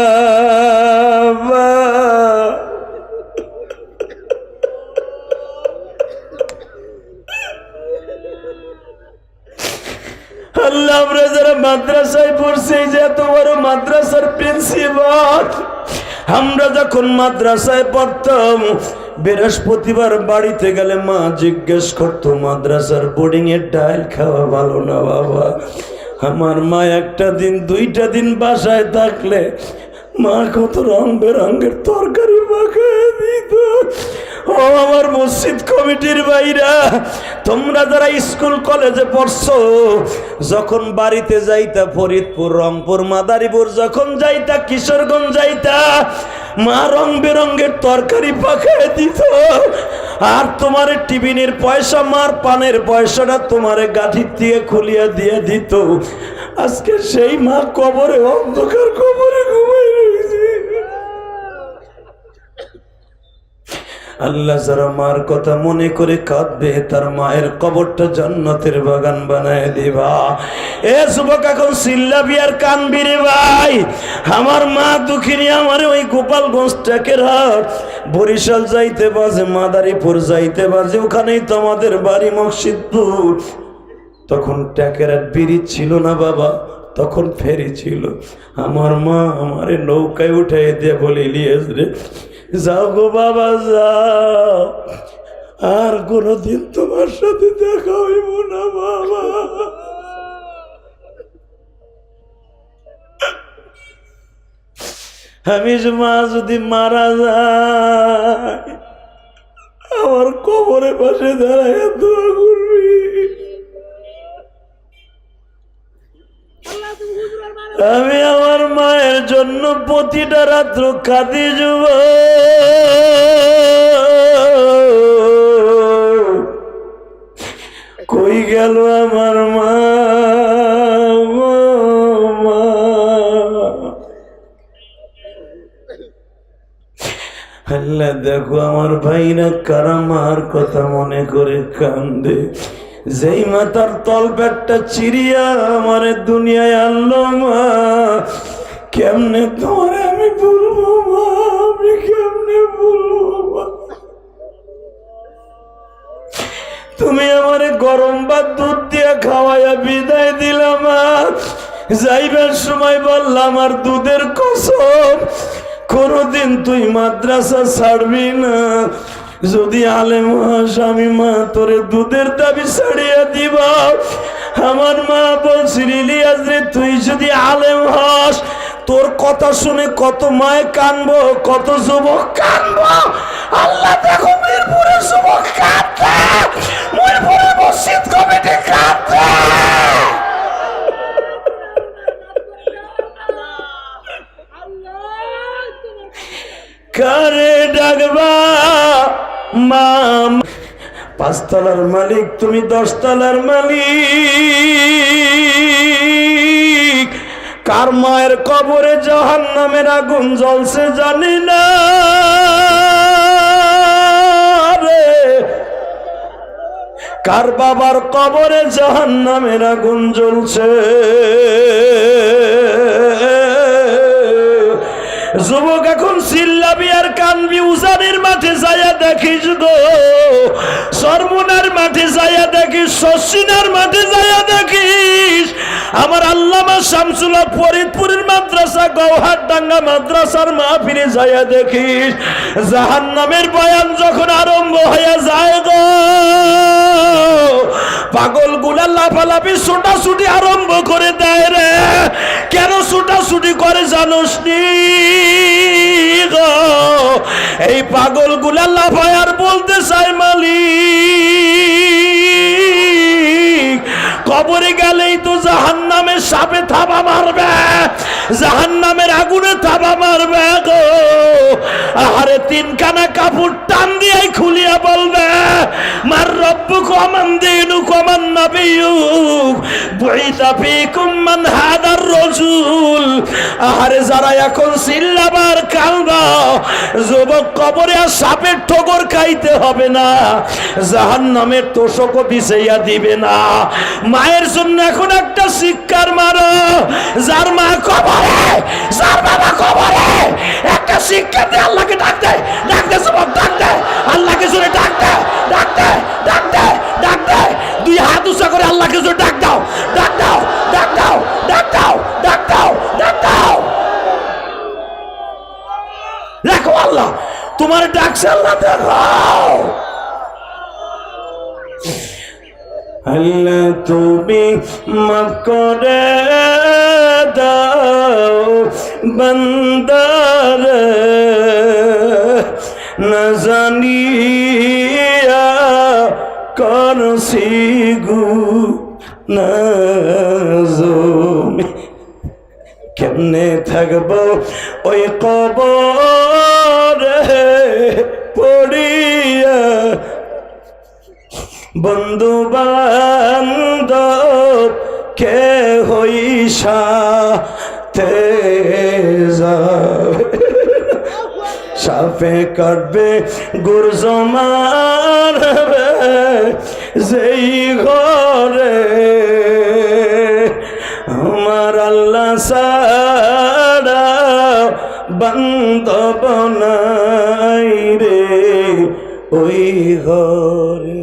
আল্লাহ আমরা যারা মাদ্রাসায় পড়ছি, যে এত বড় মাদ্রাসার প্রিন্সিপাল, আমরা যখন মাদ্রাসায় পড়তাম বৃহস্পতিবার বাড়িতে গেলে মা জিজ্ঞেস করতো, মাদ্রাসার বোর্ডিং এর ডাল খাওয়া ভালো না বাবা? আমার মা একটা দিন দুইটা দিন বাসায় থাকলে মা কত রং বেরঙের তরকারি মাখায় দিত। ও আমার মসজিদ কমিটির ভাইরা, তোমরা যারা স্কুল কলেজে পড়ছো, যখন বাড়িতে যাইতা ফরিদপুর, রংপুর, মাদারীপুর, যখন যাইতা কিশোরগঞ্জ যাইতা, মা রং বেরঙের তরকারি পাকায় দিত। আর তোমার টিফিনের পয়সা, মার পানের পয়সাটা তোমার গাঠির দিয়ে খুলিয়া দিয়ে দিত। আজকে সেই মা কবরে, অন্ধকার কবরে ঘুমাই রয়েছে। আল্লাহ যারা মার কথা মনে করে কাঁদবে, তার মায়ের কবরটা জান্নাতের বাগান বানায় দিবা। এ যুবক এখন চিল্লাবি আর কানবি রে ভাই। আমার মা দুঃখিনী, আমার ওই গোপালগঞ্জ ট্যাকের হাট, বরিশাল যাইতে বাজে, মাদারীপুর যাইতে বাজে, ওখানেই তো আমাদের বাড়ি মসজিদপুর। তখন ট্যাকের আর ব্রিজ ছিল না বাবা, তখন ফেরি ছিল। আমার মা আমারে নৌকায় উঠাই দিয়ে বলে, ইলিয়াস রে যাও গো বাবা যাও, আর কোনদিন তোমার সাথে দেখা হইব না বাবা। আমি মা যদি মারা যায়, আমার কবরের পাশে দাঁড়ায় দোয়া করবি। আমি আমার মায়ের জন্য প্রতিটা রাত্র কাঁদি যাব। কই গেল আমার মা? আল্লাহ দেখো আমার ভাইরা কারামার কথা মনে করে কান্দে, যেই মাথার তল পেটটা চিরিয়া আমার দুনিয়ায় আনলো মা, কেমনে তোমার আমি বলবো মা, আমি কেমনে বলবো মা? তুমি আমারে গরম ভাত দুধ দিয়ে খাওয়াইয়া বিদায় দিলাম, যাইবার সময় বললাম আর দুধের কসম কোনদিন তুই মাদ্রাসা ছাড়বি না, যদি আলেম হস আমি মা তোরে দুধের দাবি ছাড়িয়া দিবা। আমার মা বলছিল ইলিয়াস রে তুই যদি আলেম হস তোর কথা শুনে কত মায় কানবো, কত যুবক কানবো। আল্লাহ দেখো মিরপুরের যুবক কাঁদছে, মিরপুরের মসজিদ কমিটি কাঁদছে। কারে ডাকবা মা? 5 তলার মালিক তুমি 10 তলার মালিক, কার মায়ের কবরে জাহান্নামের আগুন জ্বলছে জানি না রে, কার বাবার কবরে জাহান্নামের আগুন জ্বলছে। যুবক এখন চিল্লাবি আর কানবি, উজানের মাঠে যাইয়া দেখিস গো, সরমুনার মাঠে যাইয়া দেখিস, শশিনার মাঠে যাইয়া দেখিস, আমার আল্লামা শামসুল হক ফরিদপুরের মাদ্রাসা গৌহারডাঙ্গা মাদ্রাসার মাহফিলে যাইয়া দেখিস, জাহান্নামের বয়ান যখন আরম্ভ হইয়া যায় গো, পাগল গুলা লাফালাফি ছোটাছুটি আরম্ভ করে দেয় রে। কেন ছোটাছুটি করে জানোস নি গো? এই পাগল গুলা লাফায় আর বলতে চাই মালিক কবরে গেলেই তো জাহান্নামের সাপে থাবা মারবে, জাহান্নামের আগুনে থাবা মারবে গো। আহারে 3 খানা কাপড় টান দিয়ে খুলিয়া বলবে মার রব্বুক ওয়া মান দীনুক ওয়া মান নাবিয়ুক বুইসা ফীকুম মান হাদার রাসূল। আহারে যারা এখন চিল্লাবার কান্দা, যুবক কবরে আর সাপের ঠোকর খাইতে হবে না, জাহান্নামের তোষকও বিছাইয়া দিবে না। মায়ের জন্য এখন একটা শিক্ষার মারো, যার মা কবরে, যার বাবা কবরে, একটা শিক্ষা দিয়ে আল্লাহকে ডাক দেয়, ডাক দে যুবক, ডাক দে আল্লাহকে জোরে, ডাক দে, ডাক দে, ডাক দে, ডাক দে, 2 হাত উঁচা করে আল্লাহকে জোরে ডাক দাও, ডাক দাও, ডাক দাও, ডাক দাও, ডাক দাও, ডাক দাও। দেখো আল্লাহ তোমার ডাকছে, আল্লাহ দেখো। আল্লাহ তুমি মাফ করে দাও বান্দার, না জানিয়া করছি গুনাহ, কেমনে থাকবো ওই কবরে পড়িয়া, বন্ধু বান্ধব কে হইসা তে যাবে, সাপে কাটবে গুর্জ মারবে যেই ঘরে, আমার আল্লাহ ছাড়া বান্ধব নাই রে ওই ঘরে।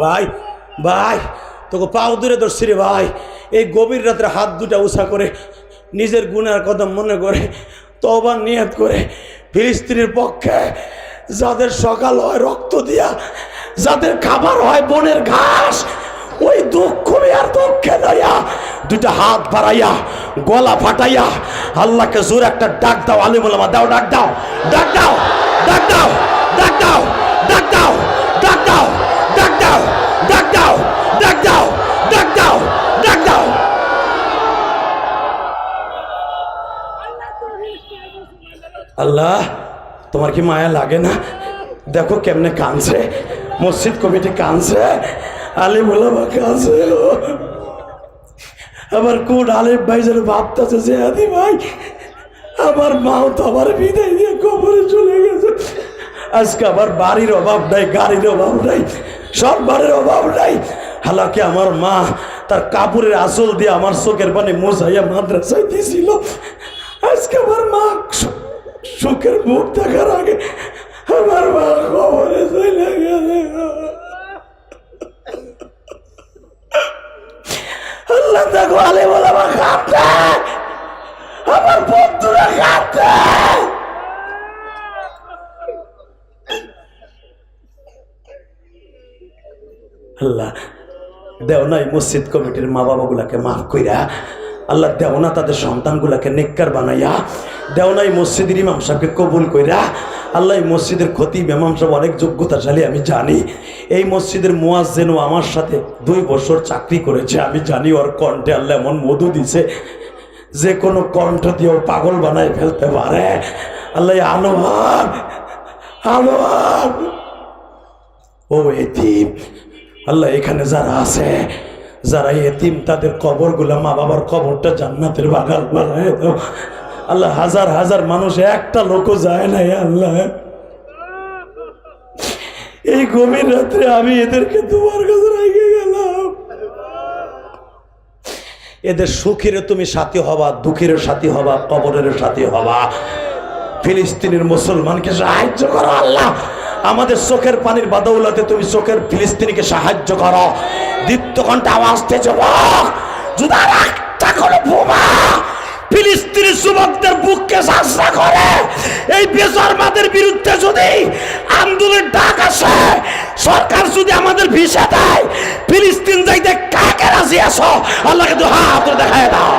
ভাই ভাই তোকে পাও দূরে ধরছি রে ভাই, এই গভীর রাত্রে হাত দুটা উঁচা করে নিজের গুনার কথা মনে করে তওবা নিয়ত করে ফিলিস্তিনের পক্ষে, যাদের সকাল হয় রক্ত দিয়া, যাদের খাবার হয় বনের ঘাস, ওই দুঃখ আর দুঃখে দয়া 2টা হাত বাড়াইয়া গলা ফাটাইয়া আল্লাহকে জোর একটা ডাক দাও। আলিম ওলামা দাও, ডাক দাও, ডাক দাও, ডাক দাও, ডাক দাও, ডাক দাও, ডাক দাও, ডাক দাও, ডাক দাও, ডাক দাও, ডাক দাও, ডাক দাও। আল্লাহ তোমার কি মায়া লাগে না? দেখো কেমনে কাঁদছে, মসজিদ কমিটি কাঁদছে, আলিম ওলামা কাঁদছে। আবার কোন আলিম ভাই যেন ভাবতেছে যে আদি ভাই আমার মাও তো আমার বিদায় দিয়ে কবরে চলে গেছে। আজকে আমার বাড়ির অভাব নাই, গাড়ির অভাব নাই, সরবারের অভাব নাই। হালাকি আমার মা তার কাপড়ের আঁচল দিয়ে আমার চোখের পানি মোছাইয়া মাদ্রাসায় দিয়েছিল। আজকে আমার মা সুখের মুখ দেখার আগে আমার মা কবরে চলে গেছে। আল্লাহ দেখো আলে বলে আমার কাঁদতে, আমার বন্ধুরা কাঁদতে। আল্লাহ দেও না এই মসজিদ কমিটির মা বাবাগুলাকে মাফ কইরা, আল্লাহ দেও না তাদের সন্তানগুলাকে নেককার বানাইয়া, দেও না এই মসজিদের ইমাম সাহেবকে কবুল কইরা। আল্লাহ এই মসজিদের খতিব ইমাম সাহেব অনেক যোগ্যতাশালী, আমি জানি। এই মসজিদের মুয়াজ্জিনও আমার সাথে 2 বছর চাকরি করেছে, আমি জানি। ওর কণ্ঠে আল্লাহ এমন মধু দিছে যে কোনো কণ্ঠ দিয়েও পাগল বানায় ফেলতে পারে। আল্লাহ আনোয়ার, আনোয়ার ও এতিম, আল্লাহ এখানে যারা আছে, যারা এতিম, তাদের কবরগুলা, মা বাবার কবরটা জান্নাতের বাগান বানায় দাও। আল্লাহ হাজার হাজার মানুষ, একটা লোকও যায় না। আল্লাহ এই গভীর রাত্রে আমি এদেরকে তোমার কাছে রেখে গেলাম। এদের সুখের তুমি সাথী হবা, দুঃখের সাথী হবা, কবরের সাথী হবা। ফিলিস্তিনের মুসলমানকে সাহায্য করো আল্লাহ। আমাদের চোখের পানির বাদৌলাতে তুমি চোখের ফিলিস্তিনিকে সাহায্য করো। দীপ্ত কণ্ঠে আওয়াজ দিয়ে যুবক, যদি আর একটা করে বোমা ফিলিস্তিনি যুবকদের বুককে শাসা করে, এই বেজন্মাদের বিরুদ্ধে যদি আন্দোলনের ডাক আসে, সরকার যদি আমাদের ভিসা দেয়, ফিলিস্তিন যাইতে কাকে রাজি আসো? আল্লাহকে তো হাত দেখায় দাও।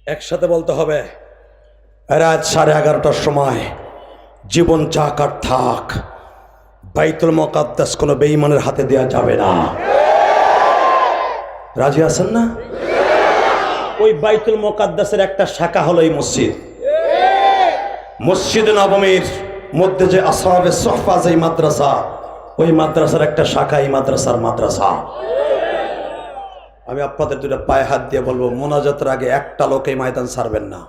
একসাথে বলতে হবে, রাত 11:30টার সময় জীবন যাক আর থাক, বাইতুল মুকাদ্দাস কোনো বেঈমানের হাতে দেয়া যাবে না। রাজি আছেন না? ওই বাইতুল মুকাদ্দাসের একটা শাখা হলো এই মসজিদ। মসজিদ নববীর মধ্যে যে আসহাবে সুফফা যে মাদ্রাসা, ওই মাদ্রাসার একটা শাখা এই মাদ্রাসার মাদ্রাসা। আমি আপনাদের 2টা পায়ে হাত দিয়ে বলবো, মোনাজাতের আগে একটা লোক এই ময়দান ছাড়বেন না।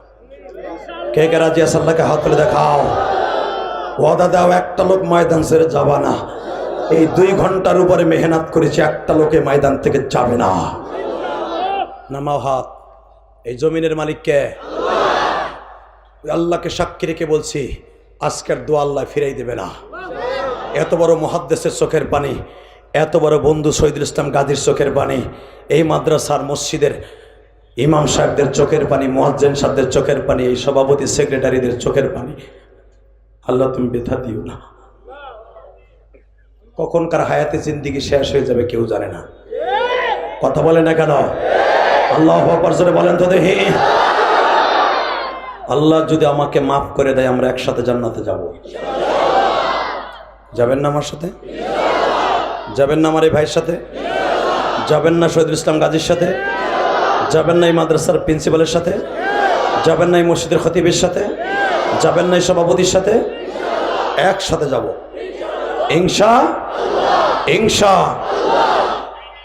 কে কে রাজি আছেন? আল্লাহকে হাত তুলে দেখাও, ওয়াদা দাও, একটা লোক ময়দান ছেড়ে যাবা না। এই 2 ঘন্টার উপরে মেহনত করেছি, একটা লোকে ময়দান থেকে যাবে না। নামাও হাত। এই জমিনের মালিক কে? আল্লাহকে সাক্ষী রেখে বলছি, আজকের দোয়া আল্লাহ ফিরাই দেবে না। এত বড় মুহাদ্দিসের চোখের পানি, এত বড় বন্ধু শহীদুল ইসলাম গাজীর চোখের পানি, এই মাদ্রাসার মসজিদের ইমাম সাহেবদের চোখের পানি, মুয়াজ্জিন সাহেবদের চোখের পানি, এই সভাপতি সেক্রেটারিদের চোখের পানি, আল্লাহ তুমি ব্যথা দিও না। কখনকার হায়াতে জিন্দিগি শেষ হয়ে যাবে কেউ জানে না। কথা বলে না কেন? আল্লাহু আকবার জোরে বলেন তো দেখি। আল্লাহ যদি আমাকে মাফ করে দেয়, আমরা একসাথে জান্নাতে যাব। যাবেন না আমার সাথে? যাবেন না আমার এই ভাইয়ের সাথে? যাবেন না শহীদুল ইসলাম গাজীর সাথে? যাবেন না এই মাদ্রাসার প্রিন্সিপালের সাথে? যাবেন না এই মসজিদের খতিবের সাথে? যাবেন না এই সভাপতির সাথে? একসাথে যাব ইনশাআল্লাহ।